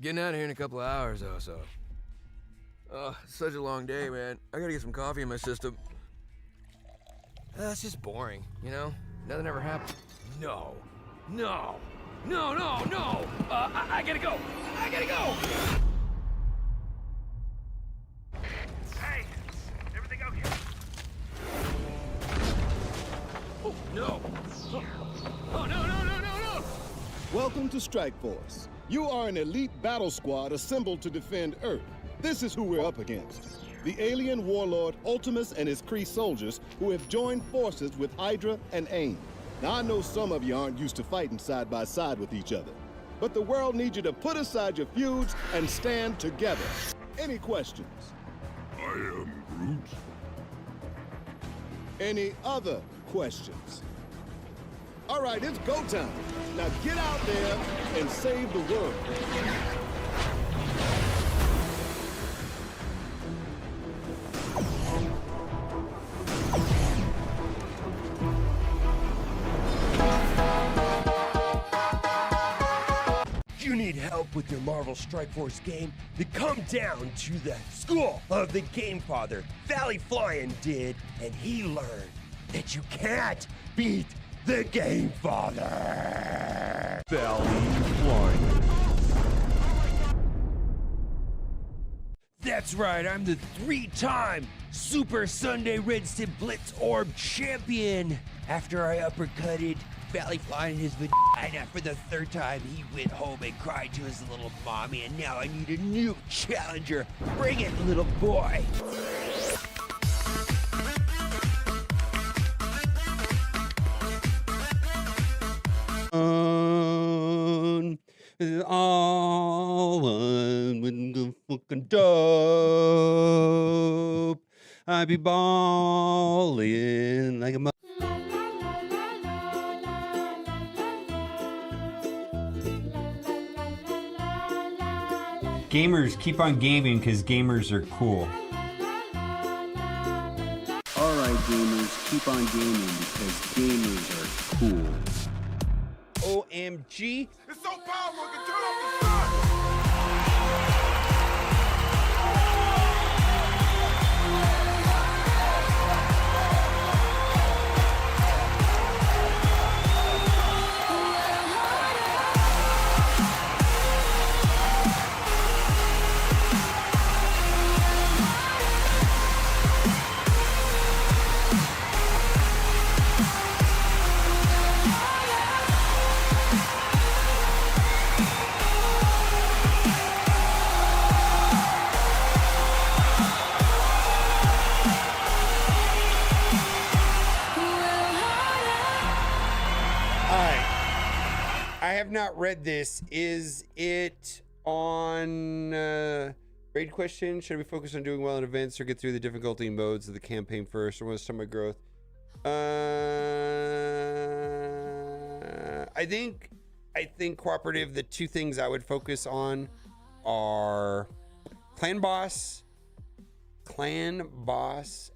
Getting out of here in a couple of hours or so. Oh, such a long day, man. I gotta get some coffee in my system. It's just boring, you know? Nothing ever happens. No. No. No, no, no! I gotta go! I gotta go! Hey! Everything okay? Oh, no! Oh, no, no, no, no, no! Welcome to Strike Force. You are an elite battle squad assembled to defend Earth. This is who we're up against. The alien warlord Ultimus and his Kree soldiers who have joined forces with Hydra and AIM. Now, I know some of you aren't used to fighting side by side with each other, but the world needs you to put aside your feuds and stand together. Any questions? I am Groot. Any other questions? All right, it's go time. Now get out there and save the world. You need help with your Marvel Strike Force game? Then come down to the school of the Game Father. Valley Flying did, and he learned that you can't beat the Game Father. Valley Flying. That's right, I'm the 3-time Super Sunday Red Stib Blitz Orb champion. After I uppercutted Valley Flying in his vagina for the 3rd time, he went home and cried to his little mommy, and now I need a new challenger. Bring it, little boy. All one with the fucking dope. I be ballin' like a Gamers, keep on gaming because gamers are cool. Alright gamers, keep on gaming because gamers are cool. OMG. It's so powerful, I can turn off the sun! I have not read this. Is it on raid question? Should we focus on doing well in events or get through the difficulty modes of the campaign first? Or want to start my growth? I think cooperative. The two things I would focus on are clan boss,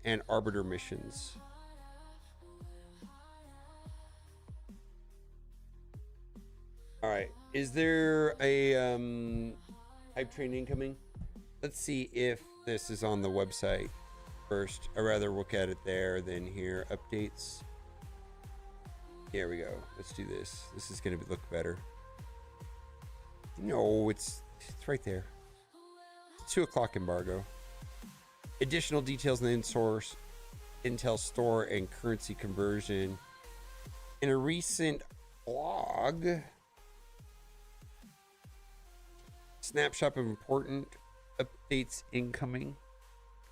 and arbiter missions. All right, is there a hype train incoming? Let's see if this is on the website first. I'd rather look at it there than here. Updates. There we go. Let's do this. This is gonna look better. No, it's right there. 2 o'clock embargo. Additional details in the Intel store and currency conversion. In a recent blog. Snapshot of important updates incoming.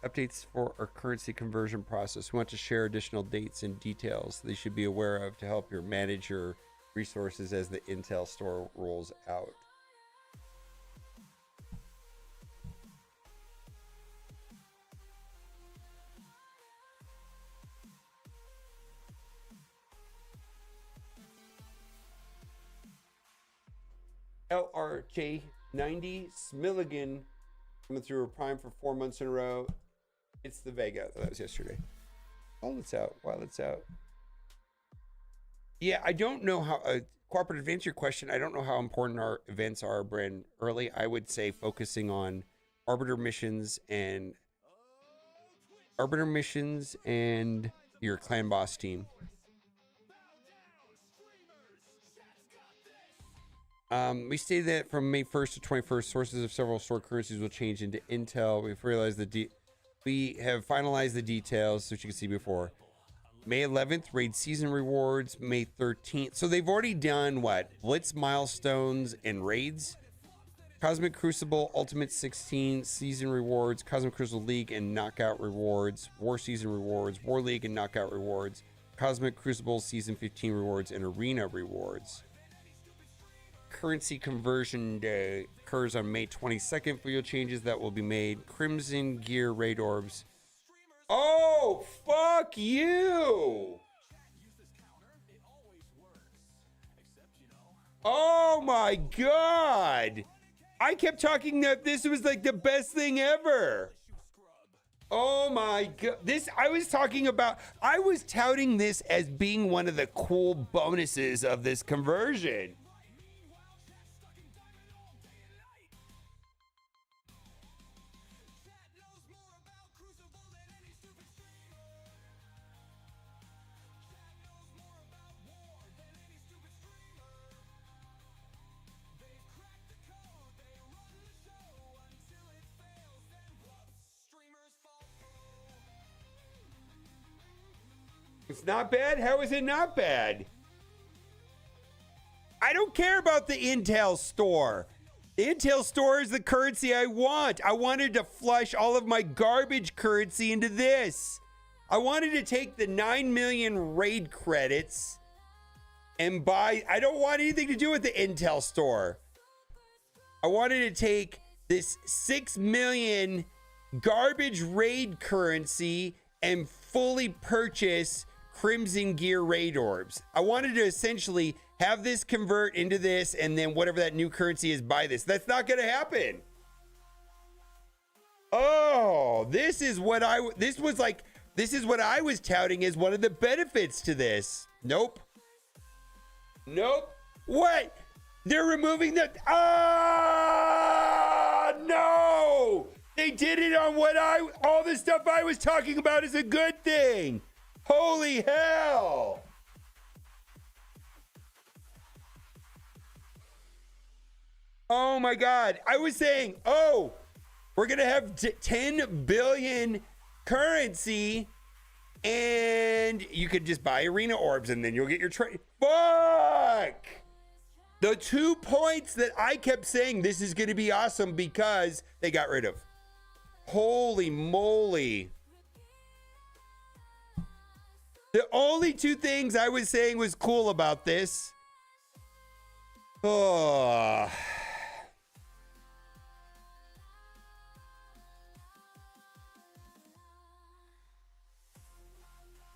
Updates for our currency conversion process. We want to share additional dates and details they should be aware of to help you manage your resources as the Intel store rolls out. LRJ90 Smilligan coming through a prime for 4 months in a row. It's the Vega. That was yesterday. While it's out. Yeah, I don't know how. cooperative to answer your question, I don't know how important our events are, Bryn. Early, I would say focusing on arbiter missions and your clan boss team. We stated that from May 1st to 21st, sources of several stored currencies will change into Intel. We've realized we have finalized the details, which you can see before. May 11th, raid season rewards. May 13th. So they've already done what? Blitz milestones and raids. Cosmic Crucible Ultimate 16 season rewards. Cosmic Crucible League and Knockout rewards. War season rewards. War League and Knockout rewards. Cosmic Crucible season 15 rewards and Arena rewards. Currency conversion day occurs on May 22nd for your changes that will be made. Crimson Gear raid orbs. Oh, fuck you! Oh my god! I kept talking that this was like the best thing ever. Oh my god. I was touting this as being one of the cool bonuses of this conversion. It's not bad? How is it not bad? I don't care about the Intel store. The Intel store is the currency I want. I wanted to flush all of my garbage currency into this. I wanted to take the 9 million raid credits and buy. I don't want anything to do with the Intel store. I wanted to take this 6 million garbage raid currency and fully purchase Crimson Gear raid orbs. I wanted to essentially have this convert into this, and then whatever that new currency is, buy this. That's not going to happen. Oh, this is what I was touting as one of the benefits to this. Nope. What? They're removing the, no! They did it on all the stuff I was talking about is a good thing. Holy hell! Oh my god. I was saying, we're going to have 10 billion currency and you could just buy arena orbs and then you'll get your trade. Fuck! The 2 points that I kept saying this is going to be awesome because they got rid of. Holy moly. The only 2 things I was saying was cool about this. Oh.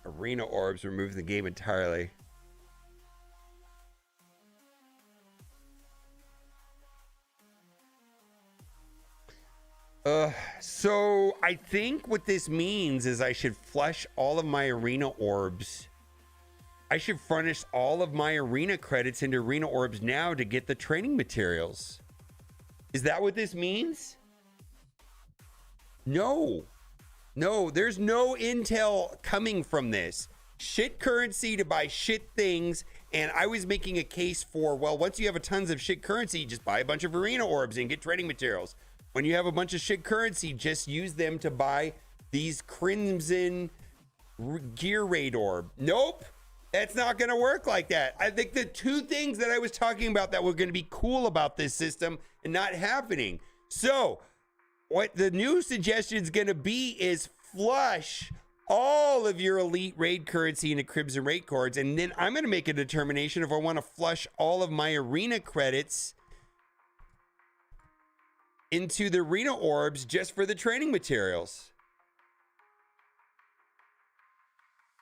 Arena orbs remove the game entirely. So I think what this means is I should flush all of my arena orbs. I should furnish all of my arena credits into arena orbs now to get the training materials. Is that what this means? No, there's no intel coming from this. Shit currency to buy shit things. And I was making a case for, well, once you have a tons of shit currency, just buy a bunch of arena orbs and get training materials. When you have a bunch of shit currency, just use them to buy these Crimson Gear raid orb. Nope, that's not going to work like that. I think the 2 things that I was talking about that were going to be cool about this system and not happening. So what the new suggestion is going to be is flush all of your elite raid currency into Crimson raid cards. And then I'm going to make a determination if I want to flush all of my arena credits into the arena orbs just for the training materials.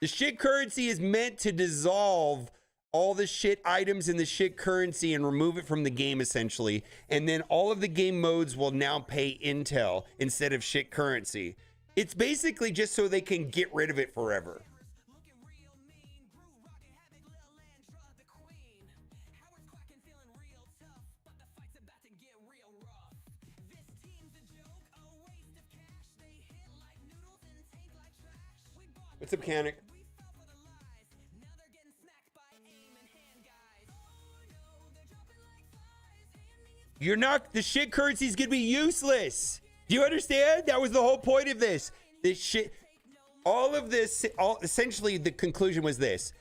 The shit currency is meant to dissolve all the shit items in the shit currency and remove it from the game essentially. And then all of the game modes will now pay intel instead of shit currency. It's basically just so they can get rid of it forever. What's up, mechanic? You're not, the shit currency is gonna be useless. Do you understand? That was the whole point of this. This shit, all of this, essentially the conclusion was this.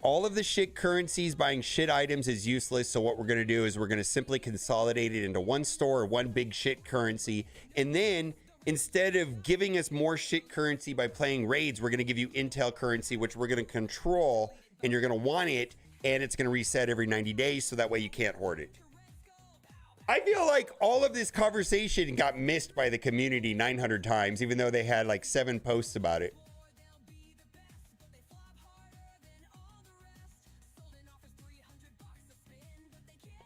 All of the shit currencies buying shit items is useless. So what we're gonna do is we're gonna simply consolidate it into one store, one big shit currency. And then instead of giving us more shit currency by playing raids, we're gonna give you intel currency, which we're gonna control, and you're gonna want it, and it's gonna reset every 90 days. So that way you can't hoard it. I feel like all of this conversation got missed by the community 900 times, even though they had like 7 posts about it.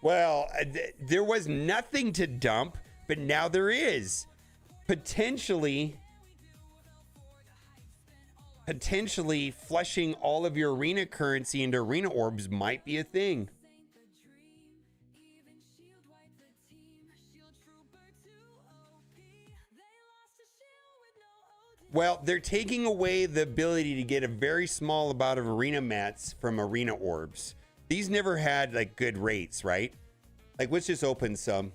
Well, there was nothing to dump, but now there is. Potentially flushing all of your arena currency into arena orbs might be a thing. Well, they're taking away the ability to get a very small amount of arena mats from arena orbs. These never had like good rates, right? Like, let's just open some.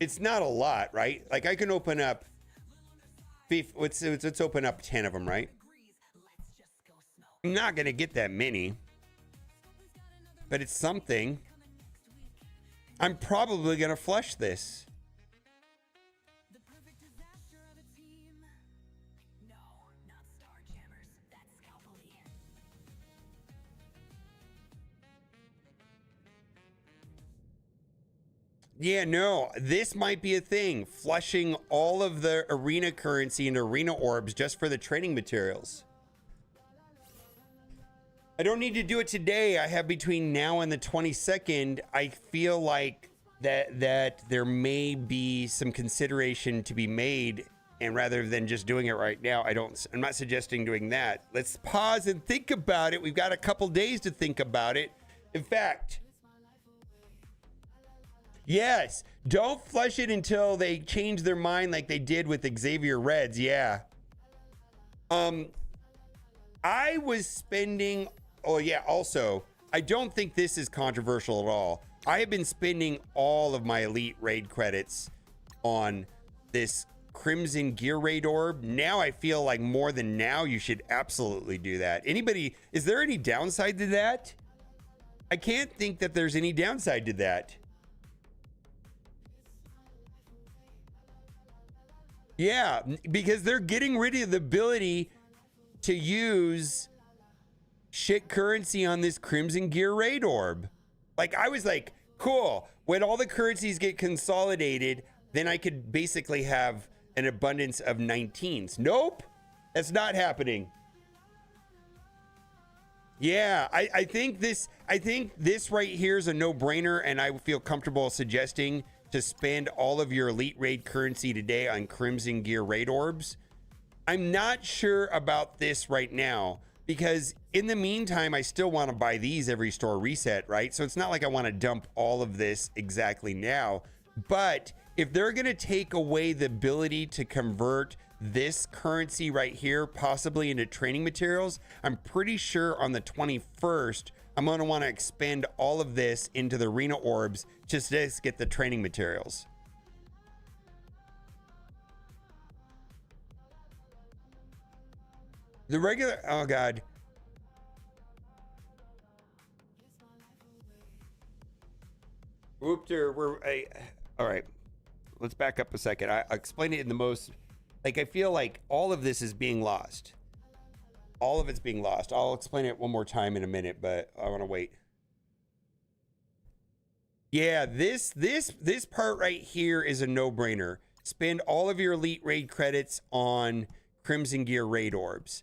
It's not a lot, right? Like, I can open up, let's open up 10 of them, right? I'm not gonna get that many, but it's something. I'm probably gonna flush this. Yeah, no, this might be a thing. Flushing all of the arena currency into arena orbs just for the training materials. I don't need to do it today. I have between now and the 22nd. I feel like that there may be some consideration to be made, and rather than just doing it right now, I'm not suggesting doing that. Let's pause and think about it. We've got a couple days to think about it. In fact, yes, don't flush it until they change their mind like they did with Xavier Reds. Yeah. I was spending, oh yeah, also, I don't think this is controversial at all. I have been spending all of my Elite Raid credits on this Crimson Gear Raid Orb. Now I feel like more than now, you should absolutely do that. Anybody, is there any downside to that? I can't think that there's any downside to that. Yeah, because they're getting rid of the ability to use shit currency on this Crimson Gear Raid Orb. Like, I was like, cool. When all the currencies get consolidated, then I could basically have an abundance of 19s. Nope, that's not happening. Yeah, I think this right here is a no-brainer, and I feel comfortable suggesting to spend all of your Elite Raid currency today on Crimson Gear Raid Orbs. I'm not sure about this right now, because in the meantime, I still want to buy these every store reset, right? So it's not like I want to dump all of this exactly now, but if they're going to take away the ability to convert this currency right here, possibly into training materials, I'm pretty sure on the 21st, I'm going to want to expend all of this into the arena orbs just to get the training materials. The regular, oh God. All right. Let's back up a second. I'll explain it in the most, like, I feel like all of this is being lost. All of it's being lost. I'll explain it one more time in a minute, but I want to wait. Yeah, this part right here is a no-brainer. Spend all of your Elite Raid credits on Crimson Gear Raid Orbs.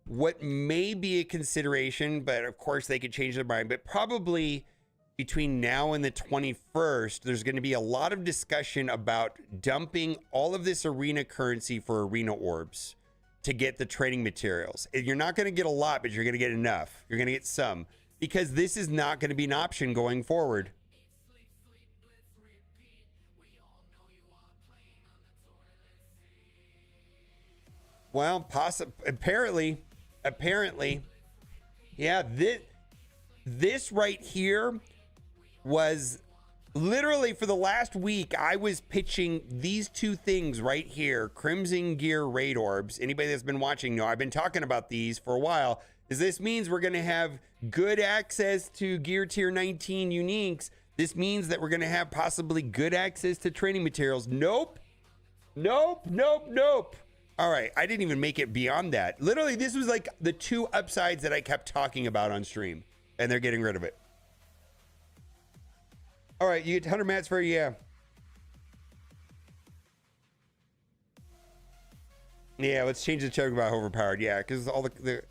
What may be a consideration, but of course they could change their mind, but probably between now and the 21st, there's going to be a lot of discussion about dumping all of this arena currency for arena orbs to get the training materials. You're not going to get a lot, but you're going to get enough. You're going to get some, because this is not going to be an option going forward. Well, apparently, yeah. This right here was literally for the last week. I was pitching these two things right here: Crimson Gear Raid Orbs. Anybody that's been watching know I've been talking about these for a while. This means we're going to have good access to Gear Tier 19 uniques. This means that we're going to have possibly good access to training materials. Nope. All right, I didn't even make it beyond that. Literally, this was like the two upsides that I kept talking about on stream, and they're getting rid of it. All right, you get 100 mats for, yeah. Yeah, let's change the topic about overpowered. Yeah, because all the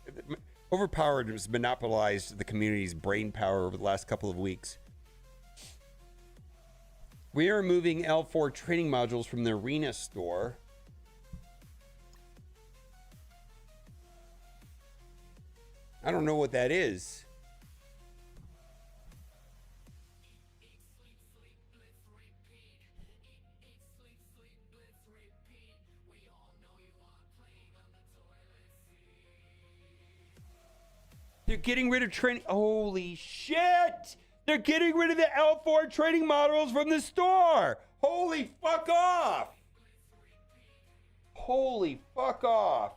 overpowered has monopolized the community's brain power over the last couple of weeks. We are removing L4 training modules from the arena store. I don't know what that is. They're getting rid of training. Holy shit! They're getting rid of the L4 training models from the store. Holy fuck off! Holy fuck off!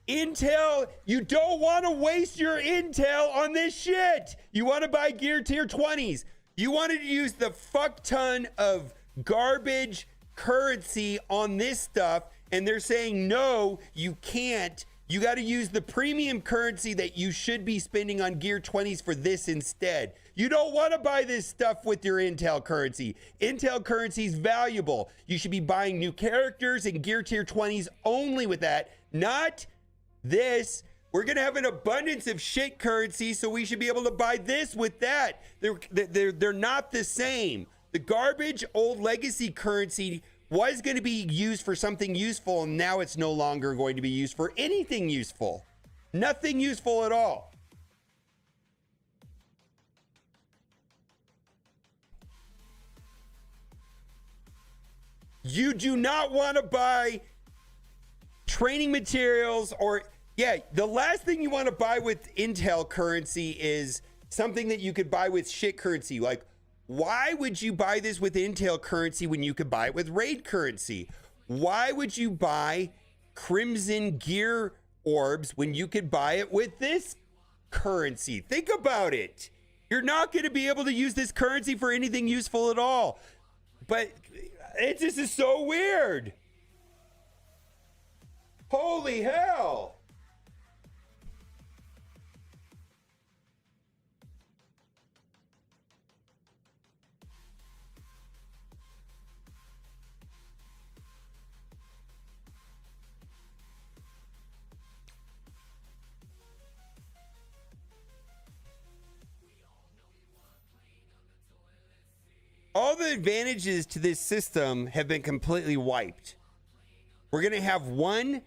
Intel, you don't want to waste your Intel on this shit. You want to buy Gear Tier 20s. You wanted to use the fuck ton of garbage currency on this stuff, and they're saying, no, you can't. You got to use the premium currency that you should be spending on Gear 20s for this instead. You don't want to buy this stuff with your Intel currency. Intel currency is valuable. You should be buying new characters and Gear Tier 20s only with that, not this. We're going to have an abundance of shit currency, so we should be able to buy this with that. They're not the same. The garbage old legacy currency was going to be used for something useful, and now it's no longer going to be used for anything useful. Nothing useful at all. You do not want to buy training materials or... Yeah, the last thing you want to buy with Intel currency is something that you could buy with shit currency. Like, why would you buy this with Intel currency when you could buy it with Raid currency? Why would you buy Crimson Gear Orbs when you could buy it with this currency? Think about it. You're not going to be able to use this currency for anything useful at all. But it just is so weird. Holy hell. All the advantages to this system have been completely wiped. We're going to have one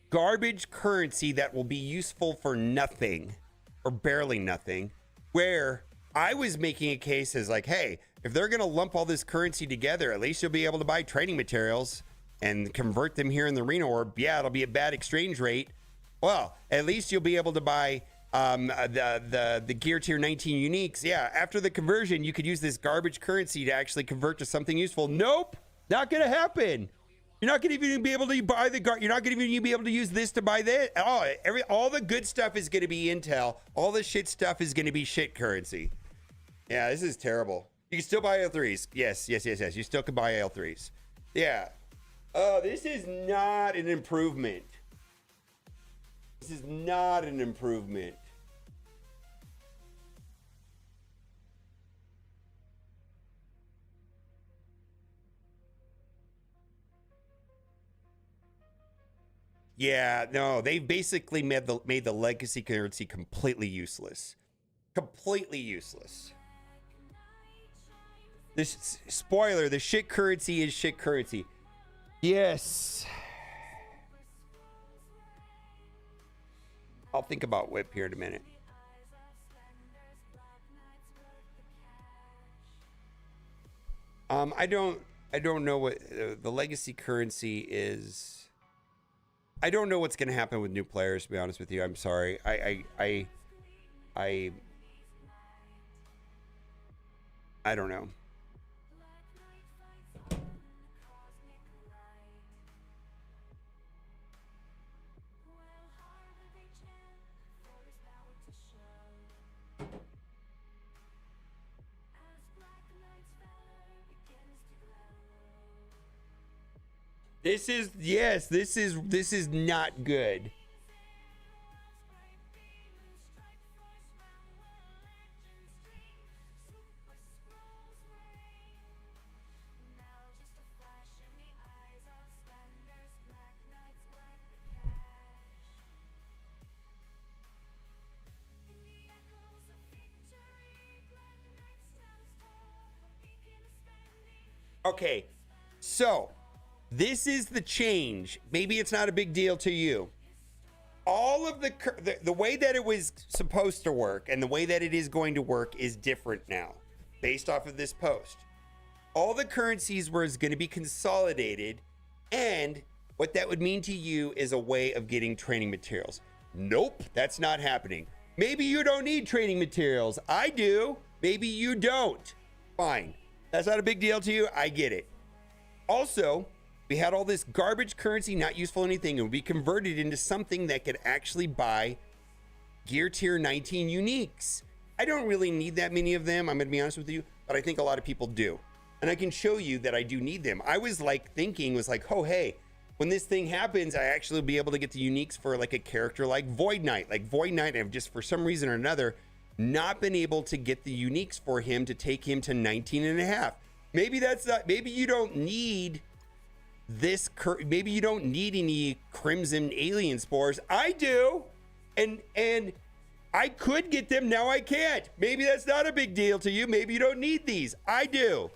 garbage currency that will be useful for nothing or barely nothing, where I was making a case as like, hey, if they're going to lump all this currency together, at least you'll be able to buy training materials and convert them here in the arena orb. Yeah, it'll be a bad exchange rate. Well, at least you'll be able to buy the Gear Tier 19 uniques. Yeah, after the conversion, you could use this garbage currency to actually convert to something useful. Nope, not gonna happen. You're not gonna even be able to buy the you're not gonna even be able to use this to buy that. Oh, all the good stuff is gonna be Intel. All the shit stuff is gonna be shit currency. Yeah, this is terrible. You can still buy L3s. Yes. You still can buy L3s. Yeah. Oh, this is not an improvement. This is not an improvement. Yeah, no, they basically made the legacy currency completely useless. Completely useless. This spoiler, the shit currency is shit currency. Yes. I'll think about whip here in a minute. I don't know what the legacy currency is. I don't know what's going to happen with new players, to be honest with you. I'm sorry. I don't know. This is not good. Okay, so this is the change. Maybe it's not a big deal to you. All of the way that it was supposed to work and the way that it is going to work is different now, based off of this post. All the currencies were going to be consolidated, and what that would mean to you is a way of getting training materials. Nope, that's not happening. Maybe you don't need training materials. I do. Maybe you don't. Fine. That's not a big deal to you. I get it. Also, we had all this garbage currency, not useful anything. It would be converted into something that could actually buy gear tier 19 uniques. I don't really need that many of them, I'm going to be honest with you, but I think a lot of people do. And I can show you that I do need them. I was like thinking, oh, hey, when this thing happens, I actually will be able to get the uniques for like a character like Void Knight. Like Void Knight, I've just for some reason or another not been able to get the uniques for him to take him to 19 and a half. Maybe that's not, maybe you don't need this, maybe you don't need any Crimson Alien Spores. I do. And I could get them, now I can't. Maybe that's not a big deal to you. Maybe you don't need these. I do.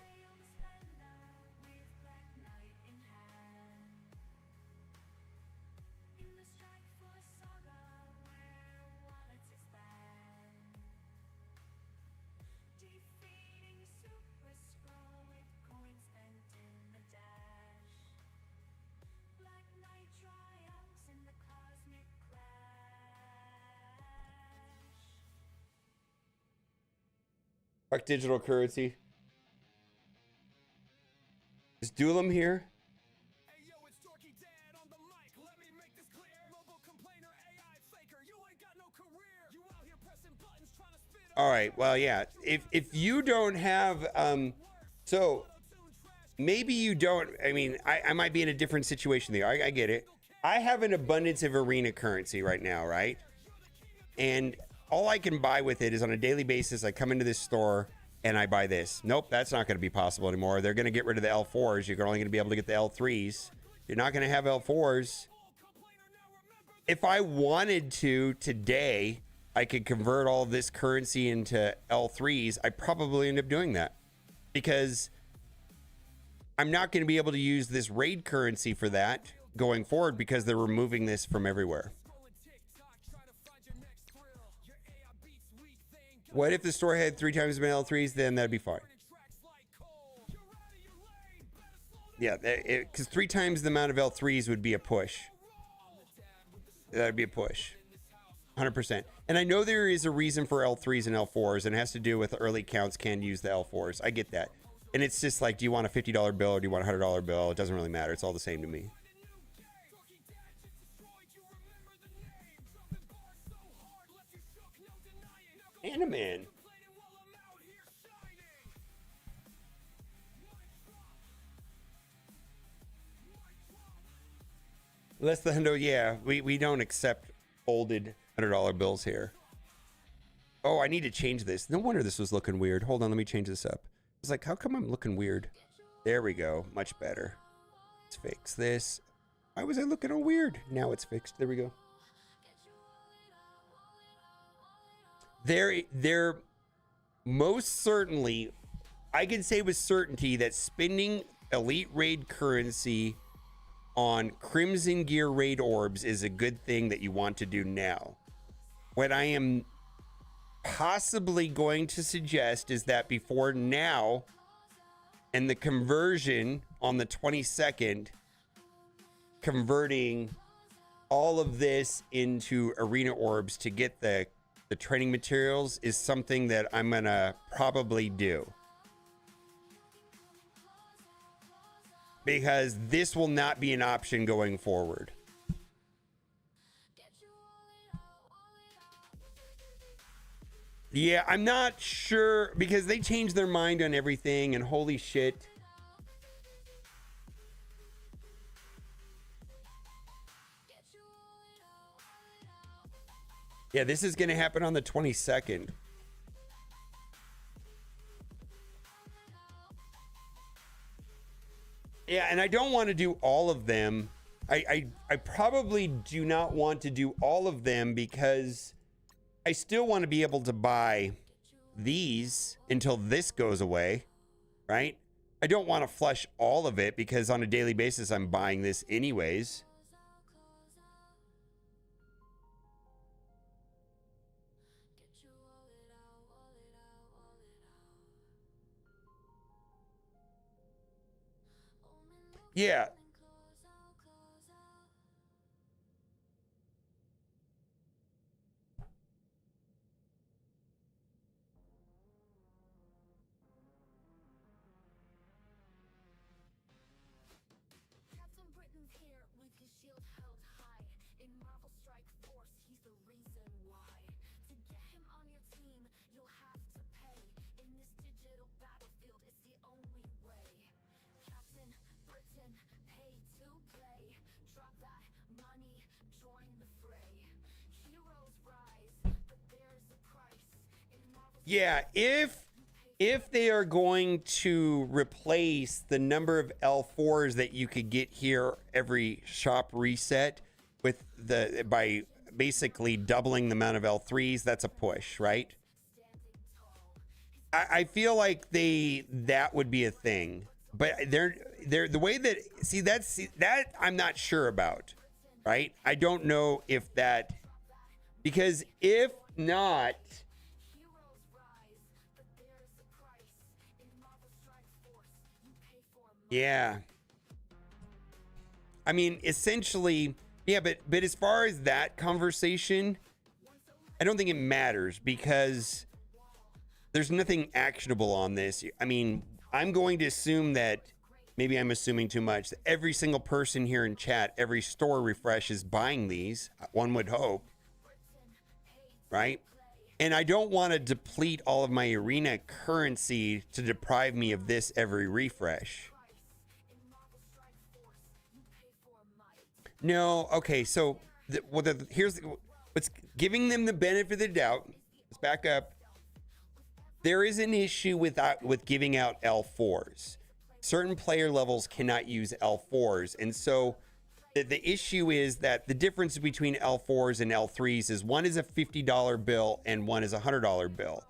Fuck digital currency. Is Duelam here? Hey yo, it's Dorky Dad on the mic. Let me make this clear. Mobile complainer, AI faker. You ain't got no career. You out here pressing buttons trying to spit. All right. Well, yeah. If you don't have so maybe you don't. I mean, I might be in a different situation there. I get it. I have an abundance of arena currency right now, right? And all I can buy with it is on a daily basis. I come into this store and I buy this. Nope, that's not going to be possible anymore. They're going to get rid of the L4s. You're only going to be able to get the L3s. You're not going to have L4s. If I wanted to today, I could convert all this currency into L3s. I probably end up doing that because I'm not going to be able to use this raid currency for that going forward because they're removing this from everywhere. What if the store had 3 times as many L3s? Then that'd be fine. Yeah, because 3 times the amount of L3s would be a push. That'd be a push. 100%. And I know there is a reason for L3s and L4s, and it has to do with early counts can use the L4s. I get that. And it's just like, do you want a $50 bill or do you want a $100 bill? It doesn't really matter. It's all the same to me. Animan. Less than $100, yeah. We don't accept folded $100 bills here. Oh, I need to change this. No wonder this was looking weird. Hold on, let me change this up. It's like, how come I'm looking weird? There we go. Much better. Let's fix this. Why was I looking all weird? Now it's fixed. There we go. There most certainly, I can say with certainty that spending elite raid currency on Crimson Gear raid orbs is a good thing that you want to do now. what I am possibly going to suggest is that before now and the conversion on the 22nd, converting all of this into arena orbs to get the training materials is something that I'm gonna probably do, because this will not be an option going forward. Yeah, I'm not sure, because they changed their mind on everything, and holy shit. Yeah, this is going to happen on the 22nd. Yeah, and I don't want to do all of them. I probably do not want to do all of them because I still want to be able to buy these until this goes away, right? I don't want to flush all of it because on a daily basis I'm buying this anyways. Yeah. Captain Britain's here with his shield held high. In Marvel Strike Force, he's the reason why. To get him on your team, you'll have to pay. In this digital battlefield, it's the only way. Captain Britain, pay to play. Drop that money, join the fray. Heroes rise, but there's a price. In Marvel Yeah, if they are going to replace the number of L4s that you could get here every shop reset with by basically doubling the amount of L3s, that's a push, right? I feel like that would be a thing, but they're the way that that I'm not sure about, right? I don't know if that, because if not, yeah. I mean, essentially, yeah, but as far as that conversation, I don't think it matters because there's nothing actionable on this. I mean, I'm going to assume that, maybe I'm assuming too much, that every single person here in chat, every store refresh is buying these, one would hope, right? And I don't want to deplete all of my arena currency to deprive me of this every refresh. No, okay, so here's what's giving them the benefit of the doubt. Let's back up. There is an issue with giving out L4s. Certain player levels cannot use L4s, and so the issue is that the difference between L4s and L3s is one is a $50 bill and one is a $100 bill.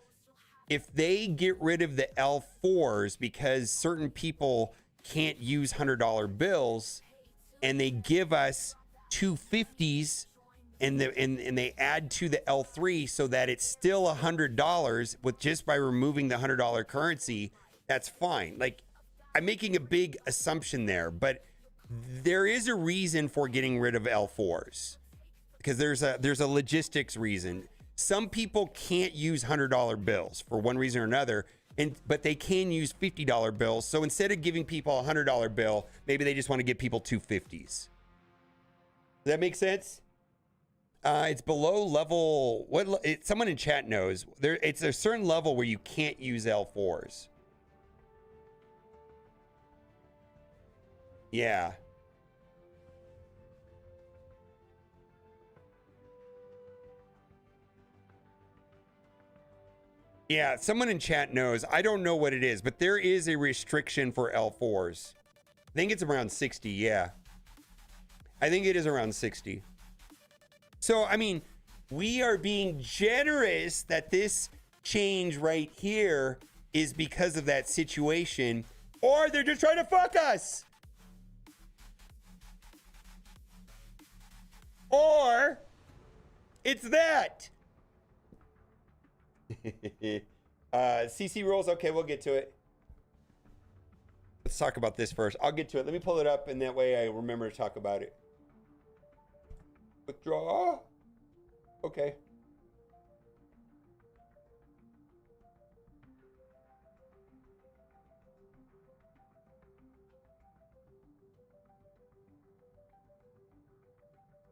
If they get rid of the L4s because certain people can't use $100 bills, and they give us 250s and they add to the L3 so that it's still $100 with just by removing the $100 currency, that's fine. Like, I'm making a big assumption there, but there is a reason for getting rid of L4s because there's a logistics reason. Some people can't use $100 bills for one reason or another, but they can use $50 bills. So instead of giving people a $100 bill, maybe they just want to give people 250s. Does that make sense? It's below level. Someone in chat knows. It's a certain level where you can't use L4s. Yeah. Yeah, someone in chat knows. I don't know what it is, but there is a restriction for L4s. I think it's around 60, yeah. I think it is around 60. So, I mean, we are being generous that this change right here is because of that situation, or they're just trying to fuck us. Or it's that. CC rules. Okay, we'll get to it. Let's talk about this first. I'll get to it. Let me pull it up, and that way I remember to talk about it. Withdraw. Okay.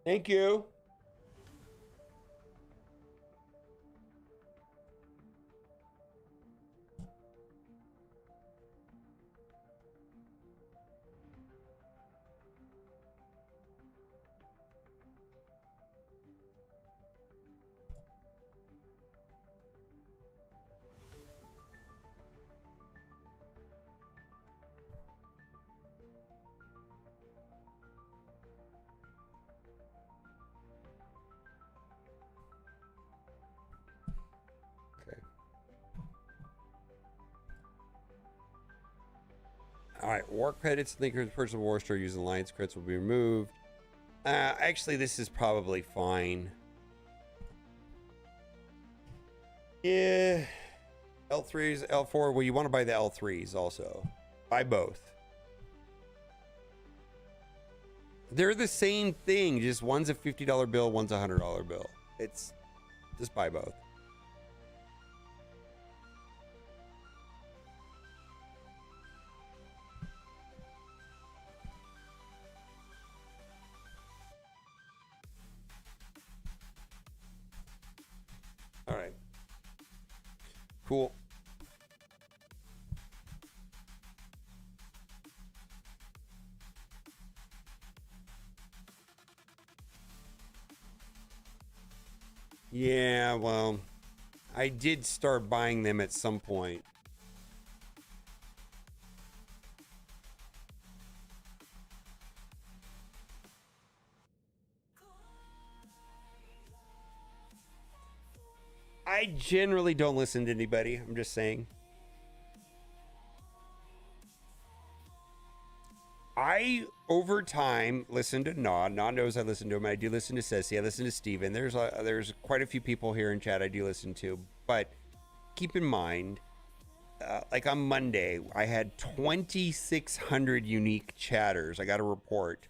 Thank you. All right, war credits, linkers, personal war store using alliance credits will be removed. Actually, this is probably fine. Yeah, L3s, L4. Well, you want to buy the L3s also. Buy both. They're the same thing. Just one's a $50 bill, one's a $100 bill. It's just buy both. All right. Cool. Yeah, well, I did start buying them at some point. I generally don't listen to anybody. I'm just saying. I, over time, listen to Nod. Nod knows I listen to him. I do listen to Ceci. I listen to Steven. There's quite a few people here in chat I do listen to. But keep in mind, like on Monday, I had 2,600 unique chatters. I got a report.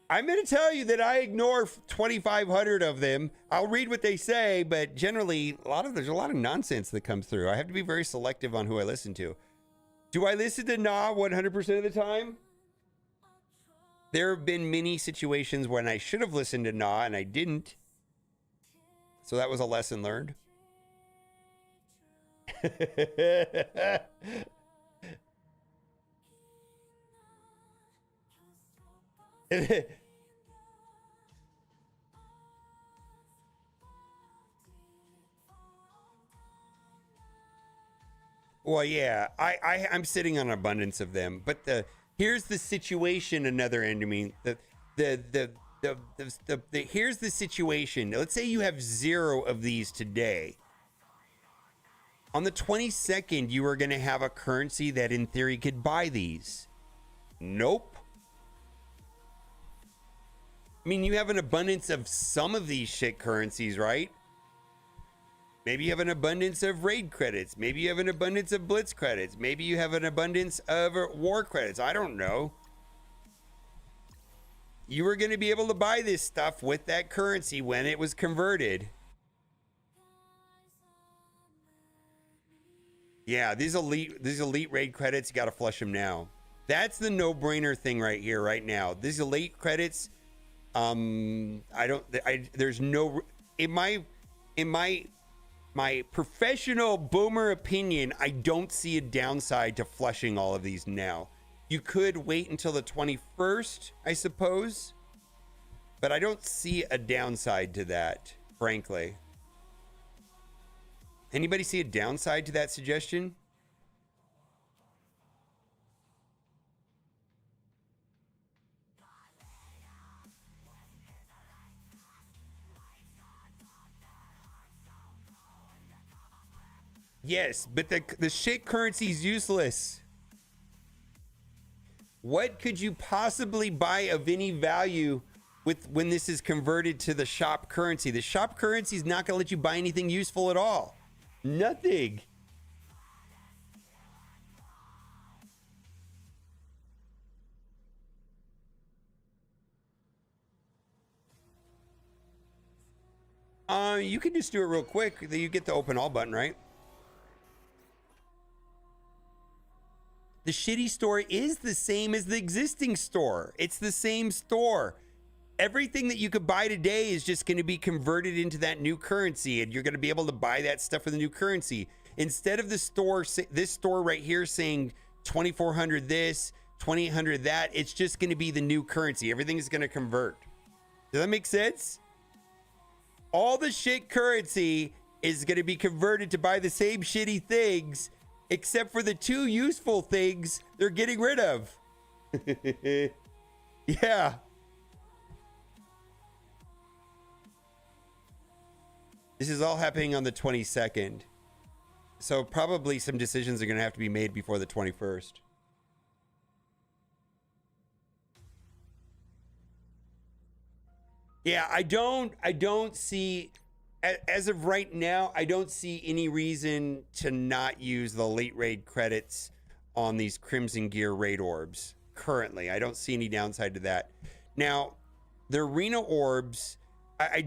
I'm going to tell you that I ignore 2,500 of them. I'll read what they say, but generally, there's a lot of nonsense that comes through. I have to be very selective on who I listen to. Do I listen to Nah 100% of the time? There have been many situations when I should have listened to Nah and I didn't. So that was a lesson learned. Well, yeah, I'm sitting on an abundance of them, but here's the situation. Another end. I mean, here's the situation. Let's say you have 0 of these today. On the 22nd, you are going to have a currency that, in theory, could buy these. Nope. I mean, you have an abundance of some of these shit currencies, right? Maybe you have an abundance of raid credits. Maybe you have an abundance of blitz credits. Maybe you have an abundance of war credits. I don't know. You were going to be able to buy this stuff with that currency when it was converted. Yeah, these elite raid credits, you got to flush them now. That's the no-brainer thing right here, right now. These elite credits, there's no, in my professional boomer opinion, I don't see a downside to flushing all of these now. You could wait until the 21st, I suppose, but I don't see a downside to that, frankly. Anybody see a downside to that suggestion? Yes, but the shit currency is useless. What could you possibly buy of any value with when this is converted to the shop currency? The shop currency is not going to let you buy anything useful at all. Nothing. You can just do it real quick. You get the open all button, right? The shitty store is the same as the existing store. It's the same store. Everything that you could buy today is just going to be converted into that new currency, and you're going to be able to buy that stuff for the new currency. Instead of the store, this store right here saying 2,400 this, 2,800 that, it's just going to be the new currency. Everything is going to convert. Does that make sense? All the shit currency is going to be converted to buy the same shitty things, except for the 2 useful things they're getting rid of. Yeah. This is all happening on the 22nd. So probably some decisions are going to have to be made before the 21st. Yeah, I don't see, as of right now, I don't see any reason to not use the late raid credits on these Crimson Gear raid orbs. Currently, I don't see any downside to that. Now, the arena orbs, I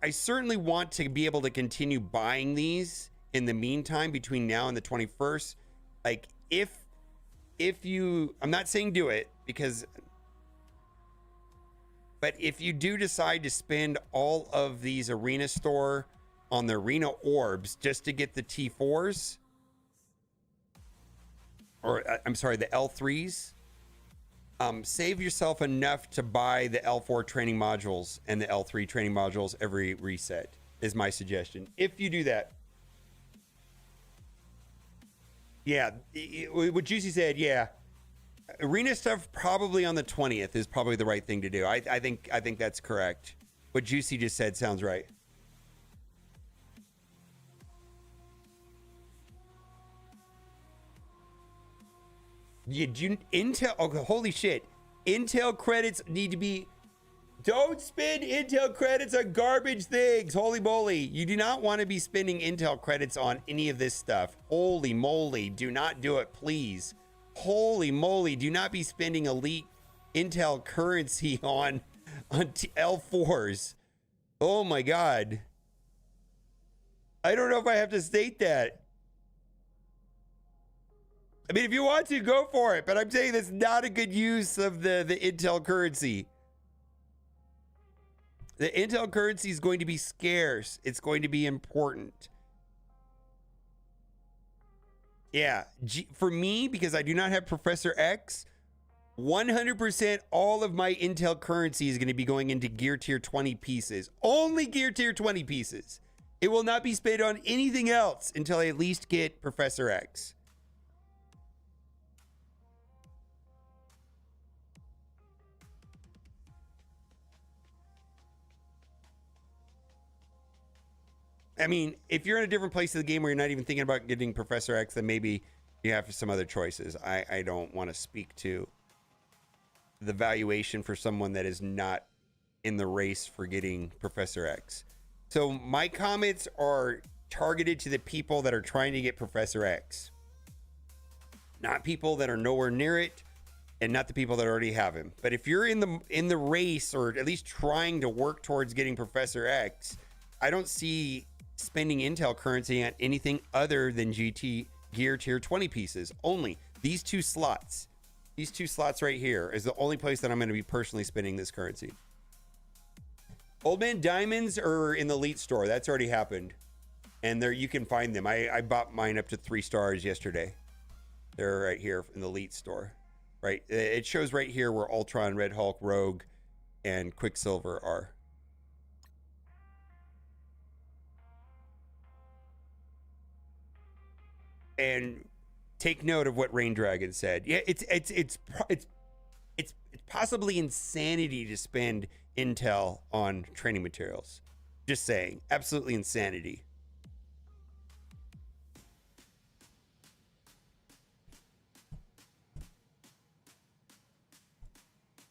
certainly want to be able to continue buying these in the meantime between now and the 21st. Like, if you, I'm not saying do it, because, but if you do decide to spend all of these arena store on the arena orbs just to get the T4s, or I'm sorry, the L3s, save yourself enough to buy the L4 training modules and the L3 training modules every reset, is my suggestion. If you do that. Yeah, what Juicy said, yeah. Arena stuff probably on the 20th is probably the right thing to do. I think that's correct. What Juicy just said sounds right. Intel, oh, holy shit. Intel credits need to be, don't spend Intel credits on garbage things. Holy moly. You do not want to be spending Intel credits on any of this stuff. Holy moly. Do not do it, please. Holy moly. Do not be spending elite Intel currency on L4s. Oh my God. I don't know if I have to state that. I mean, if you want to, go for it. But I'm saying that's not a good use of the Intel currency. The Intel currency is going to be scarce. It's going to be important. Yeah. For me, because I do not have Professor X, 100% all of my Intel currency is going to be going into Gear Tier 20 pieces. Only Gear Tier 20 pieces. It will not be spent on anything else until I at least get Professor X. I mean, if you're in a different place of the game where you're not even thinking about getting Professor X, then maybe you have some other choices. I don't want to speak to the valuation for someone that is not in the race for getting Professor X. So my comments are targeted to the people that are trying to get Professor X, not people that are nowhere near it, and not the people that already have him. But if you're in the race, or at least trying to work towards getting Professor X, I don't see spending Intel currency on anything other than GT Gear Tier 20 pieces. Only these 2 slots. These 2 slots right here is the only place that I'm going to be personally spending this currency. Old Man Diamonds are in the Elite store. That's already happened. And there you can find them. I bought mine up to 3 stars yesterday. They're right here in the Elite store. Right. It shows right here where Ultron, Red Hulk, Rogue, and Quicksilver are. And take note of what Rain Dragon said. Yeah, it's possibly insanity to spend Intel on training materials. Just saying, absolutely insanity.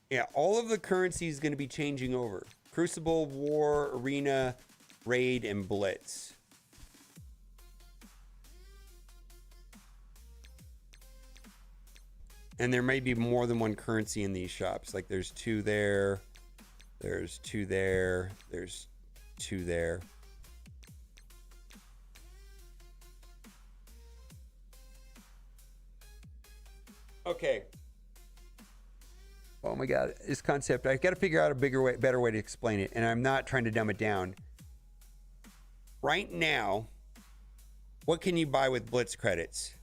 Yeah, all of the currency is going to be changing over. Crucible, War, Arena, Raid, and Blitz. And there may be more than one currency in these shops. Like there's 2 there, there's 2 there, there's 2 there. Okay. Oh my God, this concept, I got to figure out a better way to explain it. And I'm not trying to dumb it down. Right now, what can you buy with Blitz credits?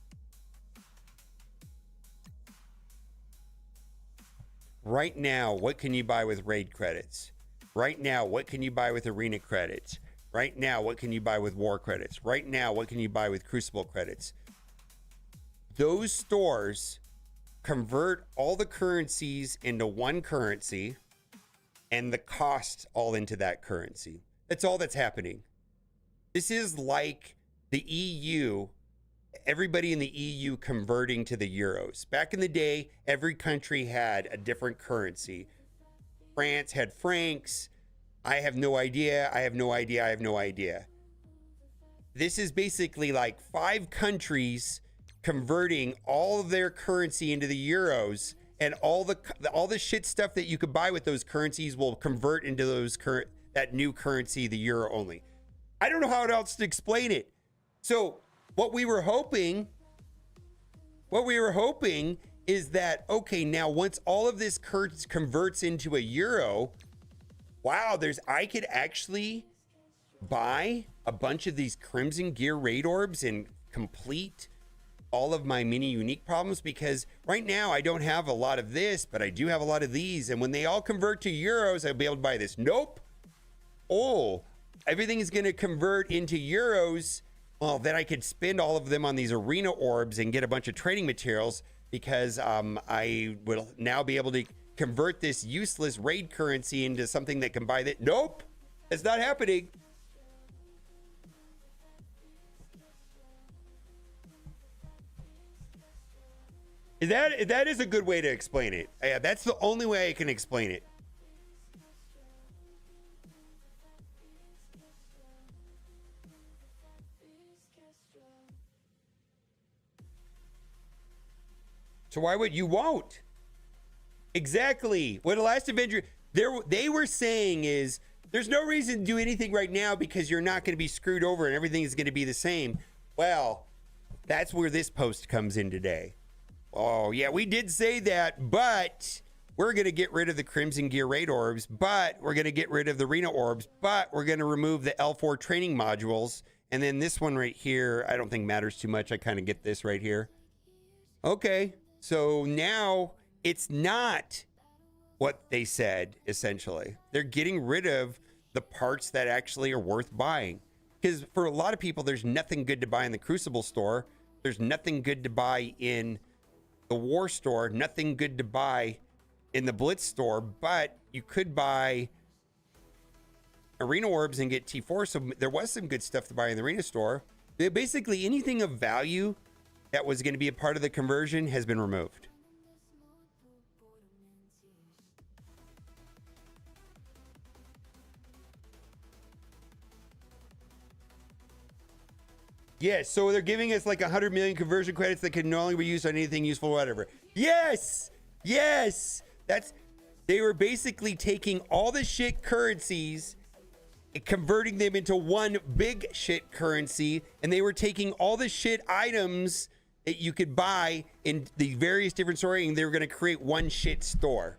Right now, what can you buy with Raid credits? Right now, what can you buy with Arena credits? Right now, what can you buy with War credits? Right now, what can you buy with Crucible credits? Those stores convert all the currencies into one currency and the costs all into that currency. That's all that's happening. This is like the EU, everybody in the EU converting to the euros. Back in the day, every country had a different currency. France had francs. I have no idea. I have no idea. I have no idea. This is basically like 5 countries converting all of their currency into the euros, and all the shit stuff that you could buy with those currencies will convert into that new currency, the euro only. I don't know how else to explain it. So what we were hoping is that, okay, now once all of this converts into a euro, wow, I could actually buy a bunch of these Crimson Gear raid orbs and complete all of my mini unique problems, because right now I don't have a lot of this, but I do have a lot of these. And when they all convert to euros, I'll be able to buy this. Nope. Oh, everything is going to convert into euros. Well, then I could spend all of them on these arena orbs and get a bunch of training materials, because I will now be able to convert this useless raid currency into something that can buy that. Nope, it's not happening. That is a good way to explain it. Yeah, that's the only way I can explain it. So why would you won't? Exactly. What the last Avenger they were saying is there's no reason to do anything right now because you're not going to be screwed over and everything is going to be the same. Well, that's where this post comes in today. Oh, yeah, we did say that, but we're going to get rid of the Crimson Gear raid orbs, but we're going to get rid of the arena orbs, but we're going to remove the L4 training modules. And then this one right here, I don't think matters too much. I kind of get this right here. Okay, so now it's not what they said, essentially. They're getting rid of the parts that actually are worth buying. Because for a lot of people, there's nothing good to buy in the Crucible store. There's nothing good to buy in the War store, nothing good to buy in the Blitz store, but you could buy arena orbs and get T4. So there was some good stuff to buy in the arena store. Basically anything of value that was going to be a part of the conversion has been removed. Yes, so they're giving us like 100 million conversion credits that can no longer be used on anything useful or whatever. Yes, yes, they were basically taking all the shit currencies and converting them into one big shit currency, and they were taking all the shit items that you could buy in the various different stores, and they were going to create one shit store.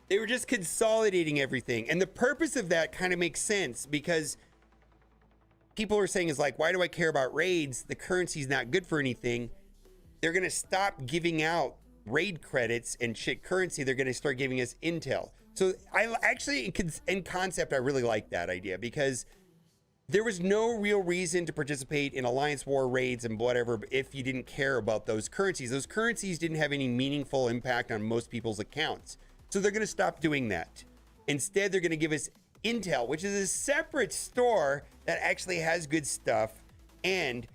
They were just consolidating everything, and the purpose of that kind of makes sense because people are saying is like, why do I care about raids? The currency's not good for anything. They're going to stop giving out raid credits and shit currency. They're going to start giving us intel. So I actually, in concept, I really like that idea because there was no real reason to participate in Alliance War raids and whatever if you didn't care about those currencies. Those currencies didn't have any meaningful impact on most people's accounts. So they're going to stop doing that. Instead, they're going to give us Intel, which is a separate store that actually has good stuff, and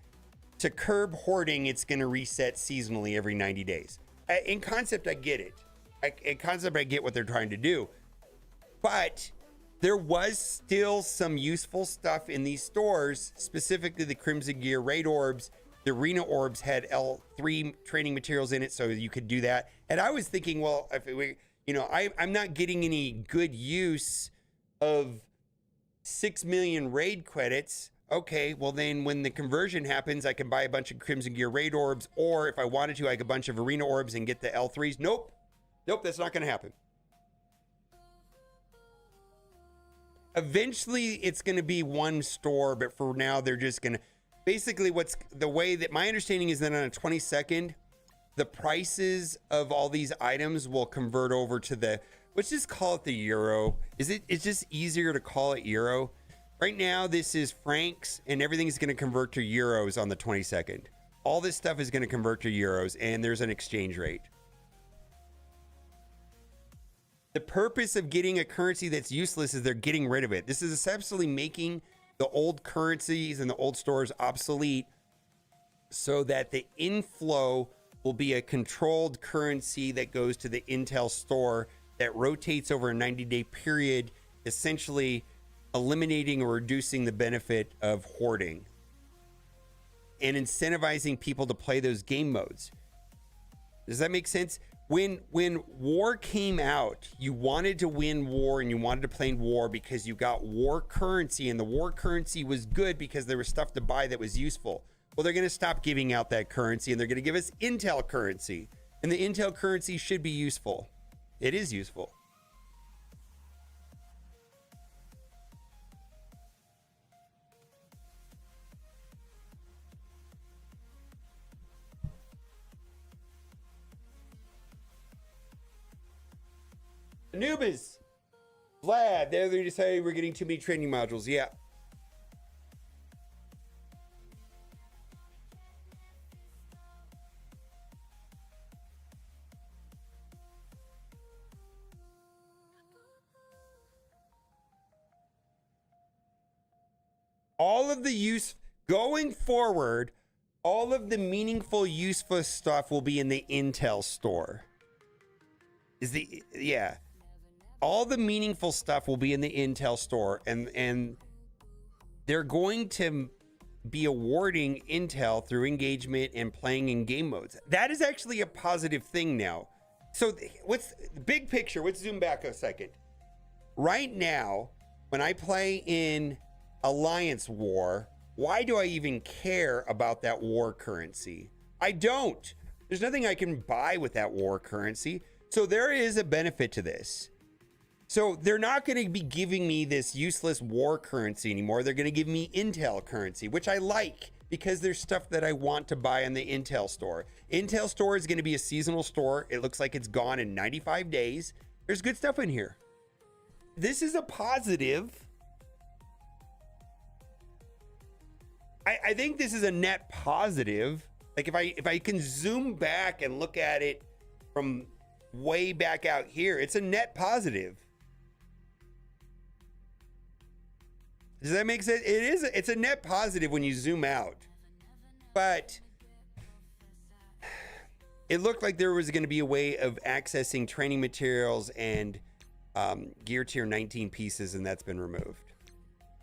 to curb hoarding, it's going to reset seasonally every 90 days. In concept, I get it. In concept, I get what they're trying to do, but there was still some useful stuff in these stores, specifically the Crimson Gear raid orbs. the arena orbs had L3 training materials in it, so you could do that. And I was thinking, well, if we, I'm not getting any good use of 6 million raid credits. Okay, well then when the conversion happens, I can buy a bunch of Crimson Gear raid orbs, or if I wanted to, like a bunch of arena orbs and get the L3s. Nope, that's not going to happen. Eventually, it's going to be one store, but for now, they're just going to... Basically, what's the way that my understanding is that on a 22nd, the prices of all these items will convert over to the... Let's just call it the euro. It's just easier to call it euro. Right now, this is francs, and everything's going to convert to euros on the 22nd. All this stuff is going to convert to euros, and there's an exchange rate. The purpose of getting a currency that's useless is they're getting rid of it. This is essentially making the old currencies and the old stores obsolete so that the inflow will be a controlled currency that goes to the Intel store that rotates over a 90-day period, essentially eliminating or reducing the benefit of hoarding and incentivizing people to play those game modes. Does that make sense? When war came out, you wanted to win war and you wanted to play in war because you got war currency, and the war currency was good because there was stuff to buy that was useful. Well, they're going to stop giving out that currency and they're going to give us Intel currency, and the Intel currency should be useful. It is useful. Anubis, Vlad, they're there to say we're getting too many training modules. Yeah. All of the use going forward, all of the meaningful, useful stuff will be in the Intel store. All the meaningful stuff will be in the Intel store, and they're going to be awarding Intel through engagement and playing in game modes. That is actually a positive thing now. So what's the big picture? Let's zoom back a second. Right now, when I play in Alliance War, why do I even care about that war currency? I don't. There's nothing I can buy with that war currency. So there is a benefit to this. So they're not going to be giving me this useless war currency anymore. They're going to give me Intel currency, which I like because there's stuff that I want to buy in the Intel store. Intel store is going to be a seasonal store. It looks like it's gone in 95 days. There's good stuff in here. This is a positive. I think this is a net positive. Like if I can zoom back and look at it from way back out here, it's a net positive. Does that make sense? It's a net positive when you zoom out. But it looked like there was going to be a way of accessing training materials and gear tier 19 pieces, and that's been removed.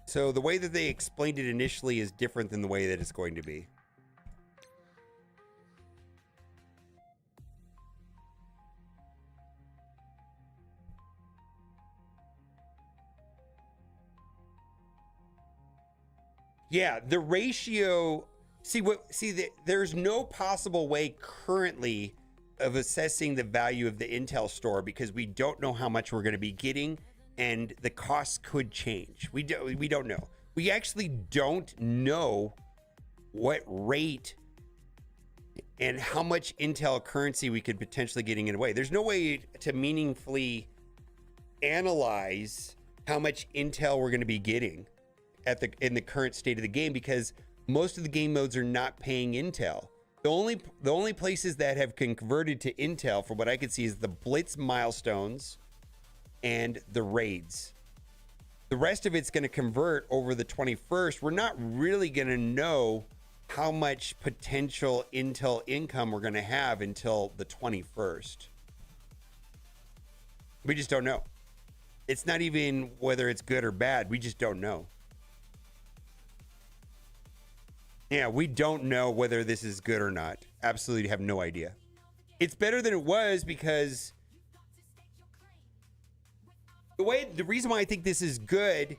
So the way that they explained it initially is different than the way that it's going to be. Yeah, the ratio. There's no possible way currently of assessing the value of the Intel store because we don't know how much we're going to be getting, and the costs could change. We don't know. We actually don't know what rate and how much Intel currency we could potentially getting in a way. There's no way to meaningfully analyze how much Intel we're going to be getting in the current state of the game because most of the game modes are not paying Intel. The only places that have converted to Intel, from what I can see, is the Blitz milestones and the raids. The rest of it's going to convert over the 21st. We're not really going to know how much potential Intel income we're going to have until the 21st. We just don't know. It's not even whether it's good or bad. We just don't know. Yeah, we don't know whether this is good or not. Absolutely have no idea. It's better than it was because the reason why I think this is good,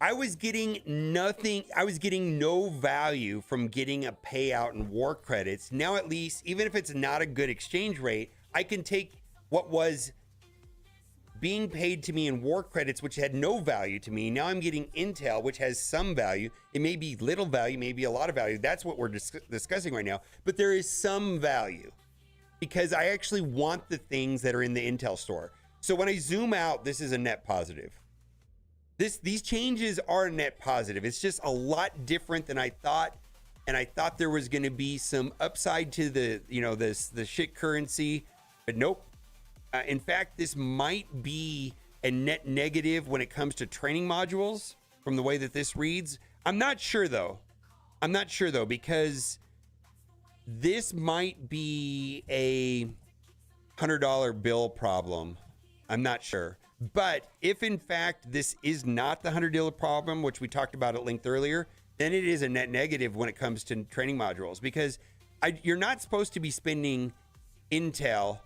I was getting nothing. I was getting no value from getting a payout in war credits. Now, at least, even if it's not a good exchange rate, I can take what was being paid to me in war credits, which had no value to me. Now I'm getting intel, which has some value. It may be little value, maybe a lot of value. That's what we're discussing right now. But there is some value because I actually want the things that are in the intel store. So when I zoom out, this is a net positive. These changes are a net positive. It's just a lot different than I thought. And I thought there was going to be some upside to the, the shit currency, but nope. In fact, this might be a net negative when it comes to training modules from the way that this reads. I'm not sure though, because this might be a $100 bill problem. I'm not sure. But if in fact this is not the $100 problem, which we talked about at length earlier, then it is a net negative when it comes to training modules, because you're not supposed to be spending intel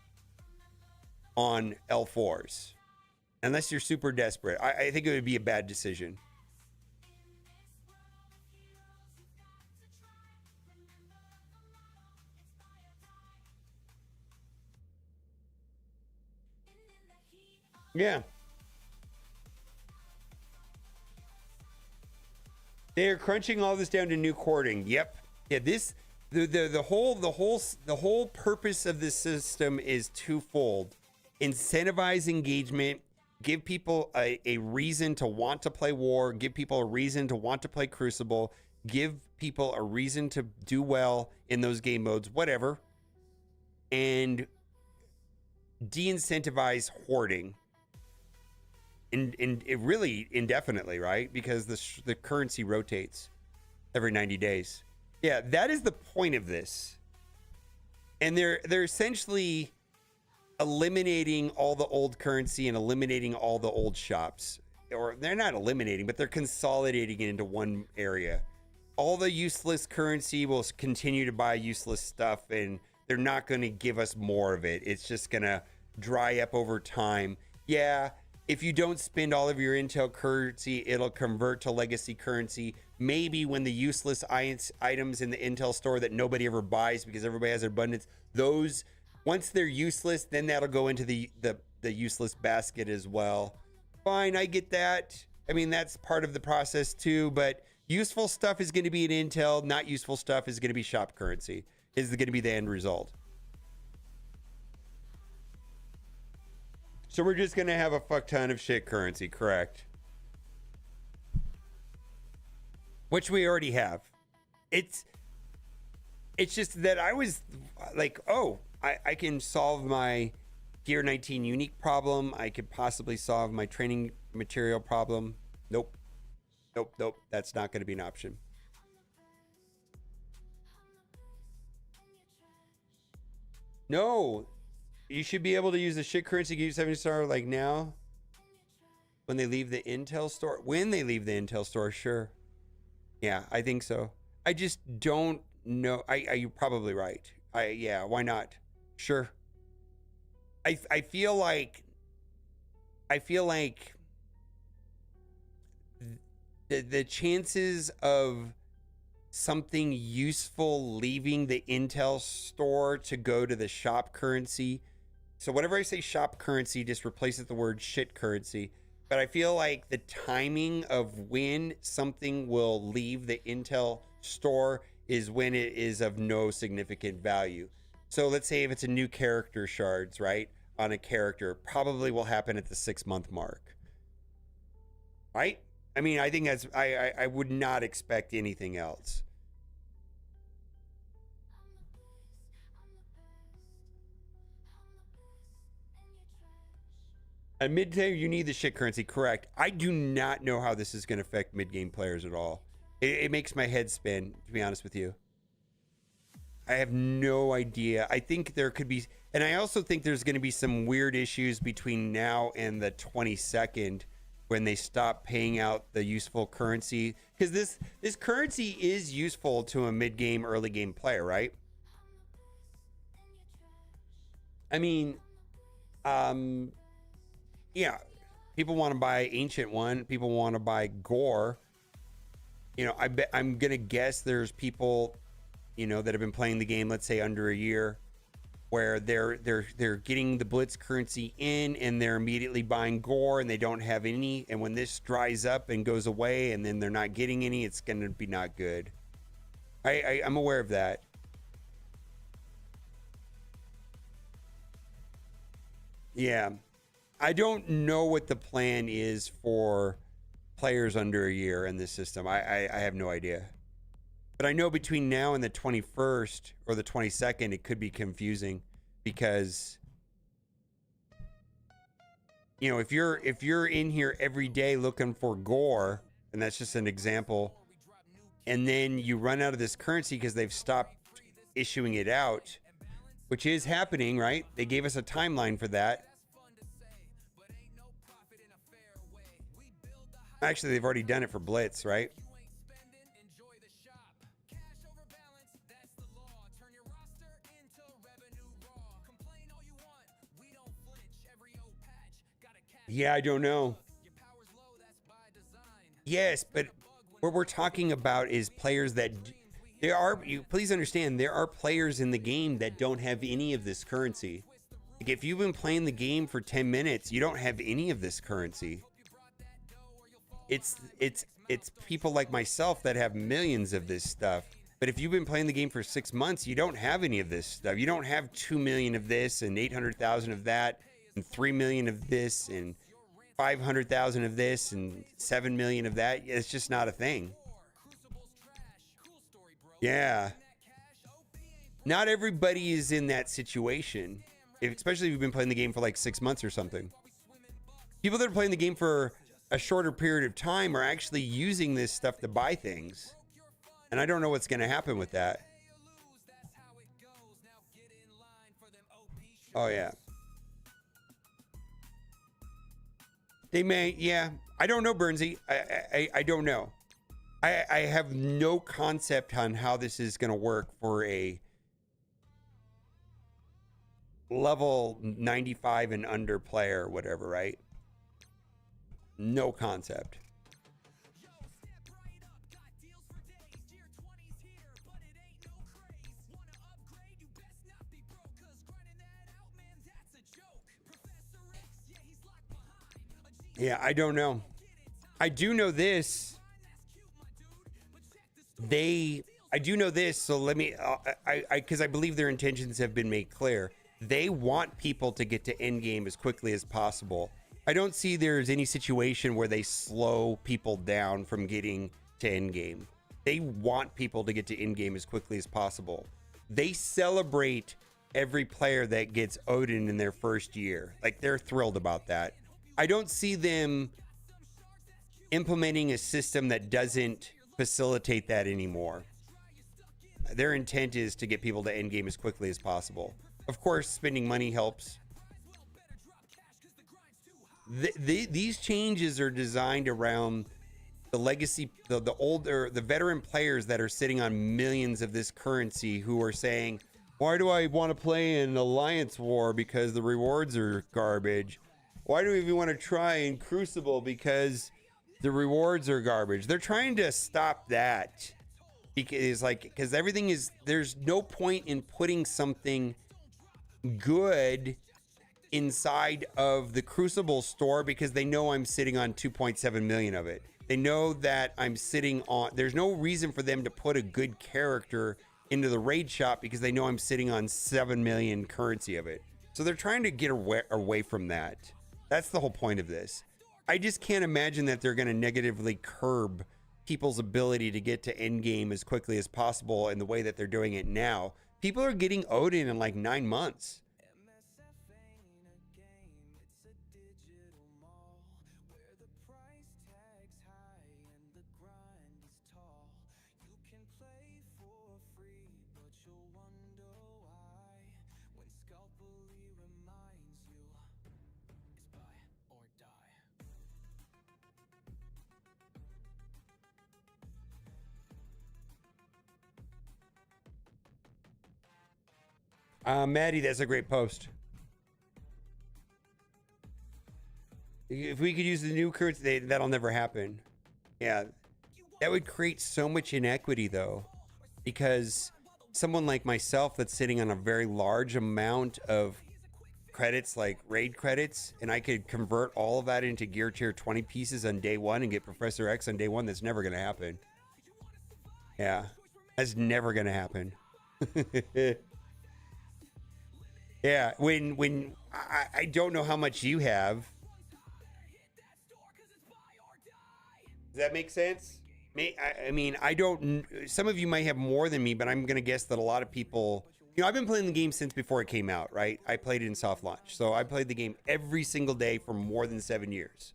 on L4s unless you're super desperate. I think it would be a bad decision. Yeah. They're crunching all this down to new cording. Yep. Yeah, the whole purpose of this system is twofold. Incentivize engagement, give people a reason to want to play war, give people a reason to want to play Crucible, give people a reason to do well in those game modes, whatever, and de-incentivize hoarding. And it really indefinitely, right? Because the currency rotates every 90 days. Yeah, that is the point of this. And they're essentially eliminating all the old currency and eliminating all the old shops. Or they're not eliminating, but they're consolidating it into one area. All the useless currency will continue to buy useless stuff, and they're not going to give us more of it. It's just going to dry up over time. Yeah, if you don't spend all of your intel currency, it'll convert to legacy currency. Maybe when the useless items in the intel store that nobody ever buys because everybody has abundance, those, once they're useless, then that'll go into the useless basket as well. Fine, I get that. I mean, that's part of the process too, but useful stuff is going to be in intel. Not useful stuff is going to be shop currency. Is going to be the end result. So we're just going to have a fuck ton of shit currency, correct? Which we already have. It's just that I was like, oh, I can solve my Gear 19 unique problem. I could possibly solve my training material problem. Nope. That's not going to be an option. No. You should be able to use the shit currency, give you 70 star like now. When they leave the Intel store. When they leave the Intel store, sure. Yeah, I think so. I just don't know. You're probably right. Yeah, why not? Sure. I feel like the chances of something useful leaving the Intel store to go to the shop currency. So whenever I say shop currency, just replace it the word shit currency. But I feel like the timing of when something will leave the Intel store is when it is of no significant value. So let's say if it's a new character shards, right? On a character, probably will happen at the 6-month mark. Right? I mean, I think that's, I would not expect anything else. At mid-game, you need the shit currency, correct. I do not know how this is going to affect mid-game players at all. It makes my head spin, to be honest with you. I have no idea. I think there could be, and I also think there's going to be some weird issues between now and the 22nd when they stop paying out the useful currency, because this currency is useful to a mid-game, early game player, right? I mean, yeah, people want to buy Ancient One, people want to buy Gore. You know, I'm gonna guess there's people, you know, that have been playing the game, let's say under a year, where they're getting the Blitz currency in and they're immediately buying Gore and they don't have any, and when this dries up and goes away and then they're not getting any, it's gonna be not good. I'm aware of that. Yeah, I don't know what the plan is for players under a year in this system. I have no idea. But I know between now and the 21st or the 22nd, it could be confusing because, you know, if you're in here every day looking for Gore, and that's just an example, and then you run out of this currency because they've stopped issuing it out, which is happening, right? They gave us a timeline for that. Actually, they've already done it for Blitz, right? Yeah, I don't know. Yes, but what we're talking about is players that please understand, there are players in the game that don't have any of this currency. Like if you've been playing the game for 10 minutes, you don't have any of this currency. It's people like myself that have millions of this stuff. But if you've been playing the game for 6 months, you don't have any of this stuff. You don't have 2 million of this and 800,000 of that and 3 million of this and 500,000 of this and 7 million of that. It's just not a thing. Yeah. Not everybody is in that situation, especially if you've been playing the game for like 6 months or something. People that are playing the game for a shorter period of time are actually using this stuff to buy things. And I don't know what's going to happen with that. Oh, yeah. They may, yeah. I don't know, Bernsey. I don't know. I have no concept on how this is going to work for a level 95 and under player or whatever, right? No concept. Yeah, I don't know. I do know this. I do know this, so let me, because I believe their intentions have been made clear. They want people to get to endgame as quickly as possible. I don't see there's any situation where they slow people down from getting to endgame. They want people to get to endgame as quickly as possible. They celebrate every player that gets Odin in their first year. Like, they're thrilled about that. I don't see them implementing a system that doesn't facilitate that anymore. Their intent is to get people to endgame as quickly as possible. Of course, spending money helps. These changes are designed around the legacy, the veteran players that are sitting on millions of this currency who are saying, why do I want to play in Alliance War because the rewards are garbage? Why do we even want to try in Crucible because the rewards are garbage? They're trying to stop that because everything is, there's no point in putting something good inside of the Crucible store because they know I'm sitting on 2.7 million of it. They know that I'm sitting on, there's no reason for them to put a good character into the raid shop because they know I'm sitting on 7 million currency of it. So they're trying to get away from that. That's the whole point of this. I just can't imagine that they're going to negatively curb people's ability to get to endgame as quickly as possible in the way that they're doing it now. People are getting Odin in like 9 months. MSF ain't a game, it's a digital mall where the price tag's high and the grind is tall. You can play for free, but you'll wonder why when Scalpely reminds you it's buy or die. Maddie, that's a great post. If we could use the new currency, that'll never happen. Yeah, that would create so much inequity, though, because someone like myself that's sitting on a very large amount of credits, like raid credits, and I could convert all of that into gear tier 20 pieces on day one and get Professor X on day one. That's never going to happen. Yeah, that's never going to happen. Yeah, when I don't know how much you have. Does that make sense? I mean, I don't. Some of you might have more than me, but I'm gonna guess that a lot of people. I've been playing the game since before it came out, right? I played it in soft launch, so I played the game every single day for more than 7 years,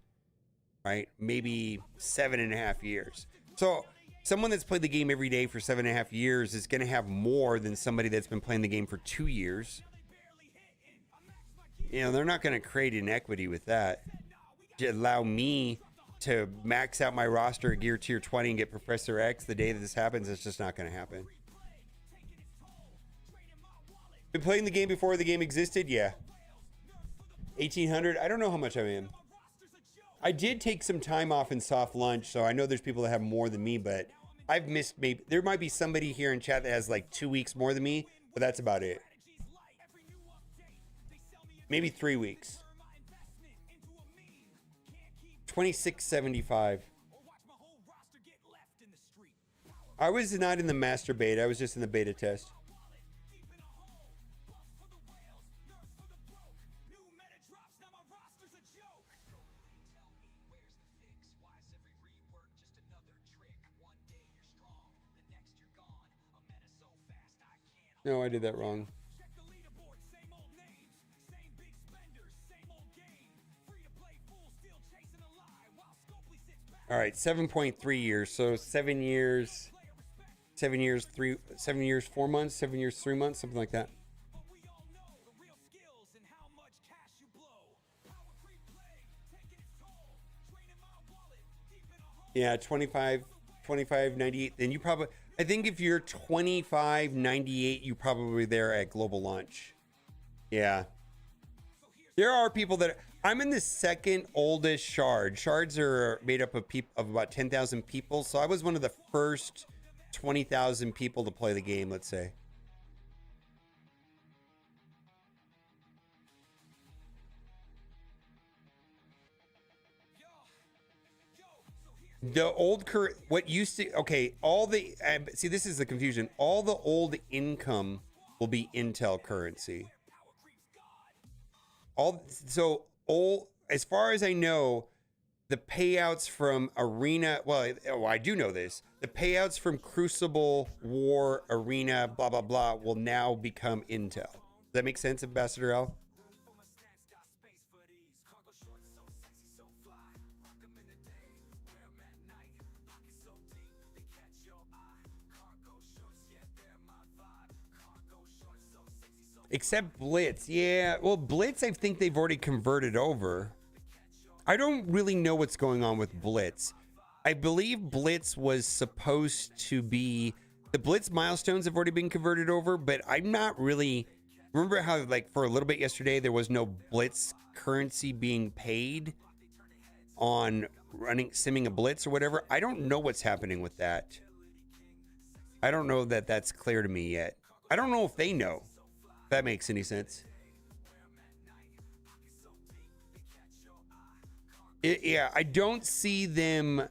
right? Maybe 7.5 years. So someone that's played the game every day for 7.5 years is gonna have more than somebody that's been playing the game for 2 years. They're not gonna create inequity with that. To allow me to max out my roster at gear tier 20 and get Professor X the day that this happens, it's just not going to happen. Been playing the game before the game existed? Yeah. 1800? I don't know how much I am. I did take some time off in soft launch, so I know there's people that have more than me, but I've missed maybe. There might be somebody here in chat that has like 2 weeks more than me, but that's about it. Maybe 3 weeks. 2675. I was not in the master beta. I was just in the beta test. No, I did that wrong. All right, 7.3 years. So 7 years, 7 years, 4 months, 7 years, 3 months, something like that. Yeah, 25.98. Then you probably, I think if you're 25.98, you probably there at global launch. Yeah. There are people that I'm in the second oldest shard. Shards are made up of about 10,000 people. So I was one of the first 20,000 people to play the game, let's say. The old current, what used to, okay, all the, see, this is the confusion. All the old income will be Intel currency. As far as I know, the payouts from Arena, well, I do know this. The payouts from Crucible, War, Arena, blah, blah, blah, will now become Intel. Does that make sense, Ambassador Al? Except Blitz. Yeah, well, Blitz, I think they've already converted over. I don't really know what's going on with Blitz. I believe Blitz was supposed to be... The Blitz milestones have already been converted over, but I'm not really... Remember how, like, for a little bit yesterday, there was no Blitz currency being paid on simming a Blitz or whatever? I don't know what's happening with that. I don't know that that's clear to me yet. I don't know if they know. If that makes any sense. Yeah, I don't see them.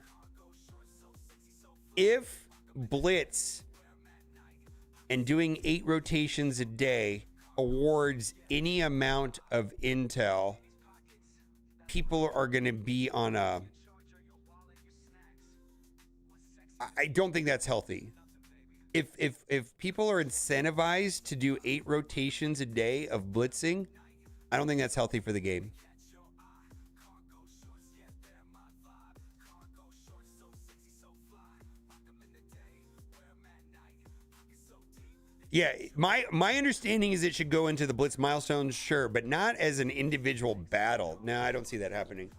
If Blitz and doing 8 rotations a day awards any amount of intel, people are going to be on a... I don't think that's healthy. If people are incentivized to do 8 rotations a day of blitzing, I don't think that's healthy for the game. Yeah, my understanding is it should go into the blitz milestones, sure, but not as an individual battle. No, I don't see that happening.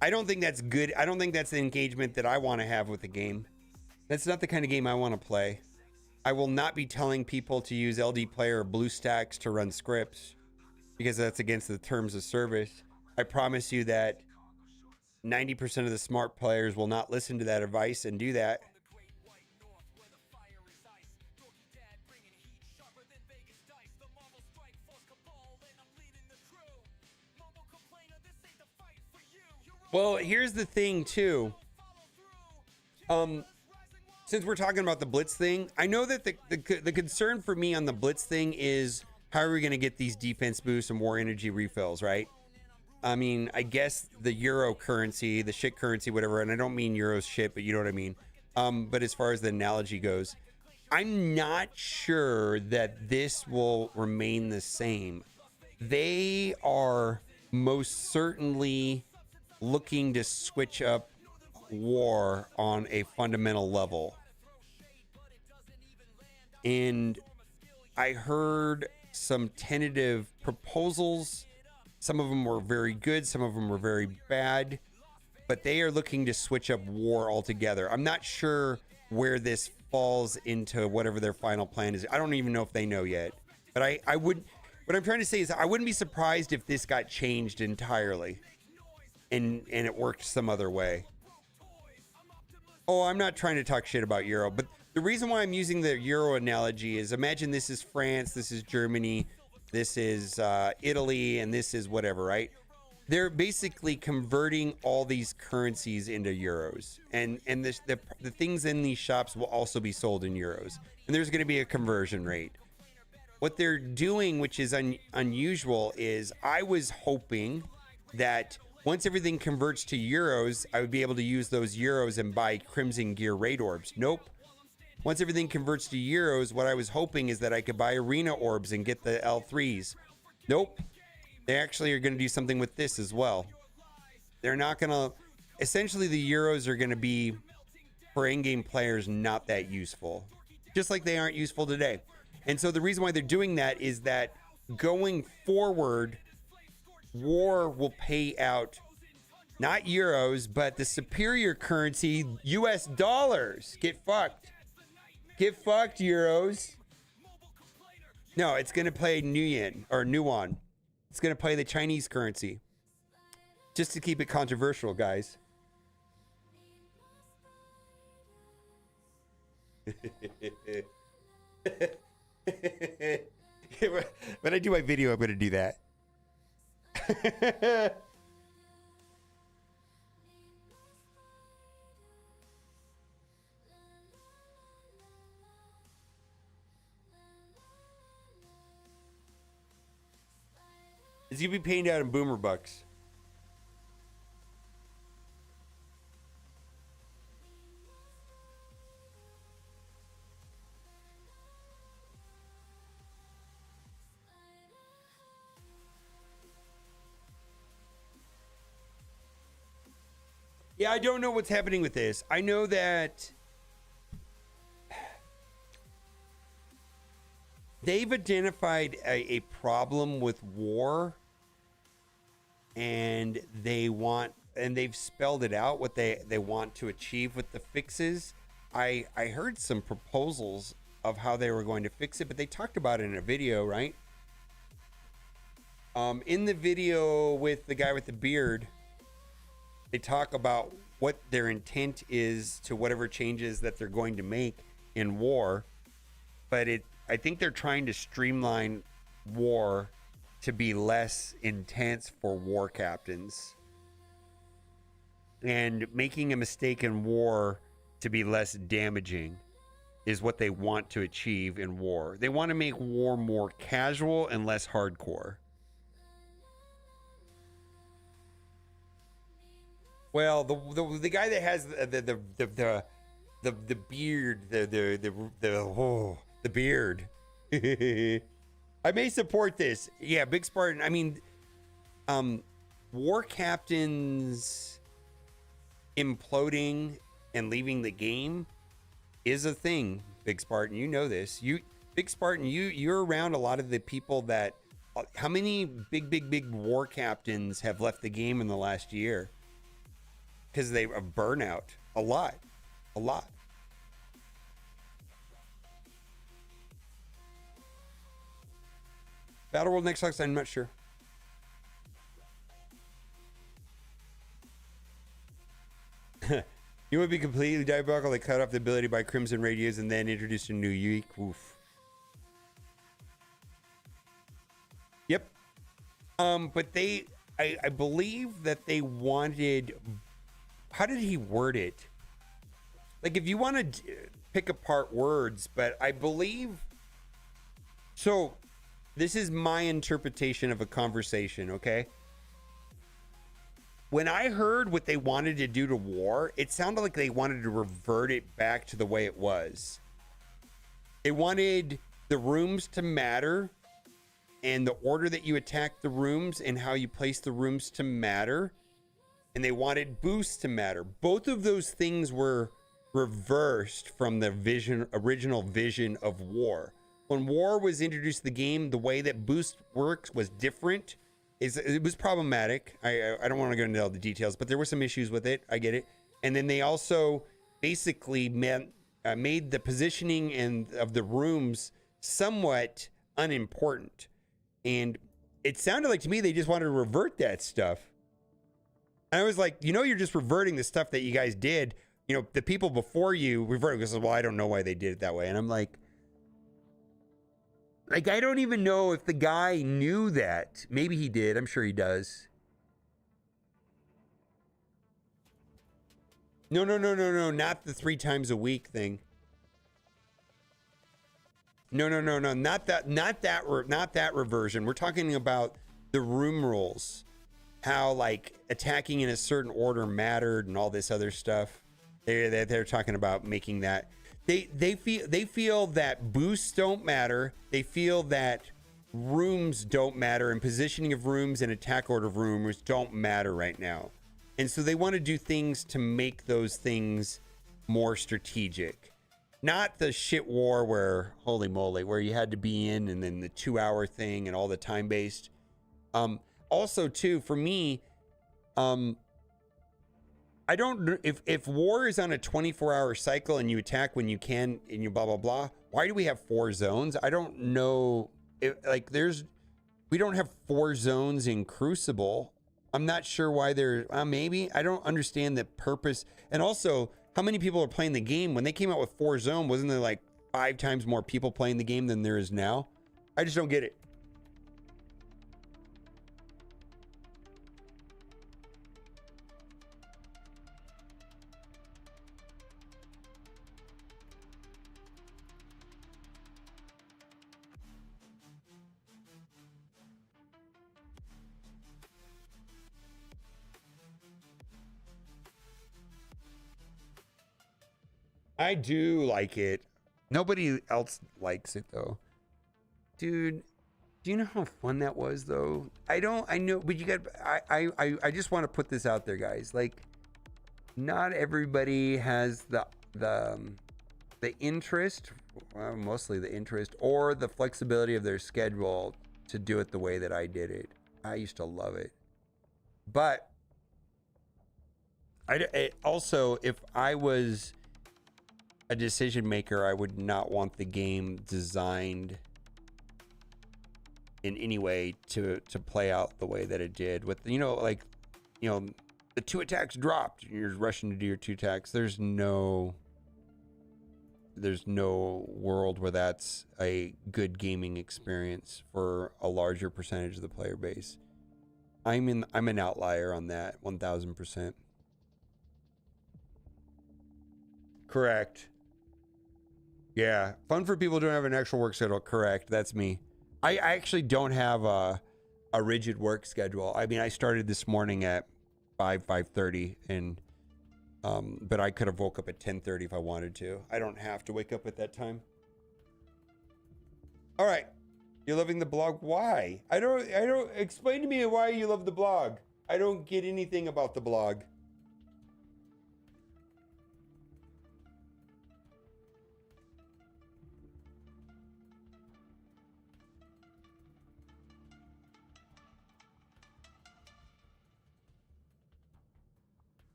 I don't think that's good. I don't think that's the engagement that I want to have with the game. That's not the kind of game I want to play. I will not be telling people to use LD Player or BlueStacks to run scripts because that's against the terms of service. I promise you that 90% of the smart players will not listen to that advice and do that. Well, here's the thing too. Since we're talking about the Blitz thing, I know that the concern for me on the Blitz thing is how are we going to get these defense boosts and more energy refills, right? I mean, I guess the Euro currency, the shit currency, whatever, and I don't mean Euro's shit, but you know what I mean. But as far as the analogy goes, I'm not sure that this will remain the same. They are most certainly looking to switch up war on a fundamental level. And I heard some tentative proposals. Some of them were very good, some of them were very bad, but they are looking to switch up war altogether. I'm not sure where this falls into whatever their final plan is. I don't even know if they know yet. But I would, what I'm trying to say is I wouldn't be surprised if this got changed entirely and it worked some other way. Oh, I'm not trying to talk shit about Euro, but the reason why I'm using the Euro analogy is imagine this is France, this is Germany, this is Italy, and this is whatever, right? They're basically converting all these currencies into euros, and the things in these shops will also be sold in euros, and there's going to be a conversion rate. What they're doing, which is unusual, is I was hoping that once everything converts to euros, I would be able to use those euros and buy Crimson Gear raid orbs. Nope. Once everything converts to euros, what I was hoping is that I could buy arena orbs and get the L3s. Nope. They actually are going to do something with this as well. They're not going to... Essentially, the euros are going to be, for in-game players, not that useful. Just like they aren't useful today. And so the reason why they're doing that is that going forward, war will pay out not euros, but the superior currency, US dollars. Get fucked. Get fucked, euros. No, it's going to play Nuyen or Nuon. It's going to play the Chinese currency. Just to keep it controversial, guys. When I do my video, I'm going to do that. Is he be paying out in boomer bucks? Yeah, I don't know what's happening with this. I know that they've identified a problem with war, and they've spelled it out what they want to achieve with the fixes. I heard some proposals of how they were going to fix it, but they talked about it in a video, right? In the video with the guy with the beard, they talk about what their intent is to whatever changes that they're going to make in war. But I think they're trying to streamline war to be less intense for war captains. And making a mistake in war to be less damaging is what they want to achieve in war. They want to make war more casual and less hardcore. Well, the guy that has the beard, the beard. I may support this. Yeah, Big Spartan. I mean, war captains imploding and leaving the game is a thing. Big Spartan, you know this. Big Spartan, you're around a lot of the people that. How many big war captains have left the game in the last year? Because they have burnout. A lot. Battle World next Lux, I'm not sure. You would be completely diabolical. They cut off the ability by Crimson Radios and then introduced a new unique. Oof. Yep. But I believe that they wanted. How did he word it? Like, if you want to pick apart words, but I believe. So, this is my interpretation of a conversation, okay? When I heard what they wanted to do to war, it sounded like they wanted to revert it back to the way it was. They wanted the rooms to matter and the order that you attack the rooms and how you place the rooms to matter. And they wanted boosts to matter. Both of those things were reversed from the original vision of war. When war was introduced to the game, the way that boost works was different. It was problematic. I don't want to go into all the details, but there were some issues with it. I get it. And then they also basically made the positioning and of the rooms somewhat unimportant. And it sounded like to me they just wanted to revert that stuff. And I was like, you're just reverting the stuff that you guys did. The people before you reverted because, well, I don't know why they did it that way. And I'm like, I don't even know if the guy knew that. Maybe he did. I'm sure he does. No. Not the 3 times a week thing. No. Not that reversion. We're talking about the room rules. How, like, attacking in a certain order mattered and all this other stuff. They're talking about making that. They feel that boosts don't matter. They feel that rooms don't matter, and positioning of rooms and attack order of rooms don't matter right now. And so they want to do things to make those things more strategic. Not the shit war where, holy moly, where you had to be in and then the 2-hour thing and all the time based. Also too, for me, I don't know if war is on a 24-hour cycle and you attack when you can and you blah, blah, blah. Why do we have 4 zones? I don't know. We don't have 4 zones in Crucible. I'm not sure why maybe. I don't understand the purpose. And also, how many people are playing the game? When they came out with 4 zone, wasn't there like 5 times more people playing the game than there is now? I just don't get it. I do like it. Nobody else likes it though. Dude, do you know how fun that was though? I know, but I just want to put this out there, guys. Like, not everybody has the interest, well, mostly the interest, or the flexibility of their schedule to do it the way that I did it. I used to love it. But also, if I was a decision maker, I would not want the game designed in any way to play out the way that it did with, the 2 attacks dropped and you're rushing to do your 2 attacks. There's no world where that's a good gaming experience for a larger percentage of the player base. I'm an outlier on that 1000%. Correct. Yeah, fun for people who don't have an actual work schedule. Correct, that's me. I actually don't have a rigid work schedule. I mean, I started this morning at 5:30, and but I could have woke up at 10:30 if I wanted to. I don't have to wake up at that time. All right, you're loving the blog. Why? I don't. Explain to me why you love the blog. I don't get anything about the blog.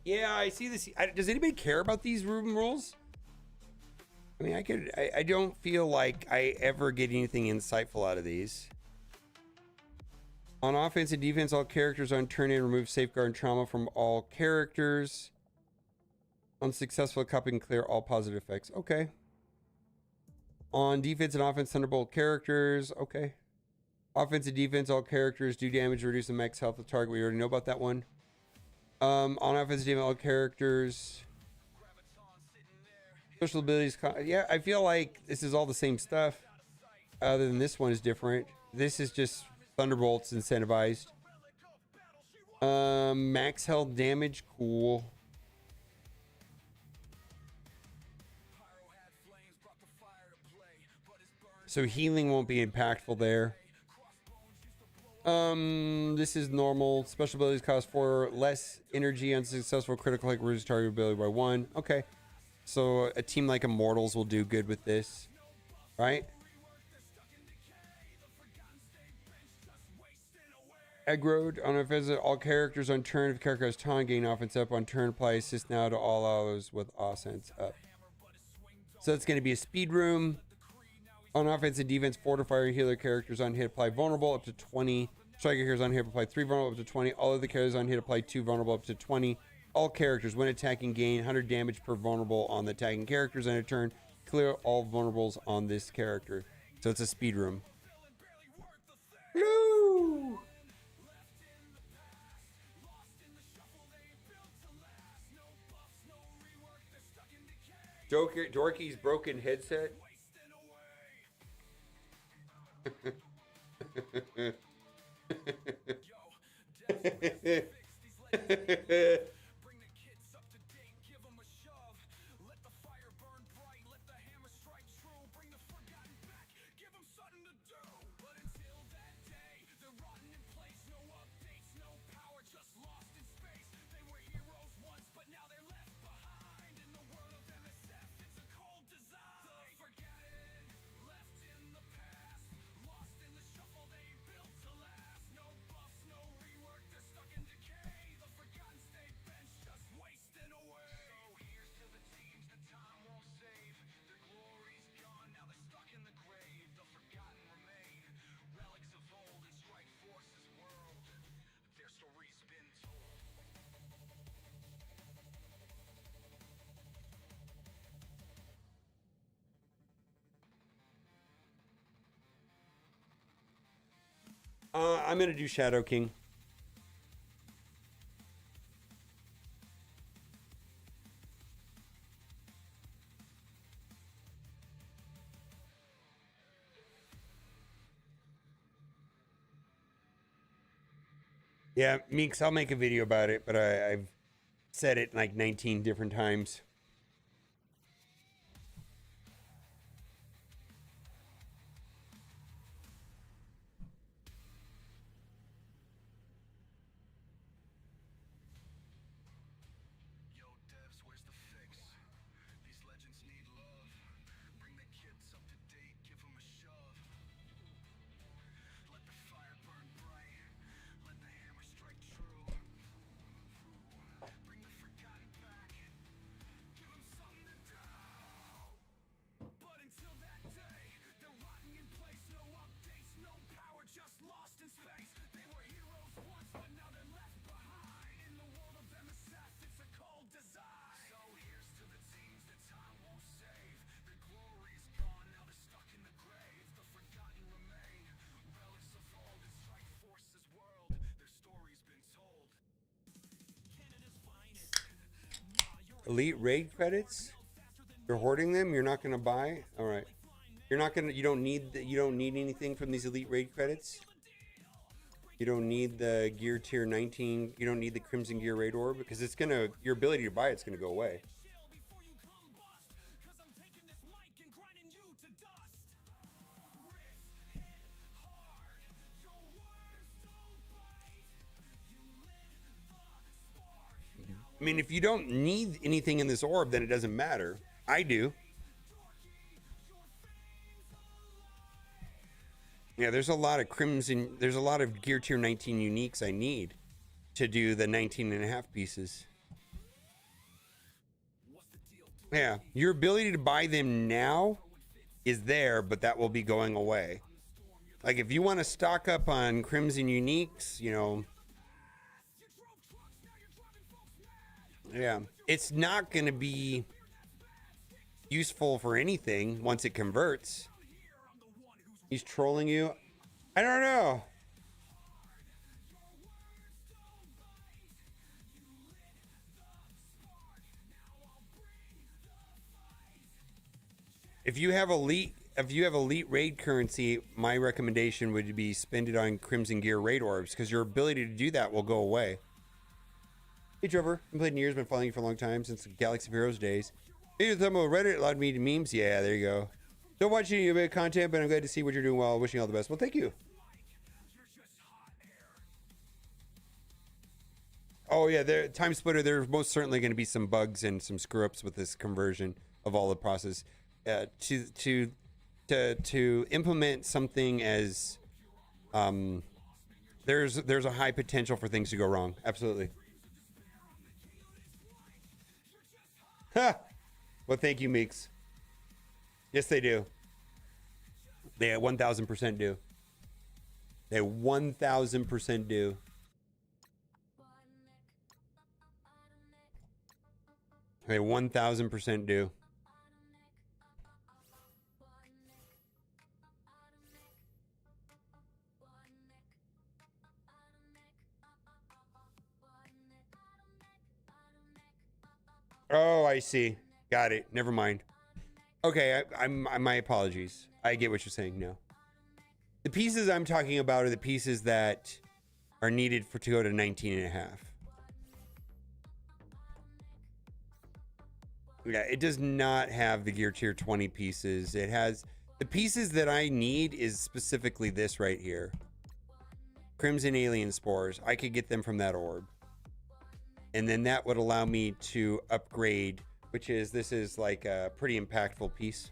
Yeah, I see this. Does anybody care about these room rules? I mean, I don't feel like I ever get anything insightful out of these. On offense and defense, all characters on turn in remove safeguard and trauma from all characters. Unsuccessful cupping, clear all positive effects. Okay. On defense and offense, Thunderbolt characters. Okay. Offense and defense, all characters do damage, reduce the max health of the target. We already know about that one. On offense and defense, all characters. Special abilities. Yeah, I feel like this is all the same stuff. Other than this one is different. This is just Thunderbolts incentivized. Max health damage. Cool. So healing won't be impactful there. This is normal. Special abilities cost 4 less energy. Unsuccessful critical hit reduces target ability by 1. Okay. So a team like Immortals will do good with this. Right? Aggroed on offense. All characters on turn. If character has taunt, gain offense up on turn. Apply assist now to all others with offense up. So it's going to be a speed room. On offense and defense, fortifier healer characters on hit apply vulnerable up to 20. Striker characters on hit apply 3 vulnerable up to 20. All other characters on hit apply 2 vulnerable up to 20. All characters when attacking gain 100 damage per vulnerable on the attacking characters in a turn. Clear all vulnerables on this character. So it's a speed room. Woo! Dorky's broken headset. I'm gonna do Shadow King. Yeah, Meeks, I'll make a video about it, but I've said it like 19 different times. Elite raid credits? You're hoarding them? You're not gonna buy? All right. You're not gonna. You don't need anything from these elite raid credits. You don't need the gear tier 19. You don't need the Crimson Gear raid orb because it's gonna. Your ability to buy it's gonna go away. I mean, if you don't need anything in this orb, then it doesn't matter. I do. Yeah, there's a lot of Crimson, there's a lot of Gear Tier 19 uniques I need to do the 19 and a half pieces. Yeah, your ability to buy them now is there, but that will be going away. Like if you want to stock up on Crimson Uniques, you know, yeah, it's not going to be useful for anything once it converts. He's trolling you. I don't know. If you have elite raid currency, my recommendation would be spend it on Crimson Gear raid orbs, because your ability to do that will go away. Hey Trevor, I've played in years, been following you for a long time, since the Galaxy of Heroes days. Hey, you talking about Reddit, allowed me to memes. Yeah, there you go. Don't watch any of your content, but I'm glad to see what you're doing well. Wishing you all the best. Well, thank you. Oh yeah, there Time Splitter. There's most certainly going to be some bugs and some screw ups with this conversion of all the process. To implement something as there's a high potential for things to go wrong. Absolutely. Ha! Well, thank you, Meeks. Yes, they do. They 1000% do. They 1000% do. They 1000% do. Oh, I see. Got it. Never mind. Okay, my apologies. I get what you're saying now. The pieces I'm talking about are the pieces that are needed to go to 19 and a half. Yeah, it does not have the gear tier 20 pieces. It has the pieces that I need is specifically this right here. Crimson Alien Spores. I could get them from that orb. And then that would allow me to upgrade, this is like a pretty impactful piece.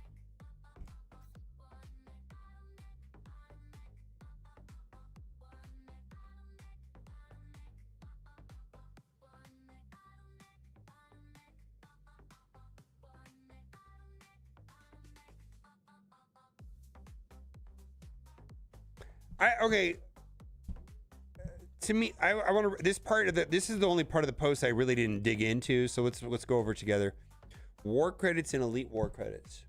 Okay. To me, I want to. This is the only part of the post I really didn't dig into. So let's go over it together. War credits and elite war credits.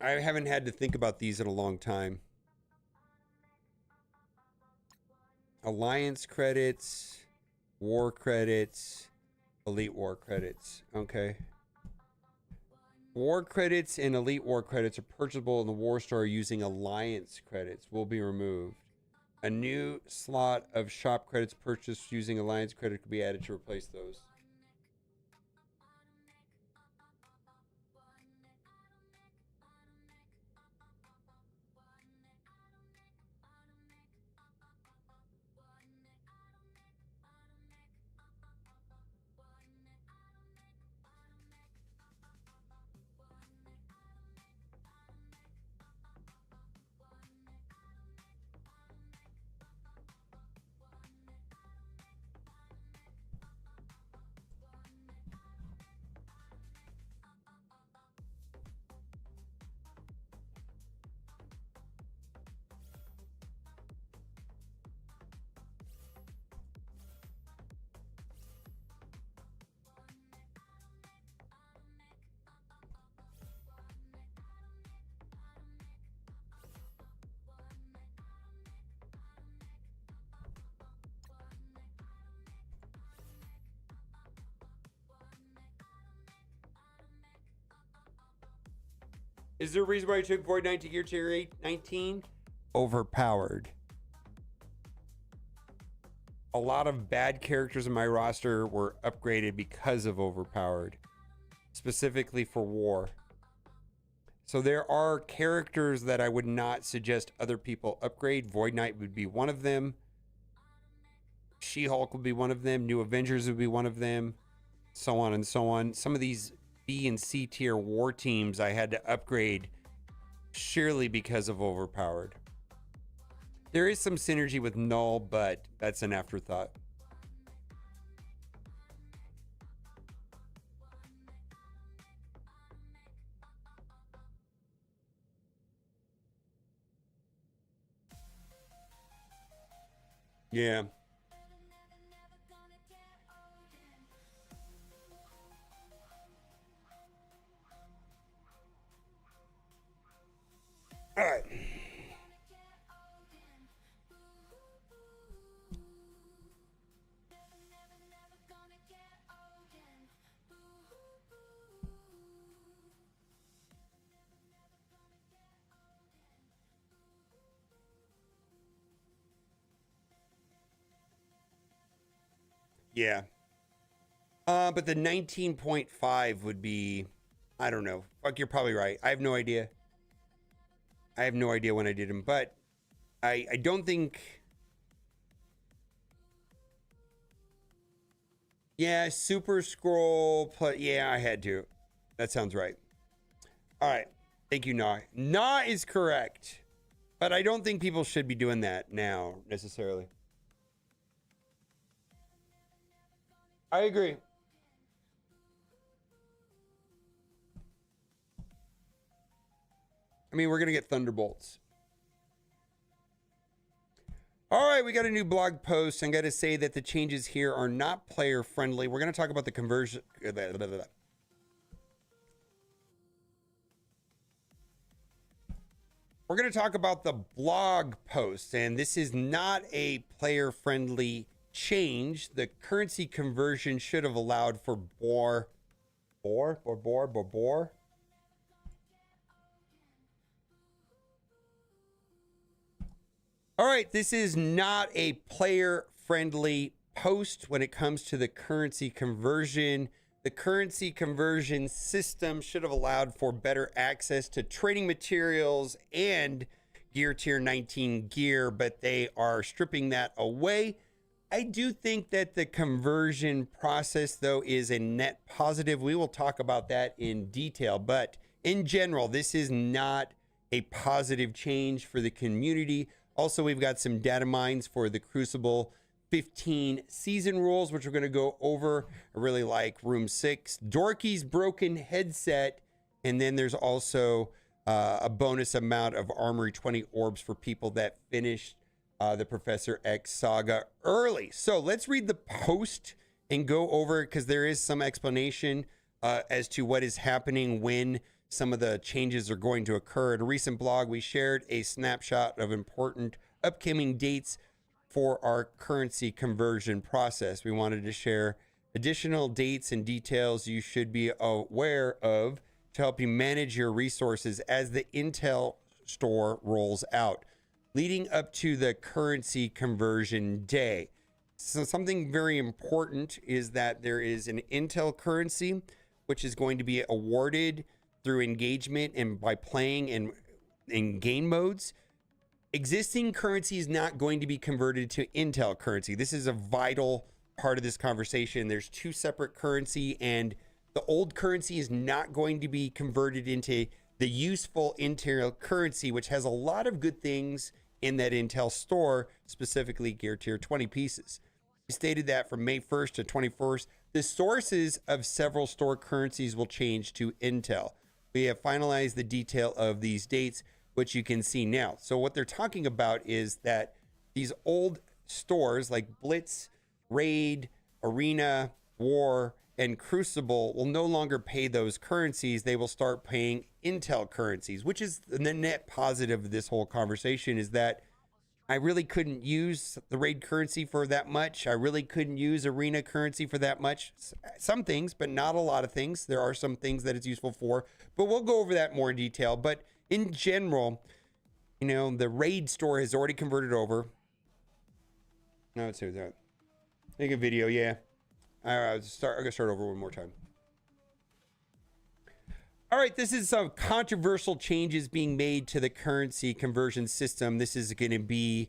I haven't had to think about these in a long time. Alliance credits, war credits, elite war credits. Okay. War credits and elite war credits are purchasable in the war store using alliance credits will be removed. A new slot of shop credits purchased using alliance credit could be added to replace those. Is there a reason why you took Void Knight to Gear Tier 8? 19? Overpowered. A lot of bad characters in my roster were upgraded because of overpowered. Specifically for war. So there are characters that I would not suggest other people upgrade. Void Knight would be one of them. She-Hulk would be one of them. New Avengers would be one of them. So on and so on. Some of these B and C tier war teams I had to upgrade surely because of overpowered. There is some synergy with Null, but that's an afterthought. Yeah. All right. Yeah. But the 19.5 would be, I don't know. Fuck, you're probably right. I have no idea. I have no idea when I did them, but I don't think. Yeah, Super Scroll. Yeah, I had to. That sounds right. All right. Thank you, Na. Na is correct, but I don't think people should be doing that now necessarily. I agree. I mean, we're going to get Thunderbolts. All right, we got a new blog post. I got to say that the changes here are not player friendly. We're going to talk about the conversion. We're going to talk about the blog post, and this is not a player friendly change. The currency conversion should have allowed for boar. All right, this is not a player-friendly post when it comes to the currency conversion. The currency conversion system should have allowed for better access to training materials and Gear Tier 19 gear, but they are stripping that away. I do think that the conversion process, though, is a net positive. We will talk about that in detail, but in general, this is not a positive change for the community. Also, we've got some data mines for the Crucible 15 season rules, which we're going to go over. I really like Room 6, Dorky's broken headset, and then there's also a bonus amount of Armory 20 orbs for people that finished the Professor X saga early. So let's read the post and go over it because there is some explanation as to what is happening when some of the changes are going to occur. In a recent blog, we shared a snapshot of important upcoming dates for our currency conversion process. We wanted to share additional dates and details you should be aware of to help you manage your resources as the Intel store rolls out, leading up to the currency conversion day. So something very important is that there is an Intel currency, which is going to be awarded through engagement and by playing in game modes. Existing currency is not going to be converted to Intel currency. This is a vital part of this conversation. There's two separate currency, and the old currency is not going to be converted into the useful Intel currency, which has a lot of good things in that Intel store, specifically Gear Tier 20 pieces. We stated that from May 1st to 21st, the sources of several store currencies will change to Intel. We have finalized the detail of these dates, which you can see now. So what they're talking about is that these old stores like Blitz, Raid, Arena, War, and Crucible will no longer pay those currencies. They will start paying Intel currencies, which is the net positive of this whole conversation, is that I really couldn't use the Raid currency for that much. I really couldn't use Arena currency for that much. Some things, but not a lot of things. There are some things that it's useful for, but we'll go over that more in detail. But in general, you know, the Raid store has already converted over. No, let's do that. Make a video, yeah. All right, I'm gonna start over one more time. All right, this is some controversial changes being made to the currency conversion system. This is going to be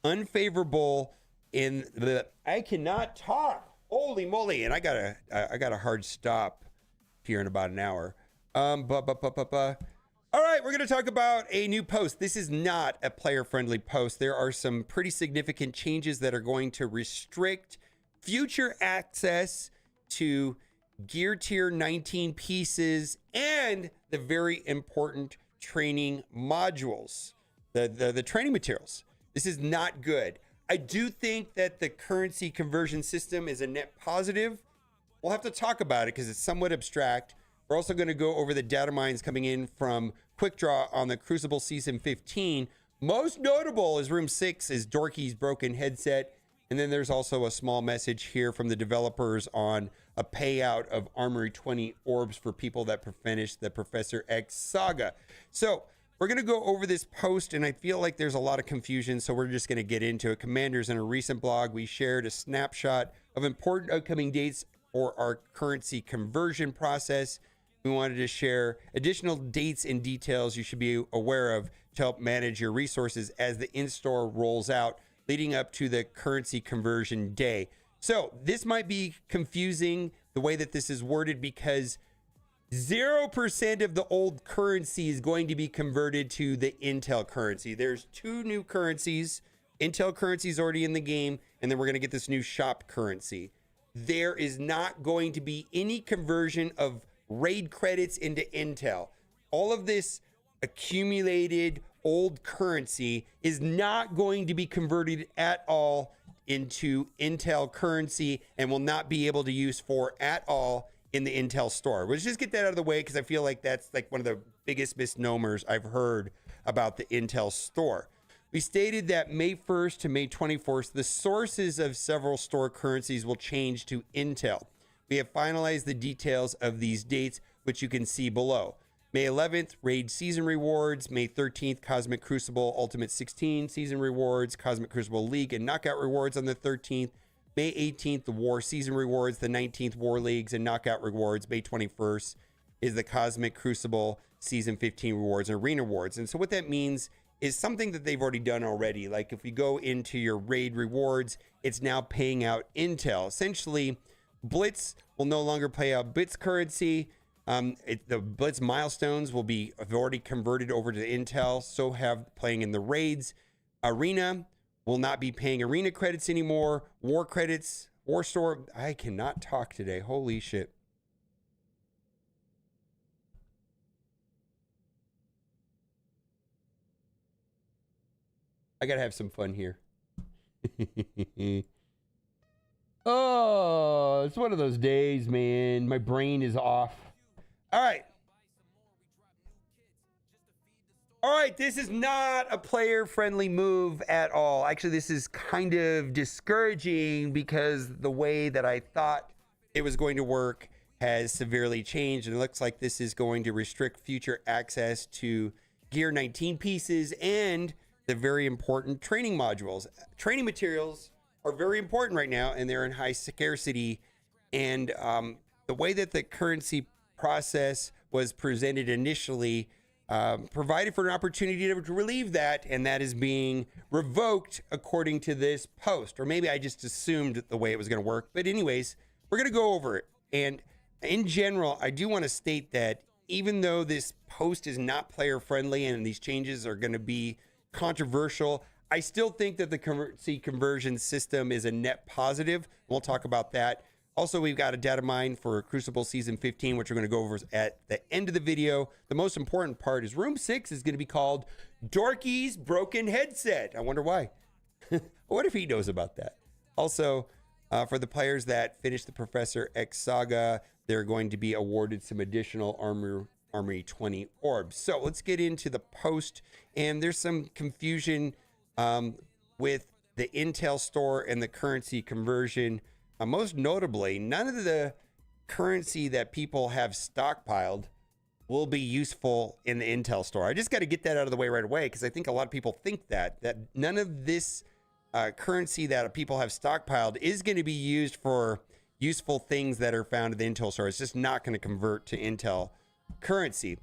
unfavorable in the. I cannot talk. Holy moly! And I got a hard stop here in about an hour. All right, we're going to talk about a new post. This is not a player-friendly post. There are some pretty significant changes that are going to restrict future access to Gear Tier 19 pieces and the very important training modules, the training materials. This is not good. I do think that the currency conversion system is a net positive. We'll have to talk about it because it's somewhat abstract. We're also going to go over the data mines coming in from Quick Draw on the Crucible Season 15. Most notable is Room 6 is Dorky's broken headset. And then there's also a small message here from the developers on a payout of Armory 20 orbs for people that finished the Professor X saga. So we're going to go over this post, and I feel like there's a lot of confusion, so we're just going to get into it. Commanders, in a recent blog, we shared a snapshot of important upcoming dates for our currency conversion process. We wanted to share additional dates and details you should be aware of to help manage your resources as the in-store rolls out, leading up to the currency conversion day. So this might be confusing the way that this is worded because 0% of the old currency is going to be converted to the Intel currency. There's two new currencies. Intel currency is already in the game, and then we're going to get this new shop currency. There is not going to be any conversion of raid credits into Intel. All of this accumulated old currency is not going to be converted at all into Intel currency and will not be able to use for at all in the Intel store. Let's just get that out of the way because I feel like that's like one of the biggest misnomers I've heard about the Intel store. We stated that May 1st to May 21st, the sources of several store currencies will change to Intel. We have finalized the details of these dates, which you can see below. May 11th, Raid Season Rewards. May 13th, Cosmic Crucible Ultimate 16 Season Rewards. Cosmic Crucible League and Knockout Rewards on the 13th. May 18th, the War Season Rewards. The 19th, War Leagues and Knockout Rewards. May 21st is the Cosmic Crucible Season 15 Rewards and Arena Rewards. And so what that means is something that they've already done already. Like if you go into your Raid Rewards, it's now paying out Intel. Essentially, Blitz will no longer pay out Bits currency. The Blitz milestones have already converted over to Intel. So have playing in the raids. Arena will not be paying arena credits anymore. War credits, War Store. I cannot talk today. Holy shit. I gotta have some fun here. Oh, it's one of those days, man. My brain is off. All right. All right, this is not a player-friendly move at all. Actually, this is kind of discouraging because the way that I thought it was going to work has severely changed. And it looks like this is going to restrict future access to Gear 19 pieces and the very important training modules. Training materials are very important right now, and they're in high scarcity. And the way that the currency process was presented initially provided for an opportunity to relieve that, and that is being revoked according to this post. Or maybe I just assumed the way it was going to work. But anyways, we're going to go over it. And in general, I do want to state that even though this post is not player friendly and these changes are going to be controversial, I still think that the currency conversion system is a net positive. We'll talk about that. Also, we've got a data mine for Crucible Season 15, which we're going to go over at the end of the video. The most important part is Room 6 is going to be called Dorky's Broken Headset. I wonder why. I wonder if he knows about that. Also, for the players that finish the Professor X saga, they're going to be awarded some additional Armory 20 orbs. So let's get into the post. And there's some confusion with the Intel store and the currency conversion. Most notably, none of the currency that people have stockpiled will be useful in the Intel store. I just got to get that out of the way right away because I think a lot of people think that none of this currency that people have stockpiled is going to be used for useful things that are found in the Intel store. It's just not going to convert to Intel currency.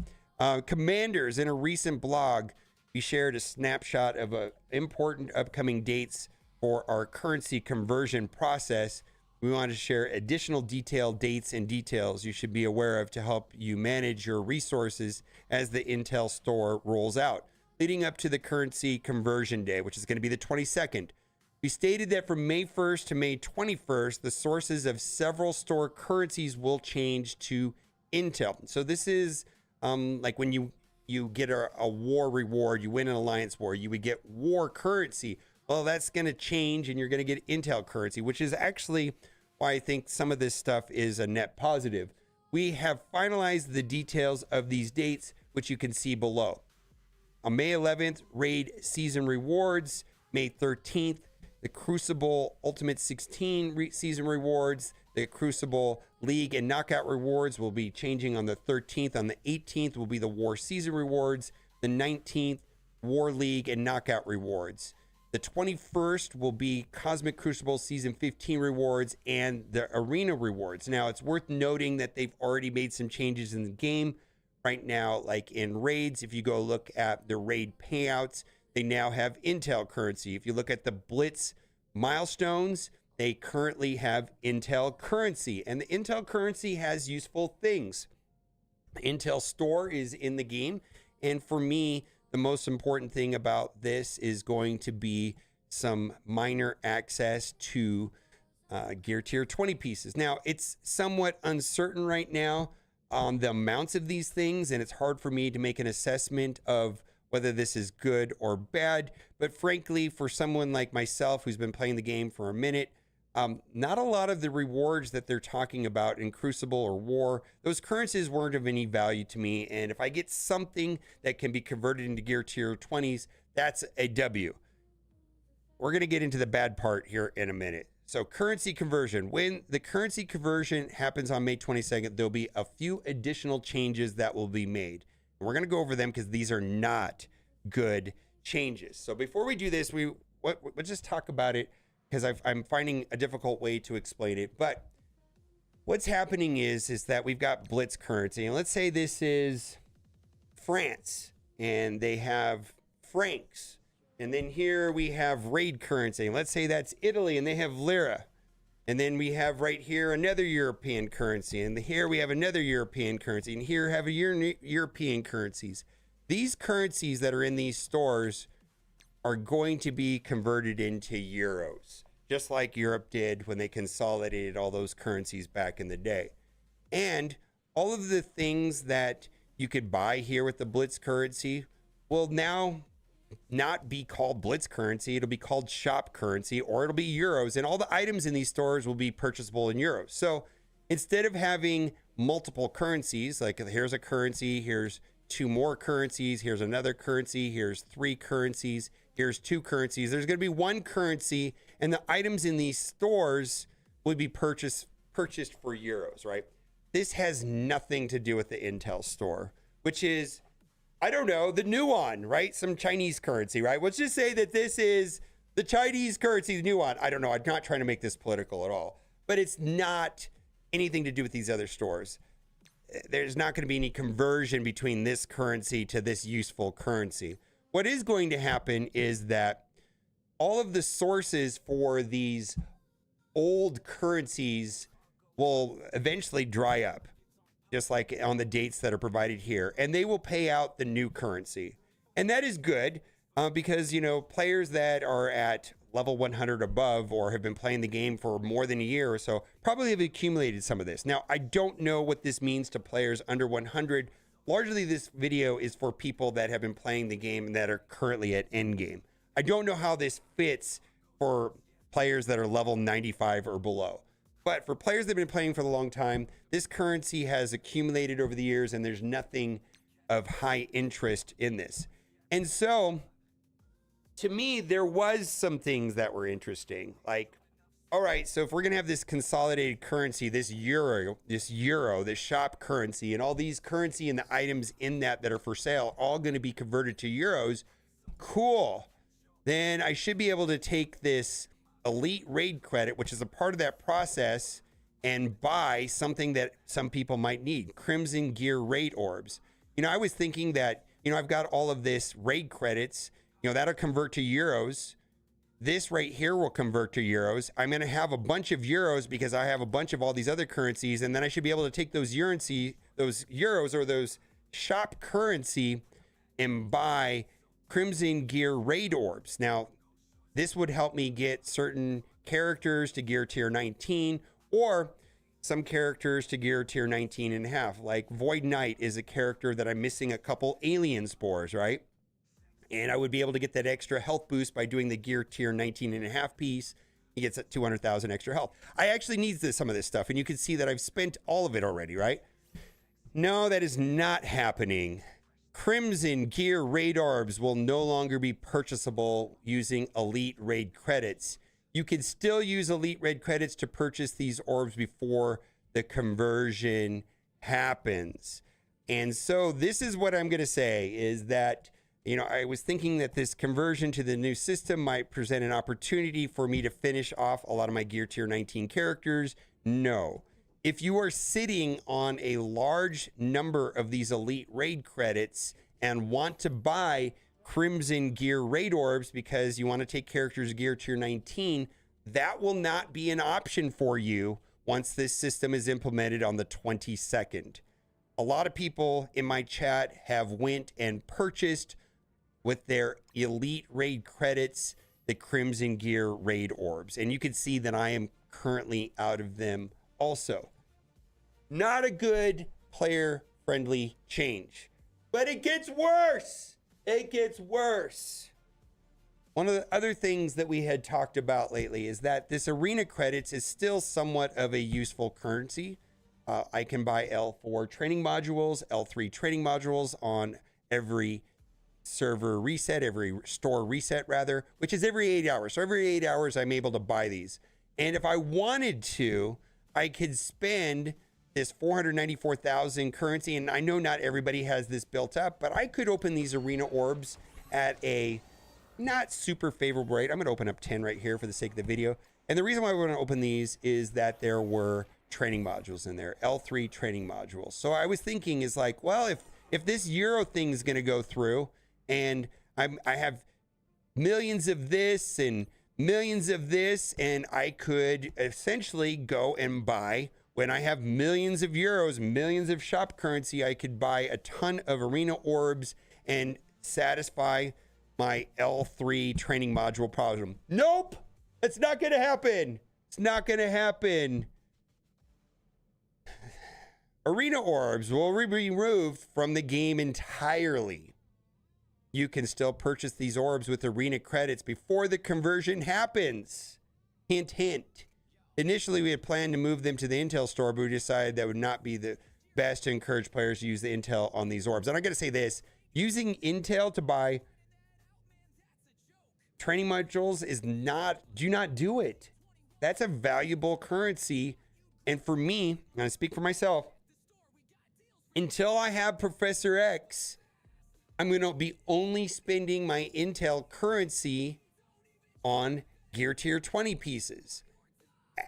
Commanders, in a recent blog, we shared a snapshot of important upcoming dates for our currency conversion process. We wanted to share additional detailed dates and details you should be aware of to help you manage your resources as the Intel store rolls out, leading up to the currency conversion day, which is going to be the 22nd. We stated that from May 1st to May 21st, the sources of several store currencies will change to Intel. So this is like when you get a war reward, you win an alliance war, you would get war currency. Well, that's going to change and you're going to get Intel currency, which is actually why I think some of this stuff is a net positive. We have finalized the details of these dates, which you can see below. On May 11th, Raid Season Rewards. May 13th, the Crucible Ultimate 16 Season Rewards. The Crucible League and Knockout Rewards will be changing on the 13th. On the 18th will be the War Season Rewards. The 19th, War League and Knockout Rewards. The 21st will be Cosmic Crucible Season 15 rewards and the Arena rewards. Now, it's worth noting that they've already made some changes in the game right now, like in raids. If you go look at the raid payouts, they now have Intel currency. If you look at the Blitz milestones, they currently have Intel currency. And the Intel currency has useful things. The Intel store is in the game. And for me, the most important thing about this is going to be some minor access to Gear Tier 20 pieces. Now, it's somewhat uncertain right now on the amounts of these things, and it's hard for me to make an assessment of whether this is good or bad. But frankly, for someone like myself who's been playing the game for a minute, not a lot of the rewards that they're talking about in Crucible or War, those currencies weren't of any value to me. And if I get something that can be converted into Gear Tier 20s, that's a W. We're going to get into the bad part here in a minute. So currency conversion. When the currency conversion happens on May 22nd, there'll be a few additional changes that will be made. And we're going to go over them because these are not good changes. So before we do this, we'll just talk about it, because I'm finding a difficult way to explain it. But what's happening is that we've got Blitz currency. And let's say this is France, and they have francs. And then here we have raid currency. And let's say that's Italy, and they have lira. And then we have right here another European currency. And here we have another European currency. And here have European currencies. These currencies that are in these stores are going to be converted into euros, just like Europe did when they consolidated all those currencies back in the day. And all of the things that you could buy here with the Blitz currency will now not be called Blitz currency. It'll be called shop currency, or it'll be euros. And all the items in these stores will be purchasable in euros. So instead of having multiple currencies, like here's a currency, here's two more currencies, here's another currency, here's three currencies, here's two currencies. There's going to be one currency, and the items in these stores will be purchased for euros, right? This has nothing to do with the Intel store, which is, I don't know, the Nuon, right? Some Chinese currency, right? Let's just say that this is the Chinese currency, the Nuon. I don't know. I'm not trying to make this political at all, but it's not anything to do with these other stores. There's not going to be any conversion between this currency to this useful currency. What is going to happen is that all of the sources for these old currencies will eventually dry up, just like on the dates that are provided here, and they will pay out the new currency. And that is good because, you know, players that are at level 100 above or have been playing the game for more than a year or so probably have accumulated some of this. Now, I don't know what this means to players under 100. Largely, this video is for people that have been playing the game and that are currently at endgame. I don't know how this fits for players that are level 95 or below. But for players that have been playing for a long time, this currency has accumulated over the years, and there's nothing of high interest in this. And so, to me, there was some things that were interesting. Like, all right, so if we're going to have this consolidated currency, this euro, this shop currency, and all these currency and the items in that are for sale, all going to be converted to euros, cool. Then I should be able to take this elite raid credit, which is a part of that process, and buy something that some people might need, Crimson Gear raid orbs. You know, I was thinking that, you know, I've got all of this raid credits, you know, that'll convert to euros. This right here will convert to euros. I'm going to have a bunch of euros because I have a bunch of all these other currencies. And then I should be able to take those euros or those shop currency and buy Crimson Gear raid orbs. Now, this would help me get certain characters to Gear Tier 19 or some characters to Gear Tier 19 and a half. Like Void Knight is a character that I'm missing a couple alien spores, right? And I would be able to get that extra health boost by doing the gear tier 19.5 piece. He gets 200,000 extra health. I actually need some of this stuff, and you can see that I've spent all of it already, right? No, that is not happening. Crimson Gear Raid Orbs will no longer be purchasable using Elite Raid credits. You can still use Elite Raid credits to purchase these orbs before the conversion happens. And so this is what I'm going to say is that, you know, I was thinking that this conversion to the new system might present an opportunity for me to finish off a lot of my Gear Tier 19 characters. No. If you are sitting on a large number of these Elite Raid credits and want to buy Crimson Gear Raid Orbs because you want to take characters Gear Tier 19, that will not be an option for you once this system is implemented on the 22nd. A lot of people in my chat have went and purchased with their Elite Raid credits the Crimson Gear Raid Orbs. And you can see that I am currently out of them also. Not a good player-friendly change. But it gets worse. It gets worse. One of the other things that we had talked about lately is that this arena credits is still somewhat of a useful currency. I can buy L4 training modules, L3 training modules on every server reset, every store reset rather, which is every 8 hours. So every 8 hours, I'm able to buy these. And if I wanted to, I could spend this 494,000 currency. And I know not everybody has this built up, but I could open these arena orbs at a not super favorable rate. I'm going to open up 10 right here for the sake of the video. And the reason why we're going to open these is that there were training modules in there, L3 training modules. So I was thinking is like, well, if this Euro thing is going to go through and I have millions of this and millions of this, and I could essentially go and buy, when I have millions of euros, millions of shop currency, I could buy a ton of arena orbs and satisfy my L3 training module problem. Nope, it's not going to happen. It's not going to happen. Arena orbs will be removed from the game entirely. You can still purchase these orbs with arena credits before the conversion happens. Hint, hint. Initially, we had planned to move them to the Intel store, but we decided that would not be the best to encourage players to use the Intel on these orbs. And I'm going to say this, using Intel to buy training modules is not, do not do it. That's a valuable currency. And for me, and I speak for myself, until I have Professor X, I'm going to be only spending my Intel currency on Gear Tier 20 pieces.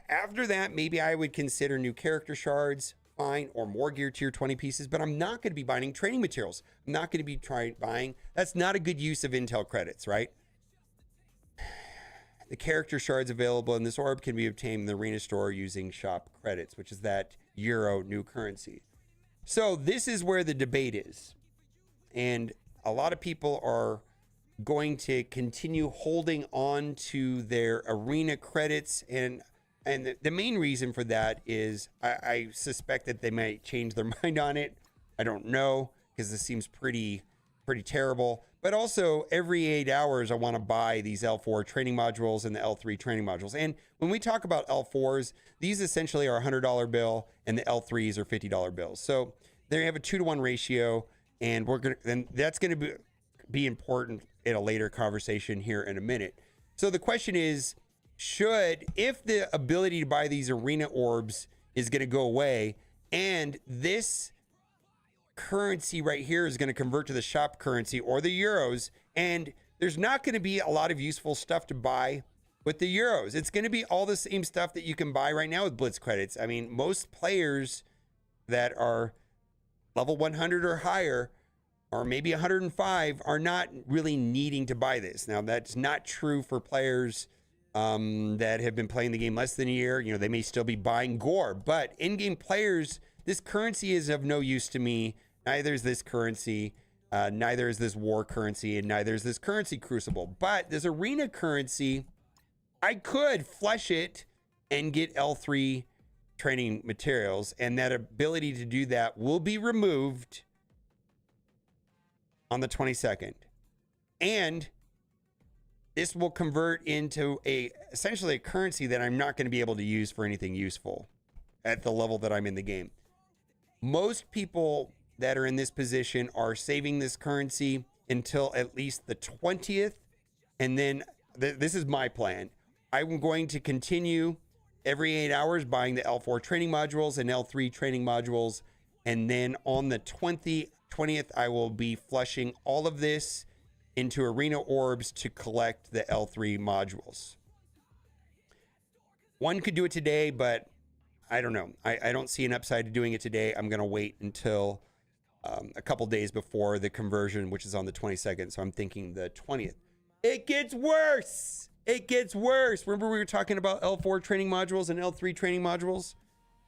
After that, maybe I would consider new character shards, fine, or more Gear Tier 20 pieces, but I'm not going to be buying training materials. I'm not going to be buying. That's not a good use of Intel credits, right? The character shards available in this orb can be obtained in the arena store using shop credits, which is that Euro new currency. So this is where the debate is. And a lot of people are going to continue holding on to their arena credits. And the main reason for that is I suspect that they might change their mind on it. I don't know, because this seems pretty terrible. But also every 8 hours, I want to buy these L4 training modules and the L3 training modules. And when we talk about L4s, these essentially are a $100 bill and the L3s are $50 bills. So they have a 2-to-1 ratio, and that's going to be important in a later conversation here in a minute. So the question is, if the ability to buy these arena orbs is going to go away, and this currency right here is going to convert to the shop currency or the euros, and there's not going to be a lot of useful stuff to buy with the euros. It's going to be all the same stuff that you can buy right now with Blitz credits. I mean, most players that are level 100 or higher, or maybe 105, are not really needing to buy this. Now, that's not true for players that have been playing the game less than a year. You know, they may still be buying gore, but in-game players, this currency is of no use to me. Neither is this currency, neither is this war currency, and neither is this currency crucible. But this arena currency, I could flush it and get L3 training materials, and that ability to do that will be removed on the 22nd. And this will convert into essentially a currency that I'm not going to be able to use for anything useful at the level that I'm in the game. Most people that are in this position are saving this currency until at least the 20th. And then this is my plan. I'm going to continue every 8 hours buying the L4 training modules and L3 training modules. And then on the 20th, I will be flushing all of this into arena orbs to collect the L3 modules. One could do it today, but I don't know. I don't see an upside to doing it today. I'm going to wait until a couple days before the conversion, which is on the 22nd. So I'm thinking the 20th. It gets worse. It gets worse. Remember we were talking about L4 training modules and L3 training modules?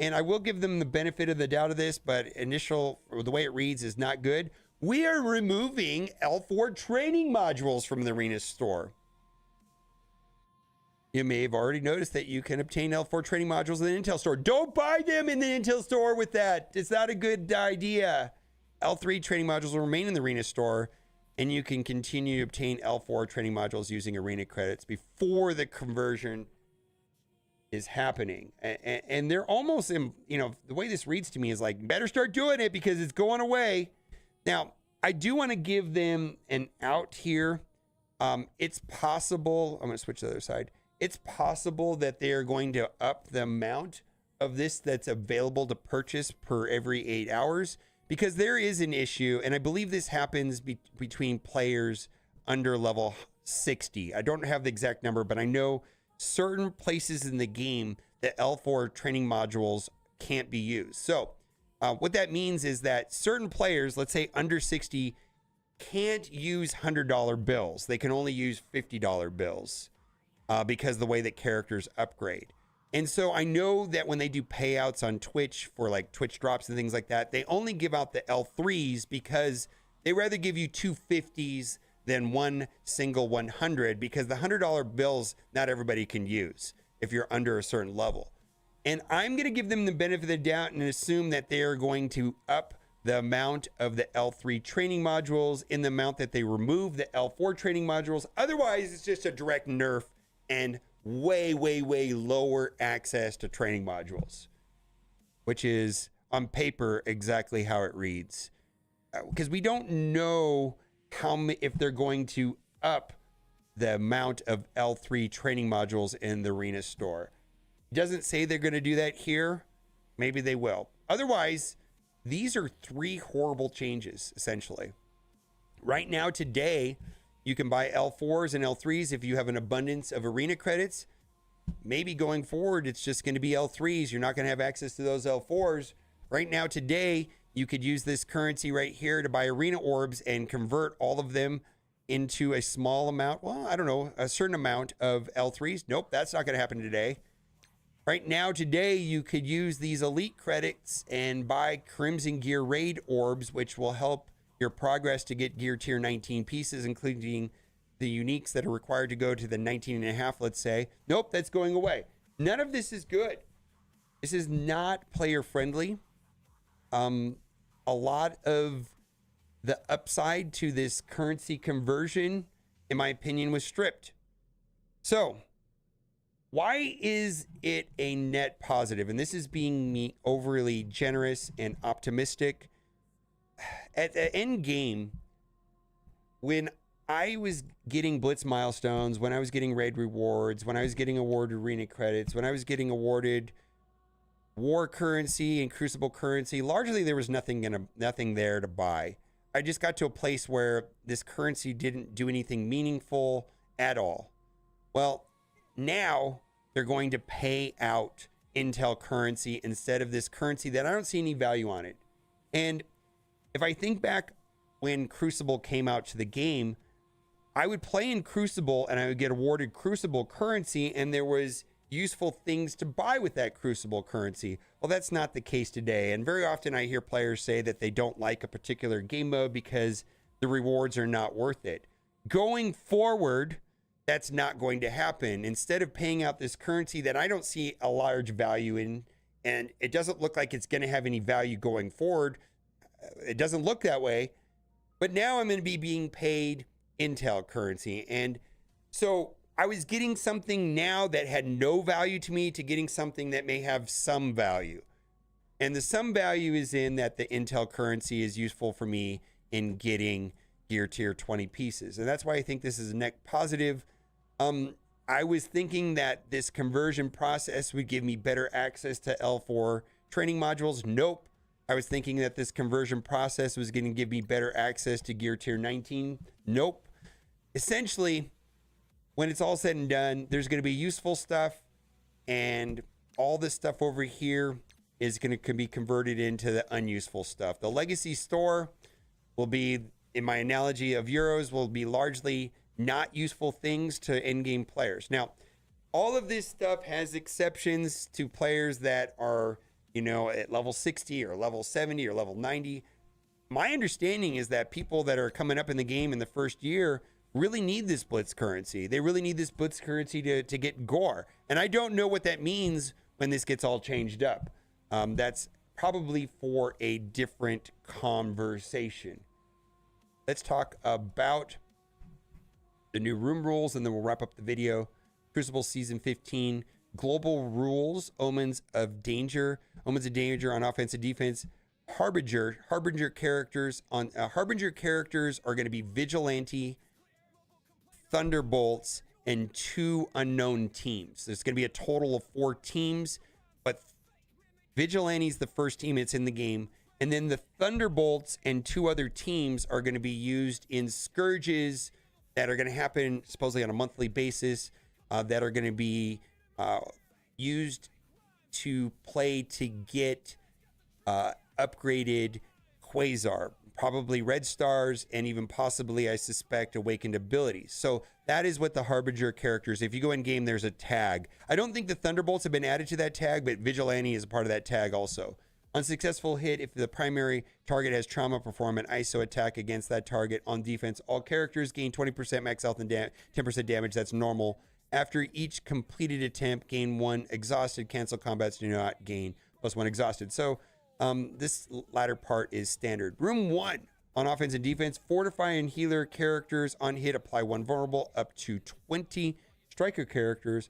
And I will give them the benefit of the doubt of this, but the way it reads is not good. We are removing L4 training modules from the Arena store. You may have already noticed that you can obtain L4 training modules in the Intel store. Don't buy them in the Intel store with that. It's not a good idea. L3 training modules will remain in the Arena store, and you can continue to obtain L4 training modules using Arena credits before the conversion is happening. And they're almost, the way this reads to me is like, better start doing it because it's going away. Now, I do want to give them an out here. It's possible, I'm going to switch to the other side. It's possible that they are going to up the amount of this that's available to purchase per every 8 hours, because there is an issue, and I believe this happens between players under level 60. I don't have the exact number, but I know certain places in the game that L4 training modules can't be used. So what that means is that certain players, let's say under 60, can't use $100 bills. They can only use $50 bills because the way that characters upgrade. And so I know that when they do payouts on Twitch for like Twitch drops and things like that, they only give out the L3s because they rather give you two 50s than one single 100, because the $100 bills, not everybody can use if you're under a certain level. And I'm going to give them the benefit of the doubt and assume that they are going to up the amount of the L3 training modules in the amount that they remove the L4 training modules. Otherwise, it's just a direct nerf and way, way, way lower access to training modules, which is on paper exactly how it reads. Because we don't know if they're going to up the amount of L3 training modules in the Arena store. It doesn't say they're going to do that here. Maybe they will. Otherwise, these are three horrible changes, essentially. Right now, today, you can buy L4s and L3s if you have an abundance of Arena credits. Maybe going forward, it's just going to be L3s. You're not going to have access to those L4s. Right now, today, you could use this currency right here to buy Arena orbs and convert all of them into a small amount. Well, I don't know, a certain amount of L3s. Nope, that's not going to happen today. Right now, today, you could use these elite credits and buy Crimson Gear Raid orbs, which will help your progress to get Gear Tier 19 pieces, including the uniques that are required to go to the 19.5, let's say. Nope, that's going away. None of this is good. This is not player friendly. A lot of the upside to this currency conversion, in my opinion, was stripped. So, why is it a net positive? And this is being me overly generous and optimistic. At the end game, when I was getting Blitz milestones, when I was getting raid rewards, when I was getting awarded Arena credits, when I was getting awarded War currency and Crucible currency, largely there was nothing there to buy. I just got to a place where this currency didn't do anything meaningful at all. Well, now they're going to pay out Intel currency instead of this currency that I don't see any value on it. And if I think back when Crucible came out to the game, I would play in Crucible and I would get awarded Crucible currency, and there was useful things to buy with that Crucible currency. Well, that's not the case today. And very often I hear players say that they don't like a particular game mode because the rewards are not worth it. Going forward, that's not going to happen. Instead of paying out this currency that I don't see a large value in, and it doesn't look like it's going to have any value going forward, it doesn't look that way. But now I'm going to be being paid intel currency. And so I was getting something now that had no value to me to getting something that may have some value. And the some value is in that the intel currency is useful for me in getting gear tier 20 pieces. And that's why I think this is a net positive. I was thinking that this conversion process would give me better access to L4 training modules. Nope. I was thinking that this conversion process was going to give me better access to gear tier 19. Nope. Essentially, when it's all said and done, there's going to be useful stuff, and all this stuff over here is going to be converted into the unuseful stuff. The legacy store will be, in my analogy of Euros, will be largely not useful things to in-game players. Now, all of this stuff has exceptions to players that are, at level 60 or level 70 or level 90. My understanding is that people that are coming up in the game in the first year really need this blitz currency. They really need this blitz currency to get gore. And I don't know what that means when this gets all changed up. That's probably for a different conversation. Let's talk about the new room rules, and then we'll wrap up the video. Crucible Season 15, global rules, Omens of Danger on offense and defense. Harbinger characters are going to be Vigilante, Thunderbolts, and 2 unknown teams. There's going to be a total of 4 teams, but Vigilante's the first team that's in the game. And then the Thunderbolts and 2 other teams are going to be used in Scourges that are going to happen supposedly on a monthly basis, that are going to be used to play to get upgraded Quasar, probably red stars, and even possibly, I suspect, awakened abilities. So that is what the Harbinger characters, if you go in game, there's a tag. I don't think the Thunderbolts have been added to that tag, but Vigilante is a part of that tag also. Unsuccessful hit, if the primary target has trauma, perform an ISO attack against that target. On defense, all characters gain 20% max health and 10% damage. That's normal. After each completed attempt, gain 1 exhausted. Cancel combats do not gain +1 exhausted. So this latter part is standard. Room 1 on offense and defense. Fortify and healer characters on hit apply 1 vulnerable up to 20. Striker characters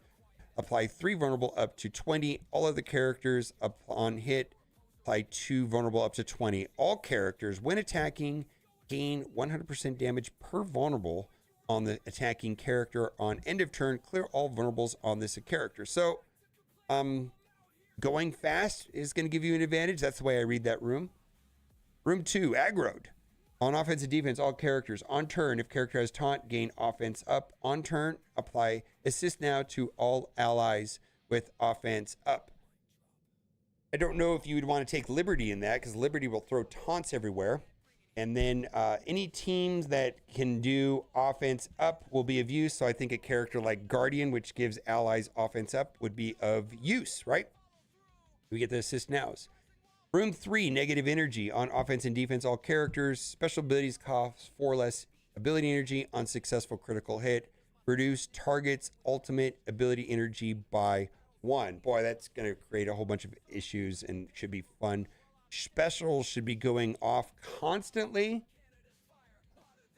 apply 3 vulnerable up to 20. All other characters on hit apply 2 vulnerable up to 20. All characters, when attacking, gain 100% damage per vulnerable on the attacking character. On end of turn, clear all vulnerables on this character. So, going fast is going to give you an advantage. That's the way I read that room. Room 2, aggroed. On offense and defense, all characters on turn, if character has taunt, gain offense up. On turn, apply assist now to all allies with offense up. I don't know if you would want to take Liberty in that, because Liberty will throw taunts everywhere. And then any teams that can do offense up will be of use. So I think a character like Guardian, which gives allies offense up, would be of use, right? We get the assist nows. Room 3, negative energy. On offense and defense, all characters. Special abilities cost 4 less ability energy on successful critical hit. Reduce target's ultimate ability energy by 1. Boy, that's going to create a whole bunch of issues and should be fun. Specials should be going off constantly.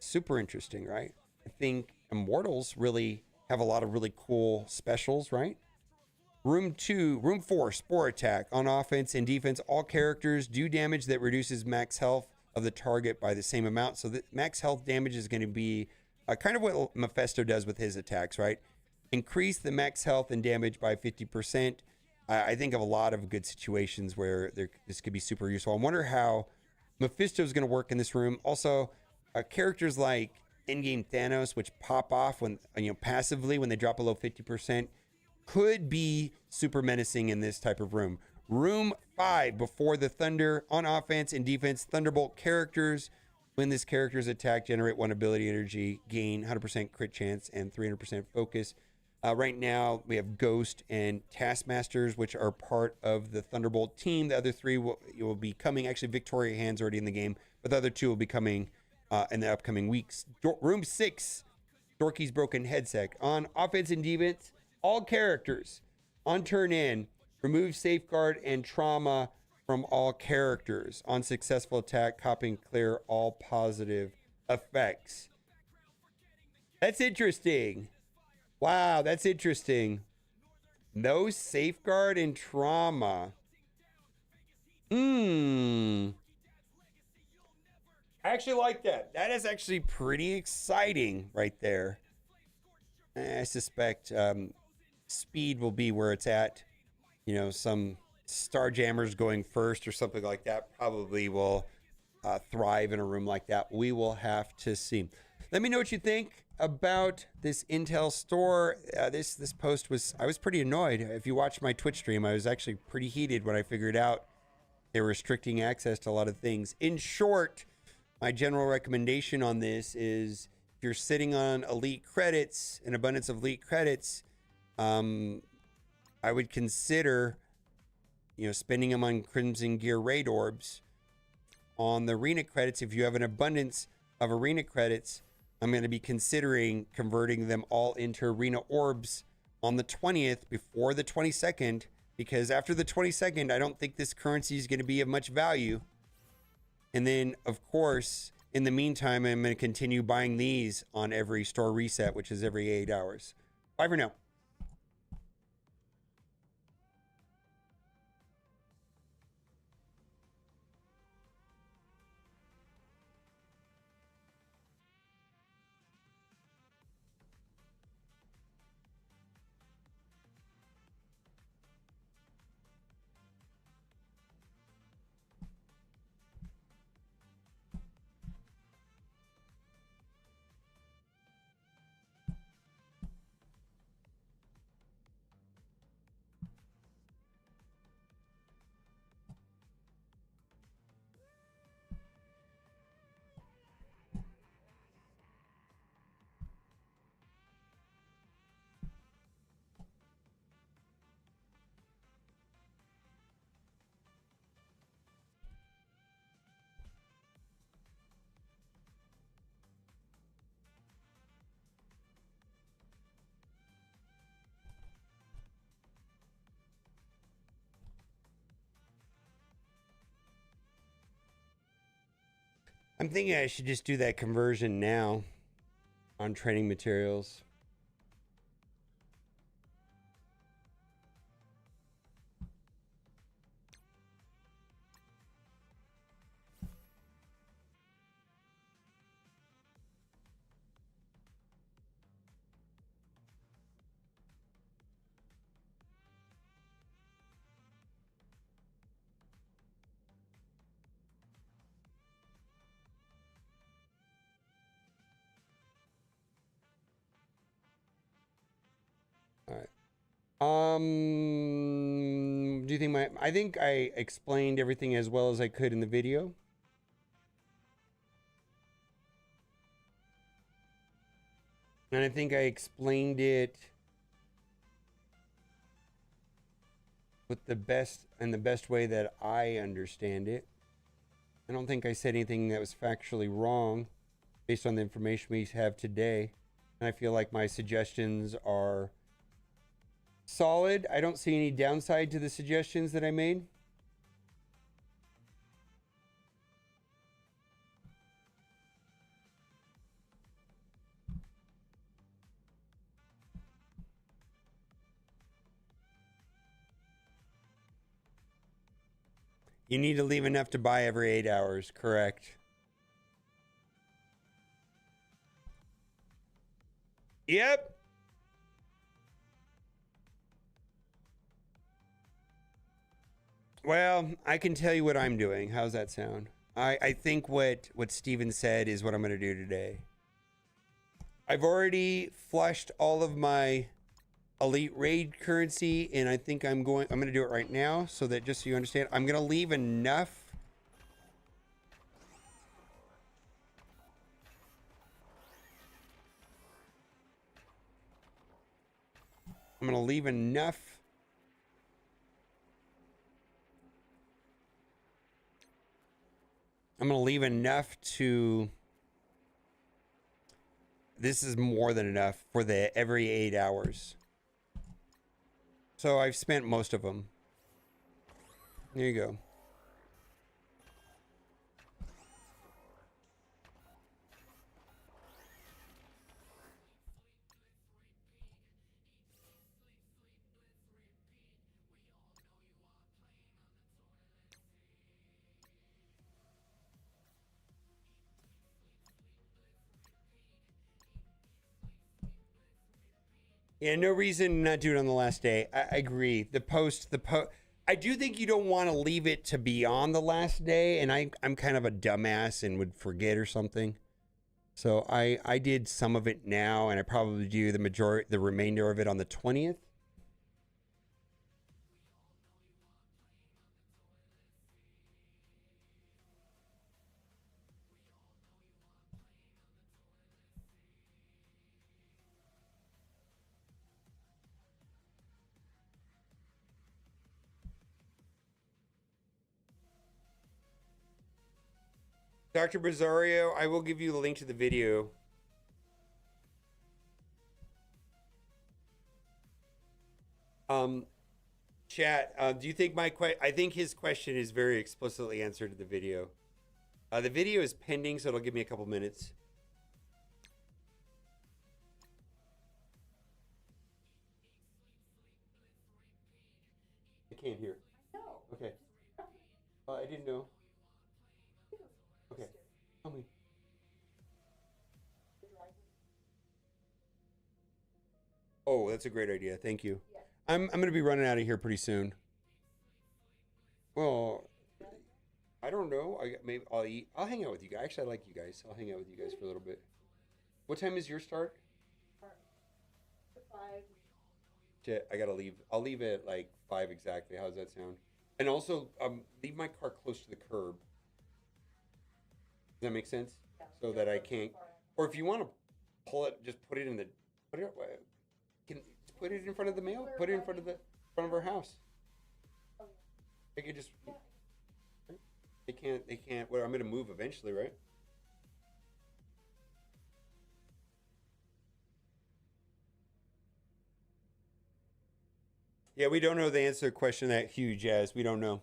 Super interesting, right? I think Immortals really have a lot of really cool specials, right? Room 4, Spore Attack. On offense and defense, all characters do damage that reduces max health of the target by the same amount. So the max health damage is going to be kind of what Mephisto does with his attacks, right? Increase the max health and damage by 50%. I think of a lot of good situations where this could be super useful. I wonder how Mephisto is going to work in this room. Also, characters like in-game Thanos, which pop off when passively when they drop below 50%, could be super menacing in this type of room. Room 5, Before the Thunder. On offense and defense, Thunderbolt characters. When this character's attack, generate 1 ability energy, gain 100% crit chance and 300% focus. Right now, we have Ghost and Taskmasters, which are part of the Thunderbolt team. The other 3 will be coming. Actually, Victoria Hand's already in the game, but the other 2 will be coming in the upcoming weeks. Room 6, Dorky's Broken Headset. On offense and defense, all characters on turn in, remove safeguard and trauma from all characters. On successful attack, copy and clear all positive effects. That's interesting. Wow, that's interesting. No safeguard and trauma. Hmm. I actually like that. That is actually pretty exciting right there. I suspect speed will be where it's at. You know, some Starjammers going first or something like that probably will thrive in a room like that. We will have to see. Let me know what you think about this Intel store. This post was, I was pretty annoyed. If you watched my Twitch stream, I was actually pretty heated when I figured out they're restricting access to a lot of things. In short, my general recommendation on this is if you're sitting on elite credits, an abundance of elite credits, I would consider, you know, spending them on Crimson Gear raid orbs. On the arena credits, if you have an abundance of arena credits, I'm going to be considering converting them all into arena orbs on the 20th before the 22nd, because after the 22nd, I don't think this currency is going to be of much value. And then, of course, in the meantime, I'm going to continue buying these on every store reset, which is every 8 hours. Bye for now. I'm thinking I should just do that conversion now on training materials. All right. Do you think I think I explained everything as well as I could in the video. And I think I explained it with the best way that I understand it. I don't think I said anything that was factually wrong based on the information we have today. And I feel like my suggestions are solid. I don't see any downside to the suggestions that I made. You need to leave enough to buy every 8 hours, correct? Yep. Well, I can tell you what I'm doing. How's that sound? I think what Steven said is what I'm going to do today. I've already flushed all of my elite raid currency, and I think I'm going to do it right now so that just so you understand, I'm going to leave enough. I'm going to leave enough. I'm going to leave enough to, this is more than enough for the every 8 hours. So I've spent most of them. There you go. Yeah, no reason to not do it on the last day. I agree. The post. I do think you don't want to leave it to beyond the last day, and I'm kind of a dumbass and would forget or something. So I did some of it now, and I probably do the remainder of it on the 20th. Dr. Brazario, I will give you the link to the video. Chat, do you think I think his question is very explicitly answered in the video. The video is pending, so it'll give me a couple minutes. I can't hear. Okay. I didn't know. Okay. Tell me. Oh, that's a great idea. Thank you. I'm gonna be running out of here pretty soon. Well, I don't know. Maybe I'll eat. I'll hang out with you guys. Actually, I like you guys. I'll hang out with you guys for a little bit. What time is your start? 5. Shit, I gotta leave. I'll leave at like 5 exactly. How does that sound? And also, leave my car close to the curb. Does that make sense? Yeah. So that I can't. Or if you want to pull it, just put it in the. Put it in front of the mail. Put it in front of our house. They could just. They can't. They can't. Well, I'm gonna move eventually, right? Yeah, we don't know the answer to the question that huge as we don't know.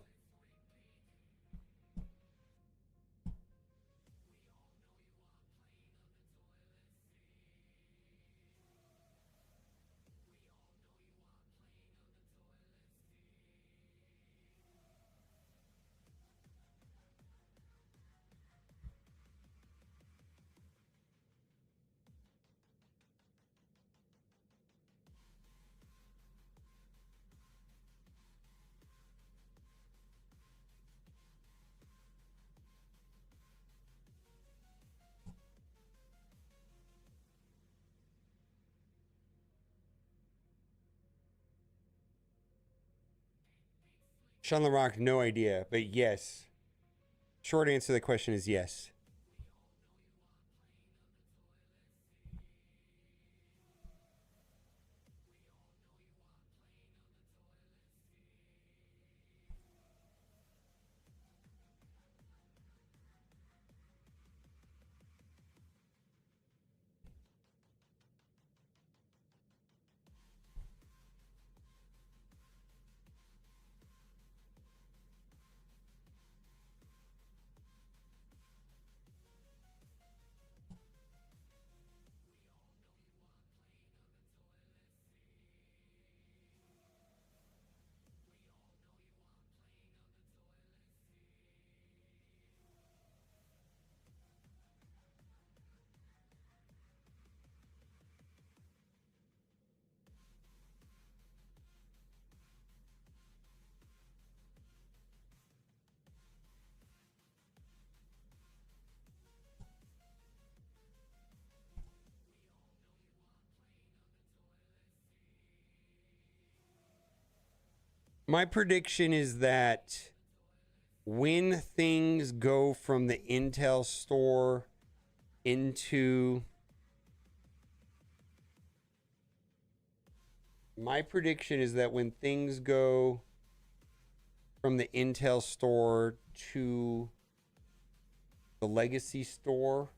Sean LaRock, no idea, but yes. Short answer to the question is yes. My prediction is that when things go from the Intel store into my prediction is that when things go from the Intel store to the legacy store,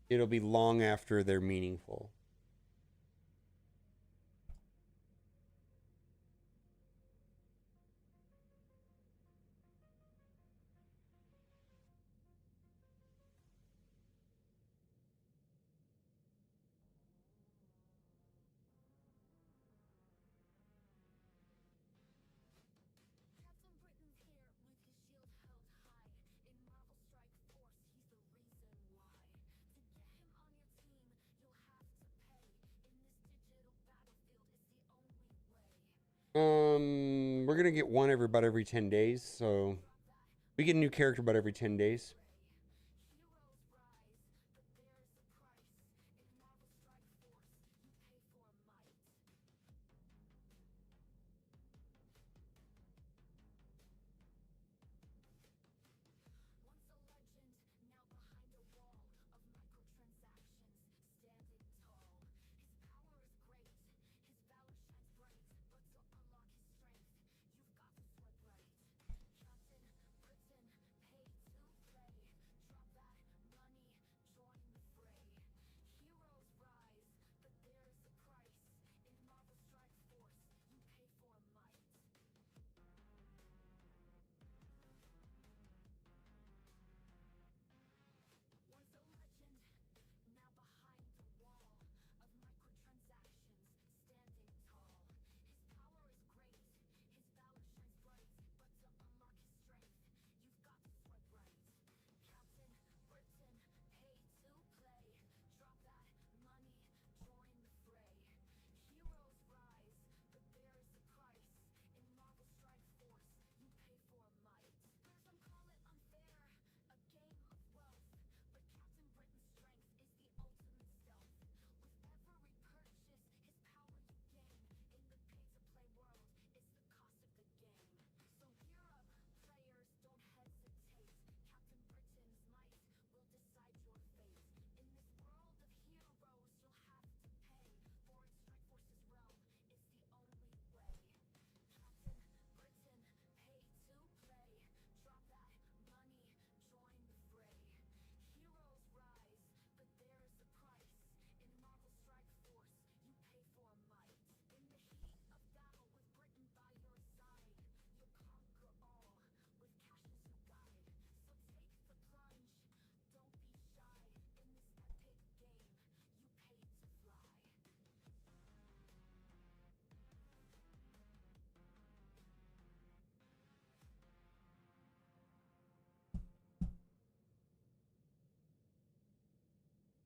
it'll be long after they're meaningful. Captain Britain's here with his shield held high. In Marvel Strike Force, he's the reason why. To get him on your team, you'll have to we're gonna get one about every 10 days. So we get a new character about every 10 days.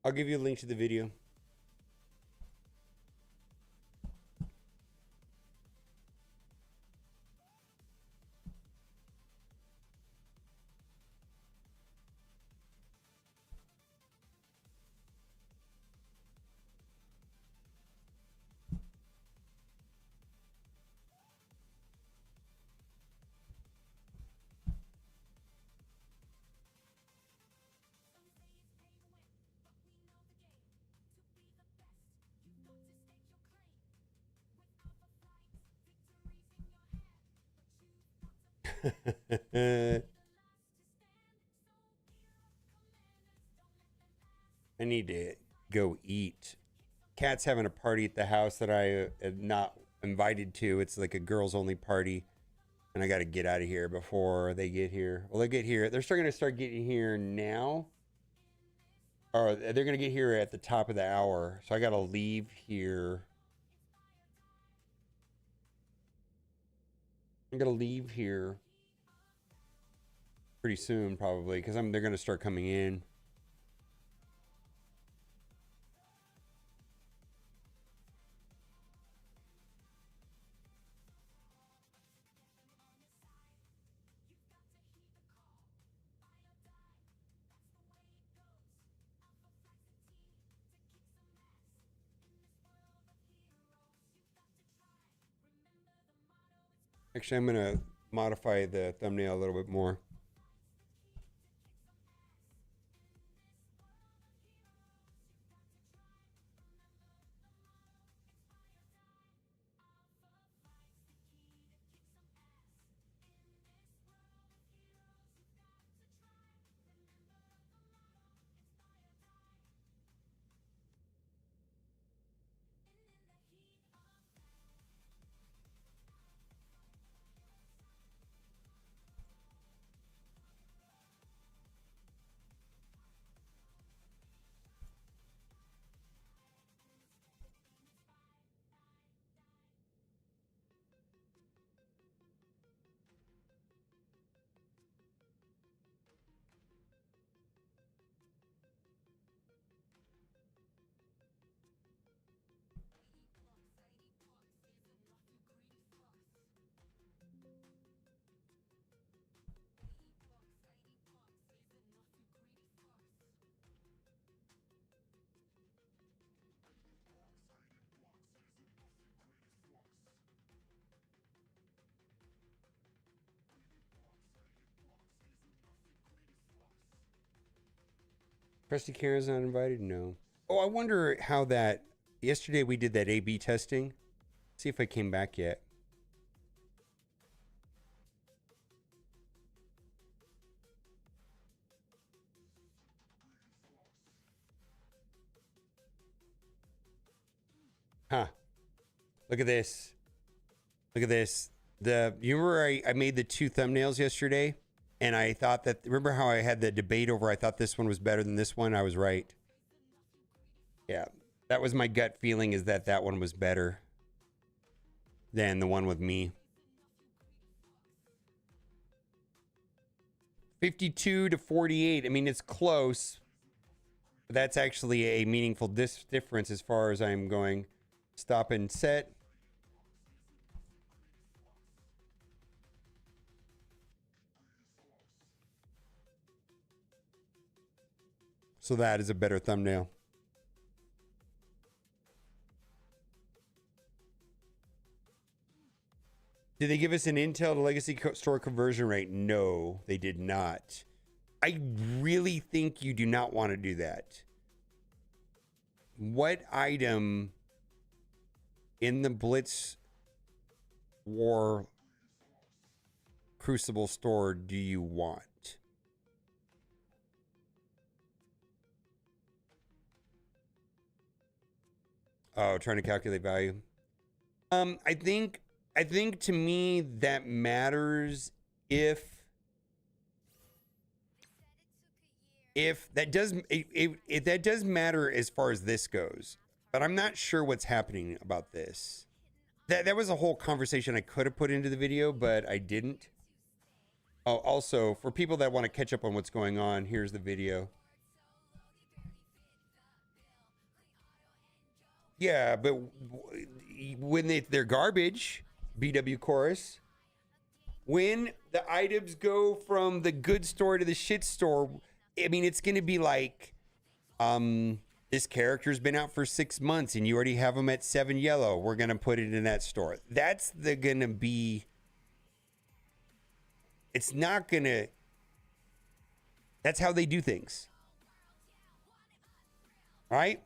I'll give you a link to the video. I need to go eat. Cat's having a party at the house that I am not invited to. It's like a girls only party. And I got to get out of here before they get here. Well, they get here. They're starting to start getting here now. Or they're going to get here at the top of the hour. So I got to leave here. I'm going to leave here pretty soon, probably, because they're going to start coming in. Actually, I'm going to modify the thumbnail a little bit more. Krusty Karen's not invited? No. Oh, I wonder how that... Yesterday we did that A/B testing. See if I came back yet. Huh. Look at this. Look at this. You remember I made the 2 thumbnails yesterday? And I thought that... Remember how I had the debate over I thought this one was better than this one? I was right. Yeah. That was my gut feeling, is that that one was better than the one with me. 52 to 48. I mean, it's close. But that's actually a meaningful difference as far as I'm going. Stop and set. So that is a better thumbnail. Did they give us an Intel to Legacy store conversion rate? No, they did not. I really think you do not want to do that. What item in the Blitz War Crucible store do you want? Oh, trying to calculate value. I think to me that matters if that does if that does matter as far as this goes. But I'm not sure what's happening about this. That was a whole conversation I could have put into the video, but I didn't. Oh, also, for people that want to catch up on what's going on, here's the video. Yeah, but when they're garbage, BW Chorus, when the items go from the good store to the shit store, I mean, it's going to be like, this character's been out for 6 months and you already have them at 7 yellow. We're going to put it in that store. That's going to be, it's not going to, that's how they do things. Right?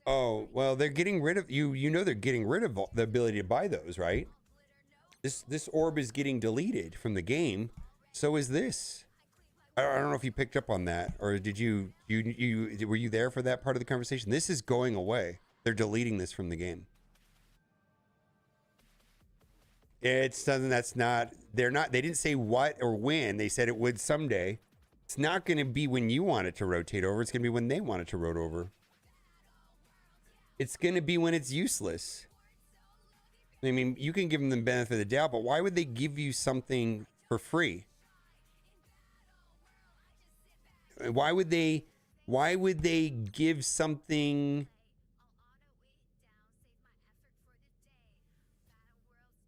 Oh, well, they're getting rid of you know they're getting rid of the ability to buy those, right? This orb is getting deleted from the game. So is this. I don't know if you picked up on that, or did you were you there for that part of the conversation? This is going away. They're deleting this from the game. It's something that's not, they didn't say what or when. They said it would someday. It's not going to be when you want it to rotate over. It's going to be when they want it to rotate over. It's going to be when it's useless. I mean, you can give them the benefit of the doubt, but why would they give you something for free? Why would they give something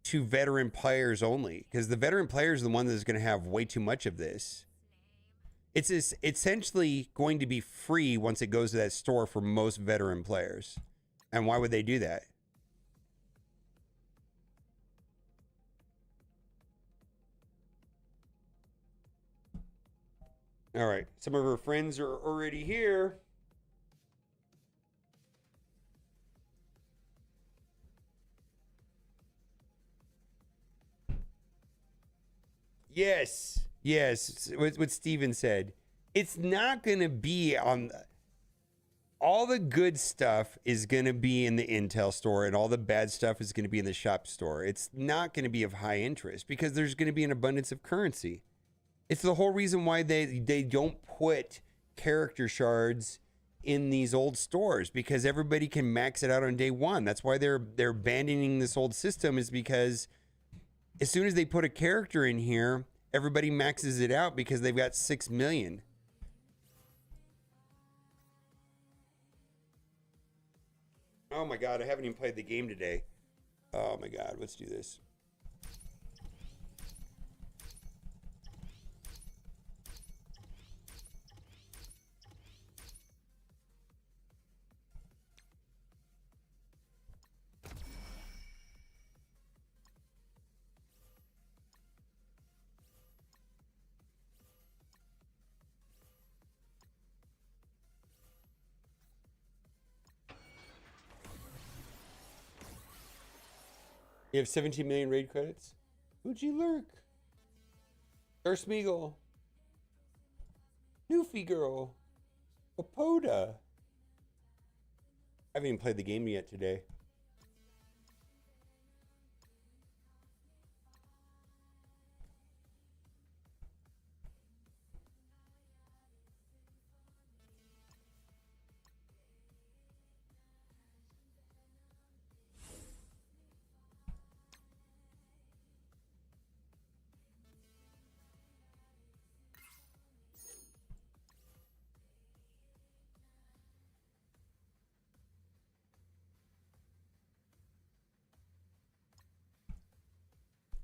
to veteran players only? Because the veteran players are the one that's going to have way too much of this. It's essentially going to be free once it goes to that store for most veteran players. And why would they do that? All right. Some of her friends are already here. Yes. Yes. What Steven said. It's not going to be on... All the good stuff is going to be in the Intel store, and all the bad stuff is going to be in the shop store. It's not going to be of high interest because there's going to be an abundance of currency. It's the whole reason why they don't put character shards in these old stores, because everybody can max it out on day one. That's why they're abandoning this old system, is because as soon as they put a character in here, everybody maxes it out because they've got 6 million. Oh my God, I haven't even played the game today. Oh my God, let's do this. You have 17 million raid credits? Who'd you lurk? Ersmeagle. Newfie Girl. Papoda. I haven't even played the game yet today.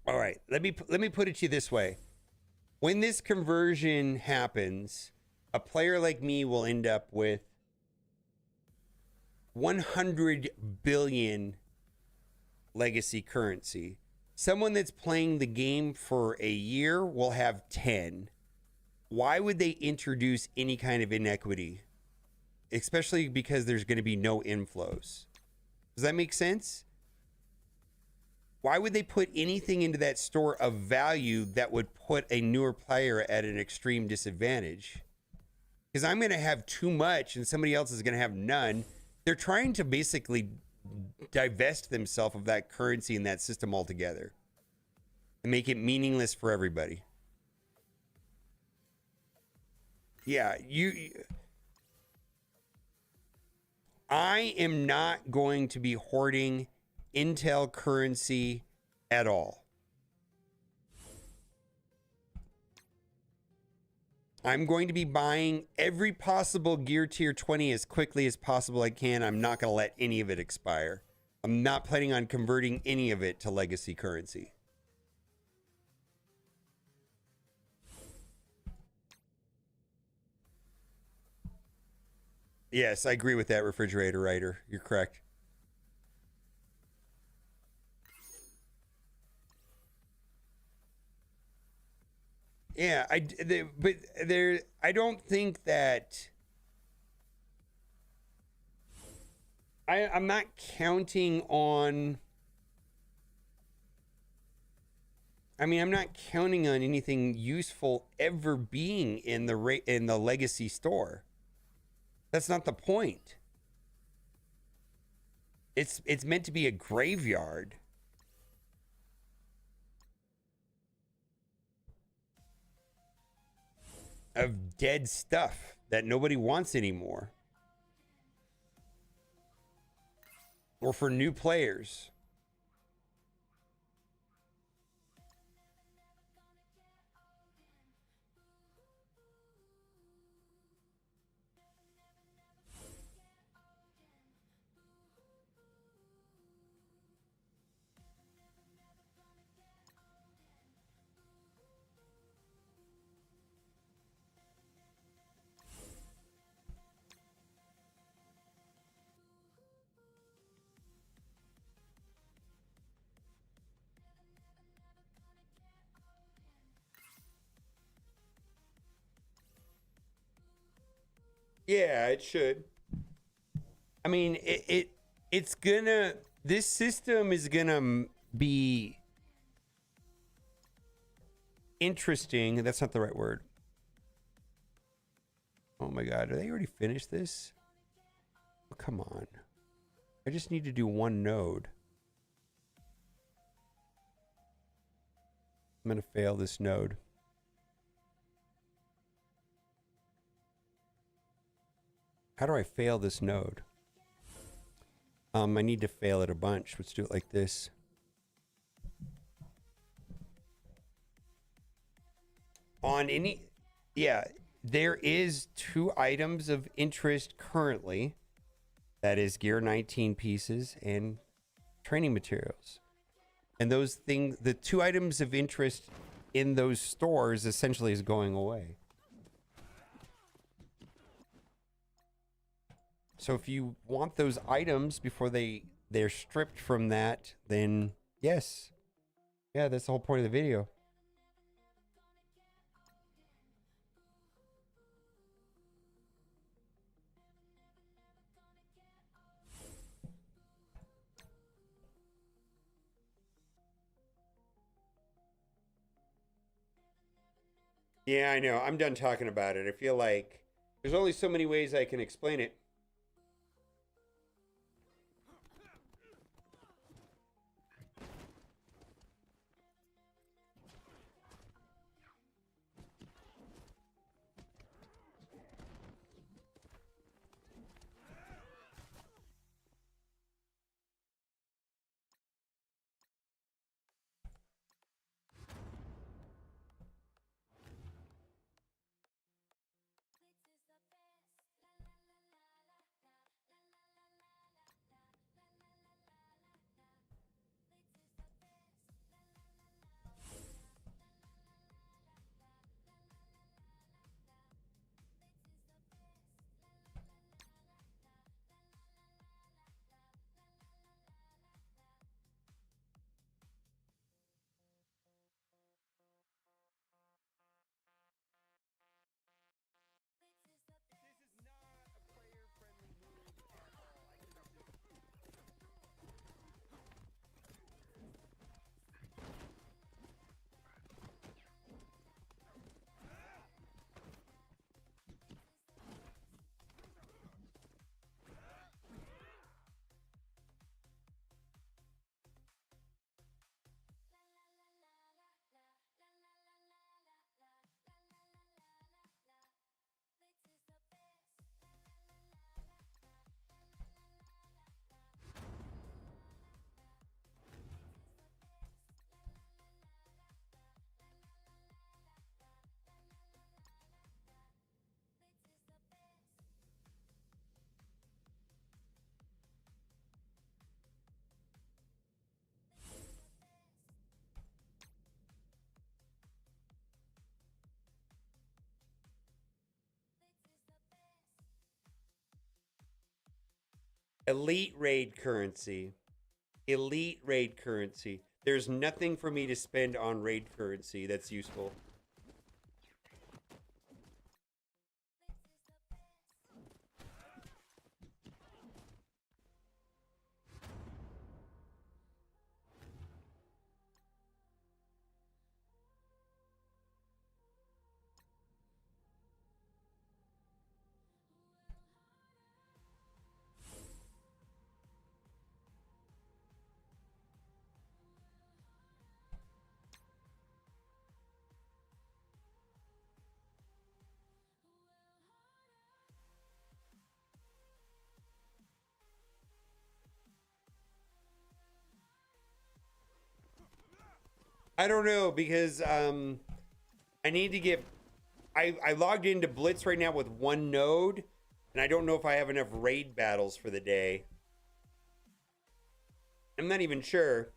All right, let me put it to you this way. When this conversion happens, a player like me will end up with 100 billion legacy currency. Someone that's playing the game for a year will have 10. Why would they introduce any kind of inequity? Especially because there's going to be no inflows. Does that make sense? Why would they put anything into that store of value that would put a newer player at an extreme disadvantage? Because I'm going to have too much and somebody else is going to have none. They're trying to basically divest themselves of that currency and that system altogether and make it meaningless for everybody. Yeah, I am not going to be hoarding Intel currency at all. I'm going to be buying every possible gear tier 20 as quickly as possible I can. I'm not going to let any of it expire. I'm not planning on converting any of it to legacy currency. Yes, I agree with that, refrigerator writer. You're correct. Yeah, I don't think that I'm not counting on. I mean, I'm not counting on anything useful ever being in the legacy store. That's not the point. It's meant to be a graveyard. Of dead stuff that nobody wants anymore. Or for new players. Yeah, it should. I mean, it's gonna. This system is gonna be interesting. That's not the right word. Oh my God, are they already finished this? Oh, come on. I just need to do one node. I'm gonna fail this node. How do I fail this node? I need to fail it a bunch. Let's do it like this. On any, yeah, there is 2 items of interest currently. That is Gear 19 pieces and training materials. And those things, the 2 items of interest in those stores essentially is going away. So if you want those items before they're stripped from that, then yes. Yeah, that's the whole point of the video. Yeah, I know. I'm done talking about it. I feel like there's only so many ways I can explain it. Elite raid currency. Elite raid currency. There's nothing for me to spend on raid currency that's useful. I don't know because I need to get I logged into Blitz right now with one node and I don't know if I have enough raid battles for the day. I'm not even sure.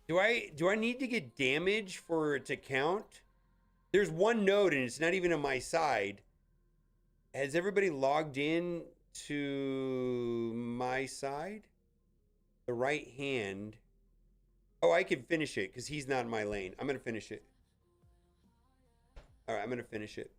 Do I need to get damage for it to count? There's one node and it's not even on my side. Has everybody logged in to my side? The right hand. Oh, I can finish it because he's not in my lane. I'm going to finish it. All right, I'm going to finish it.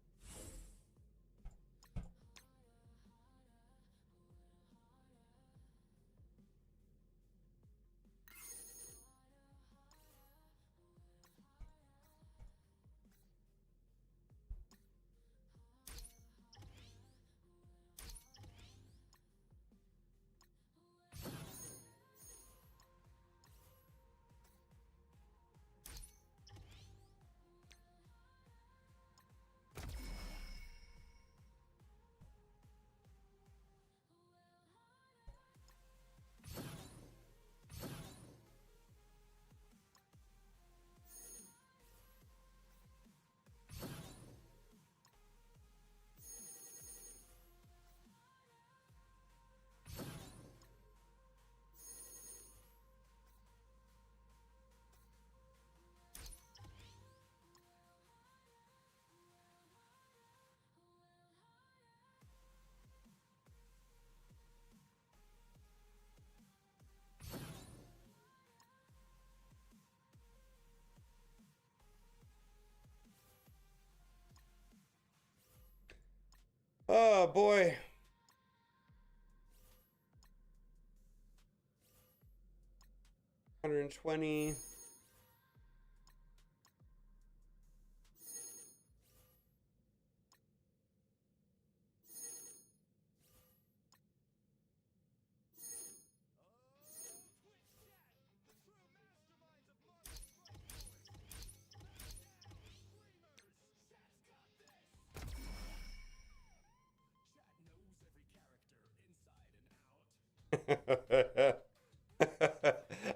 Oh boy. $120.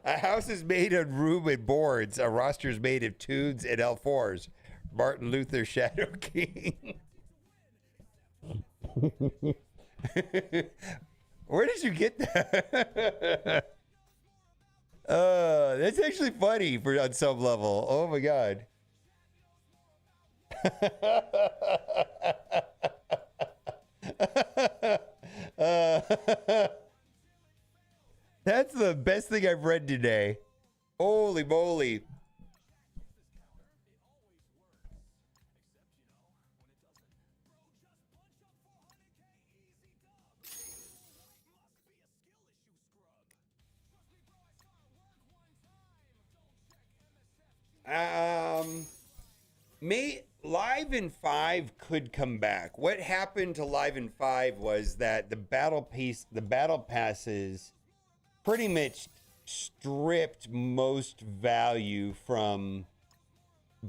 A house is made of room and boards. A roster is made of tunes and L4s. Martin Luther Shadow King. Where did you get that? That's actually funny for on some level. Oh my god. That's the best thing I've read today. Holy moly. May Live in 5 could come back. What happened to Live in 5 was that the battle passes pretty much stripped most value from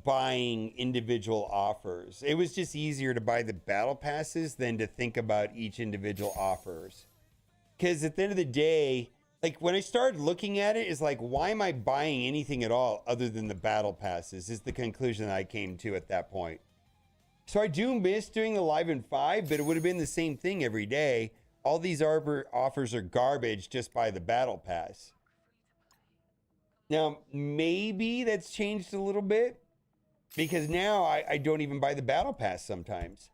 buying individual offers. It was just easier to buy the battle passes than to think about each individual offers. Because at the end of the day, like when I started looking at it, it's like, why am I buying anything at all other than the battle passes? Is the conclusion that I came to at that point. So I do miss doing the Live in 5, but it would have been the same thing every day. All these offers are garbage, just buy the battle pass. Now, maybe that's changed a little bit because now I don't even buy the battle pass sometimes.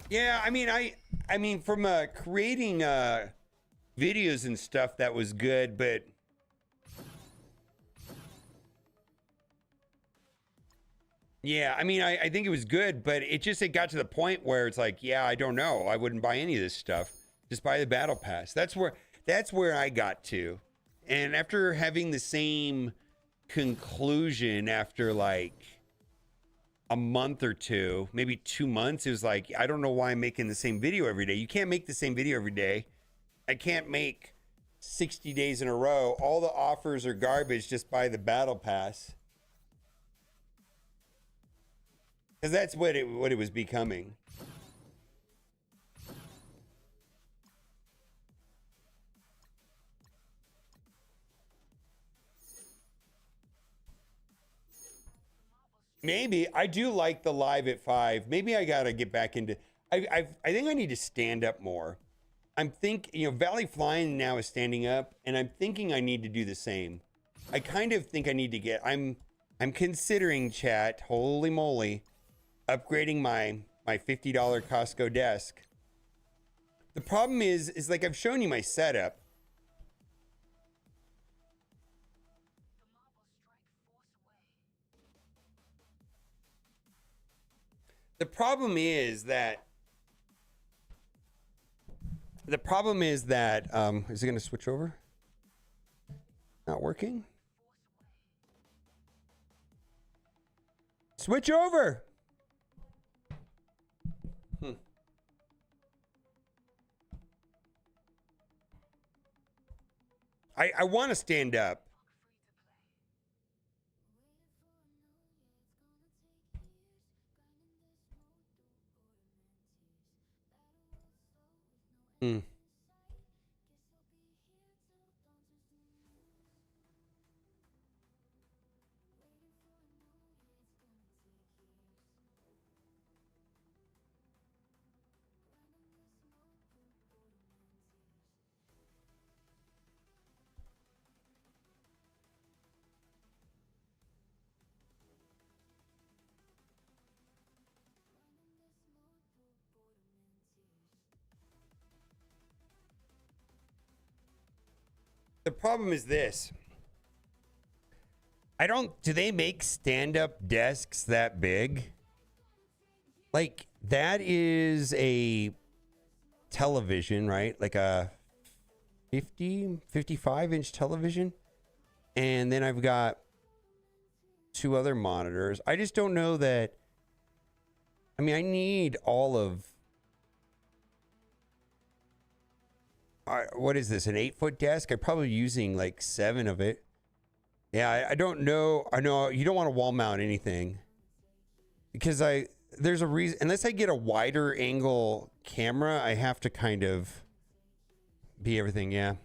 Yeah, I mean, from creating videos and stuff, that was good, but yeah, I mean, I think it was good, but it got to the point where it's like, yeah, I don't know, I wouldn't buy any of this stuff. Just buy the battle pass. That's where I got to, and after having the same conclusion after like a month or two, maybe 2 months, it was like, I don't know why I'm making the same video every day. You can't make the same video every day. I can't make 60 days in a row. All the offers are garbage. Just buy the battle pass. Because that's what it was becoming. Maybe I do like the Live at 5. Maybe I gotta get back into. I think I need to stand up more. I'm Valley Flying now is standing up, and I'm thinking I need to do the same. I kind of think I need to get. I'm considering, chat. Holy moly, upgrading my $50 Costco desk. The problem is like I've shown you my setup. The problem is that is it going to switch over? Not working? Switch over. I want to stand up. The problem is this. Do they make stand-up desks that big? Like, that is a television, right? Like a 55-inch television. And then I've got 2 other monitors. I just don't know that. I mean, I need all of. What is this? An 8-foot desk? I'm probably using like 7 of it. Yeah, I don't know. I know you don't want to wall mount anything because there's a reason. Unless I get a wider angle camera, I have to kind of be everything. Yeah.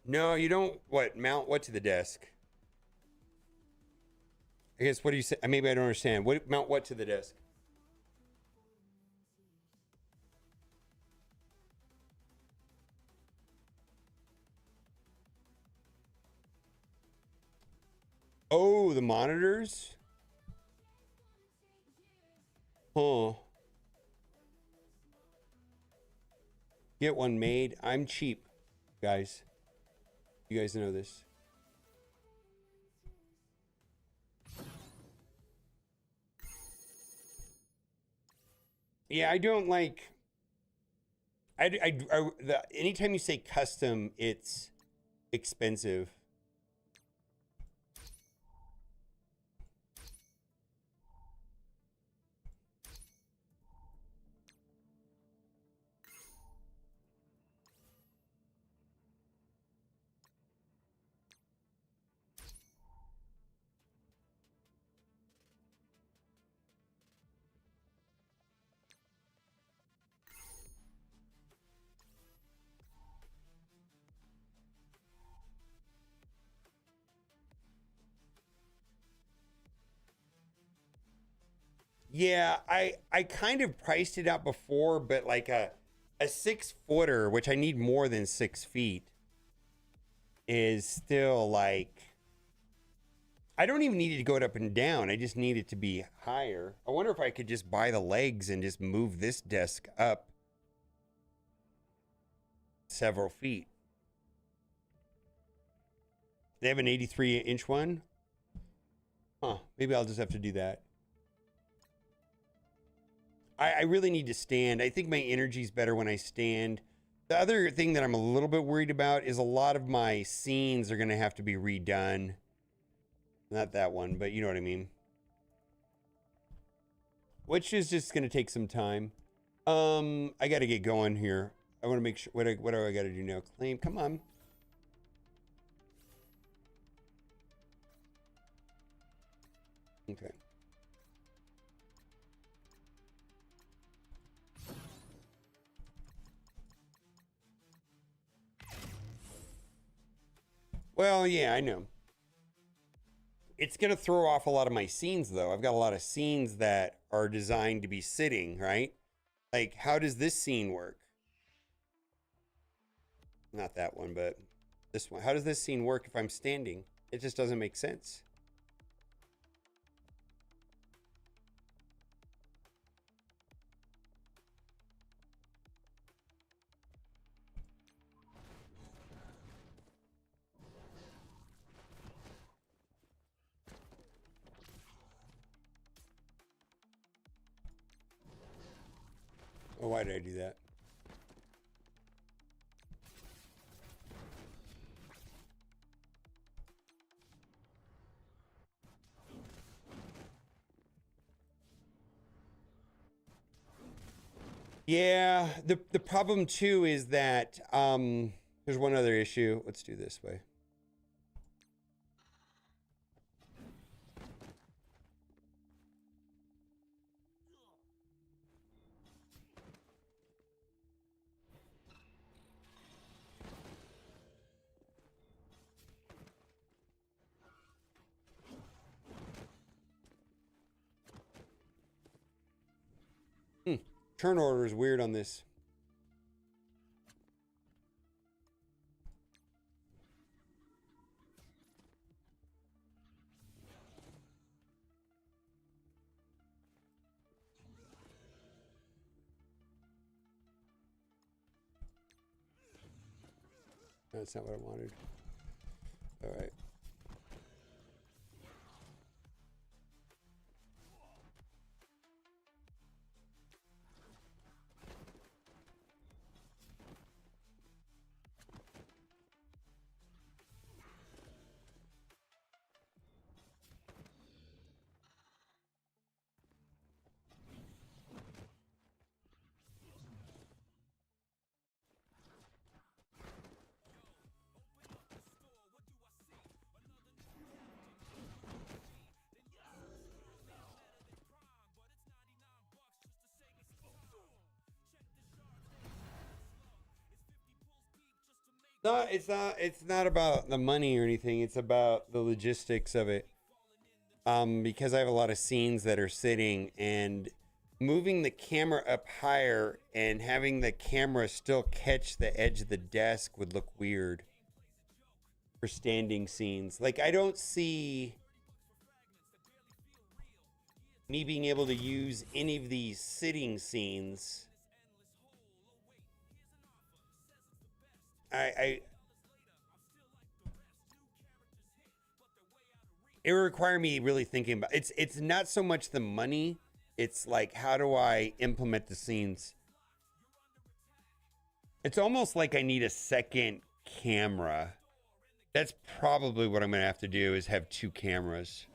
No, you don't. What mount what to the desk? I guess what do you say? Maybe I don't understand. What mount what to the desk? Oh, the monitors? Huh. Get one made. I'm cheap, guys. You guys know this. Yeah, I don't like. Anytime you say custom, it's expensive. Yeah, I kind of priced it out before, but like a 6-footer, which I need more than 6 feet, is still like I don't even need it to go up and down. I just need it to be higher. I wonder if I could just buy the legs and just move this desk up several feet. They have an 83-inch one? Huh, maybe I'll just have to do that. I really need to stand. I think my energy's better when I stand. The other thing that I'm a little bit worried about is a lot of my scenes are going to have to be redone. Not that one, but you know what I mean. Which is just going to take some time. I got to get going here. I want to make sure. What do I got to do now? Claim. Come on. Okay. Well, yeah, I know. It's going to throw off a lot of my scenes, though. I've got a lot of scenes that are designed to be sitting, right? Like, how does this scene work? Not that one, but this one. How does this scene work if I'm standing? It just doesn't make sense. Oh, why did I do that? Yeah, the problem too is that there's one other issue. Let's do this way. Turn order is weird on this. That's not what I wanted. All right. No, it's not about the money or anything. It's about the logistics of it. Because I have a lot of scenes that are sitting, and moving the camera up higher and having the camera still catch the edge of the desk would look weird for standing scenes. Like, I don't see me being able to use any of these sitting scenes. I it would require me really thinking about it's not so much the money, it's like, how do I implement the scenes? It's almost like I need a second camera. That's probably what I'm gonna have to do, is have two cameras.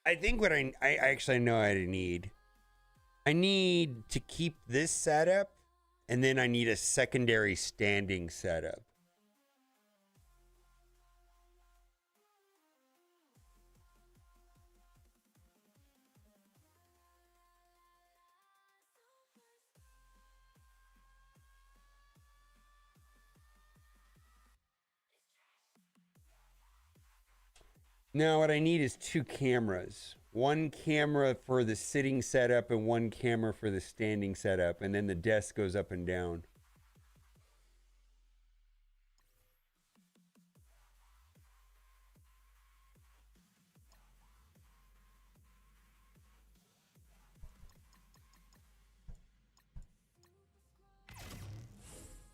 I think what I actually know I need. I need to keep this setup, and then I need a secondary standing setup. No, what I need is two cameras. One camera for the sitting setup and one camera for the standing setup, and then the desk goes up and down.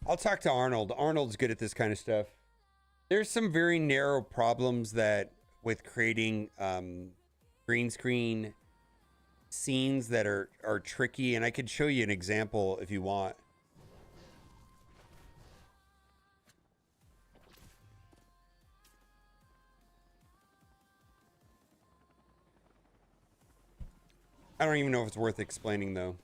I'll talk to Arnold. Arnold's good at this kind of stuff. There's some very narrow problems that with creating green screen scenes that are tricky, and I could show you an example if you want. I don't even know if it's worth explaining though.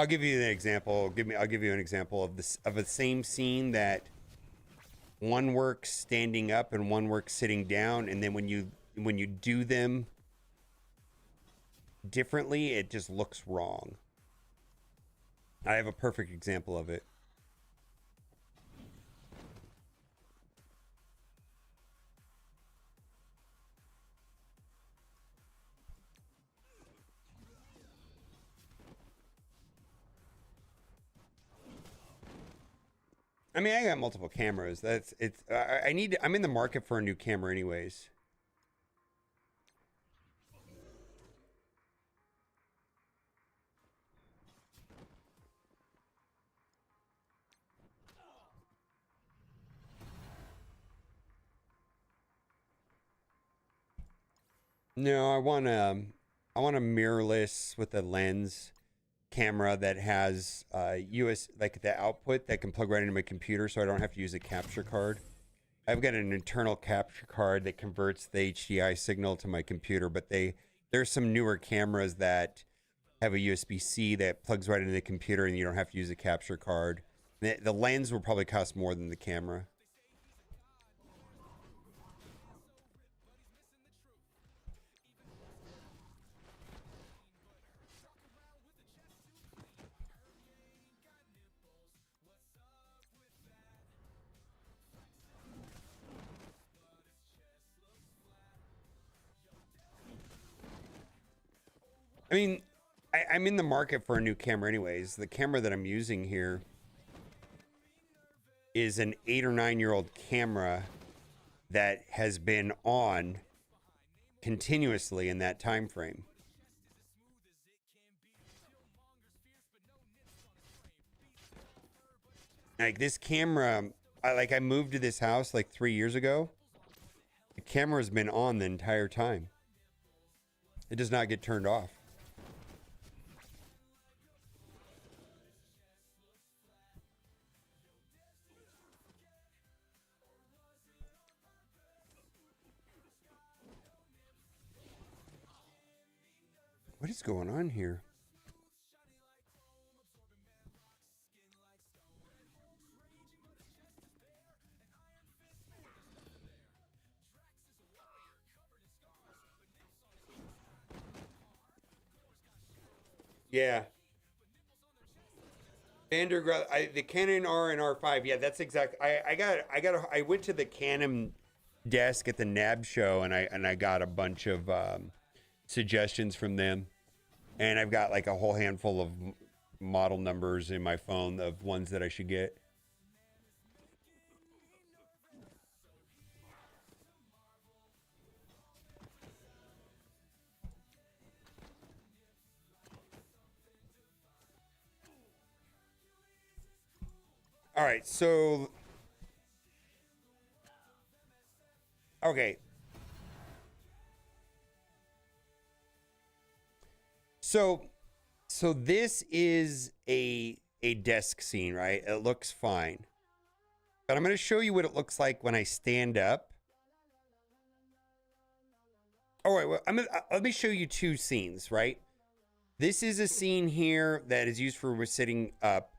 I'll give you an example. I'll give you an example of this, of the same scene that one works standing up and one works sitting down, and then when you do them differently, it just looks wrong. I have a perfect example of it. I mean, I got multiple cameras. I need. I'm in the market for a new camera, anyways. No, I want a mirrorless with a lens. camera that has US, like the output that can plug right into my computer, so I don't have to use a capture card. I've got an internal capture card that converts the HDI signal to my computer, but there's some newer cameras that have a USB-C that plugs right into the computer and you don't have to use a capture card. The lens will probably cost more than the camera. I mean, I'm in the market for a new camera anyways. The camera that I'm using here is an 8 or 9 year old camera that has been on continuously in that time frame. Like this camera, I moved to this house like 3 years ago. The camera's been on the entire time. It does not get turned off. What is going on here? Yeah. The Canon R and R5. Yeah, that's exact. I went to the Canon desk at the NAB show and I got a bunch of suggestions from them, and I've got like a whole handful of model numbers in my phone of ones that I should get. All right, so okay. So this is a desk scene, right? It looks fine. But I'm going to show you what it looks like when I stand up. All right, well, let me show you two scenes, right? This is a scene here that is used for sitting up.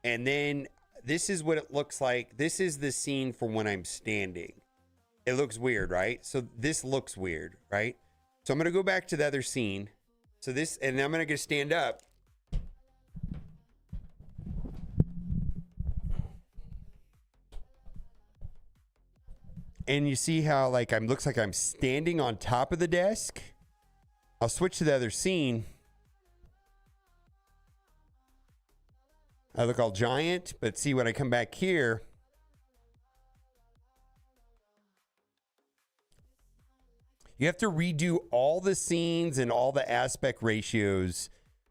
And then this is what it looks like. This is the scene for when I'm standing. It looks weird, right? So this looks weird, right? So I'm going to go back to the other scene. So this, and I'm going to stand up. And you see how like looks like I'm standing on top of the desk. I'll switch to the other scene. I look all giant, but see when I come back here, you have to redo all the scenes and all the aspect ratios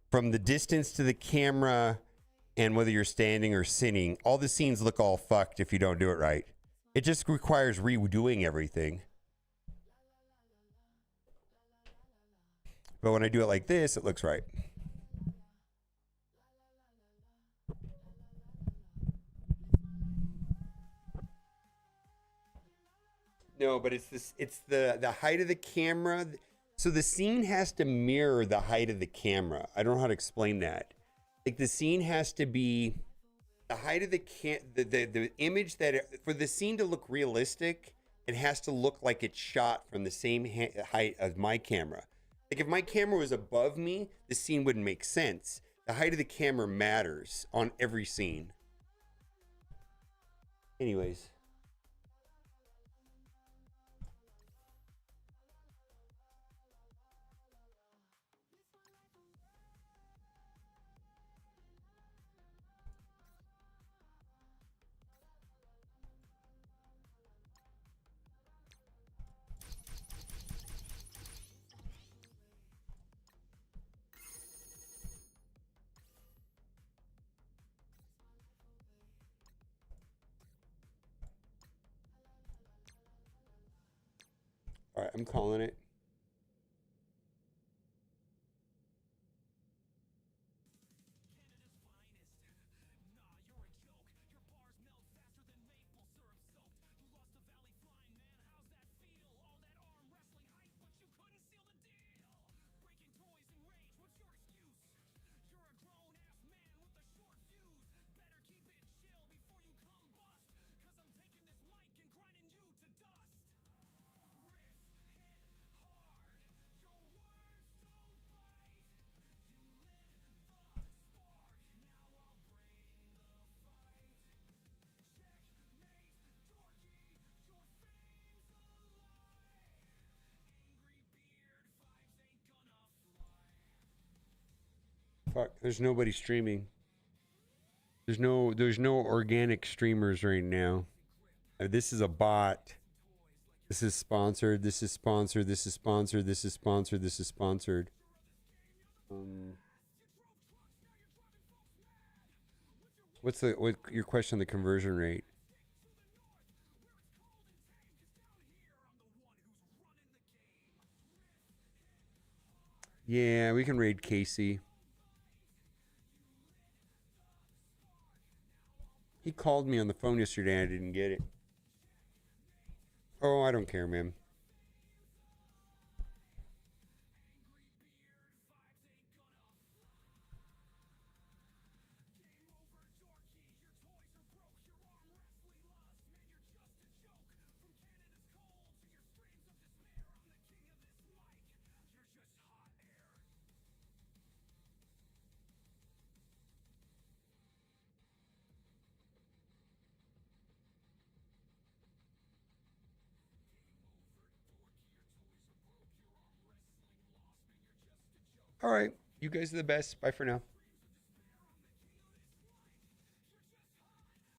from the distance to the camera and whether you're standing or sitting. All the scenes look all fucked if you don't do it right. It just requires redoing everything. But when I do it like this, it looks right. No, but it's the height of the camera. So the scene has to mirror the height of the camera. I don't know how to explain that. Like the scene has to be the height of the image that for the scene to look realistic, it has to look like it's shot from the same height as my camera. Like if my camera was above me, the scene wouldn't make sense. The height of the camera matters on every scene. Anyways. All right, I'm calling it. Fuck, there's nobody streaming. There's no organic streamers right now. This is a bot. This is sponsored. This is sponsored. This is sponsored. This is sponsored. This is sponsored. What's your question on the conversion rate? Yeah, we can raid Casey. He called me on the phone yesterday and I didn't get it. Oh, I don't care, man. All right. You guys are the best. Bye for now.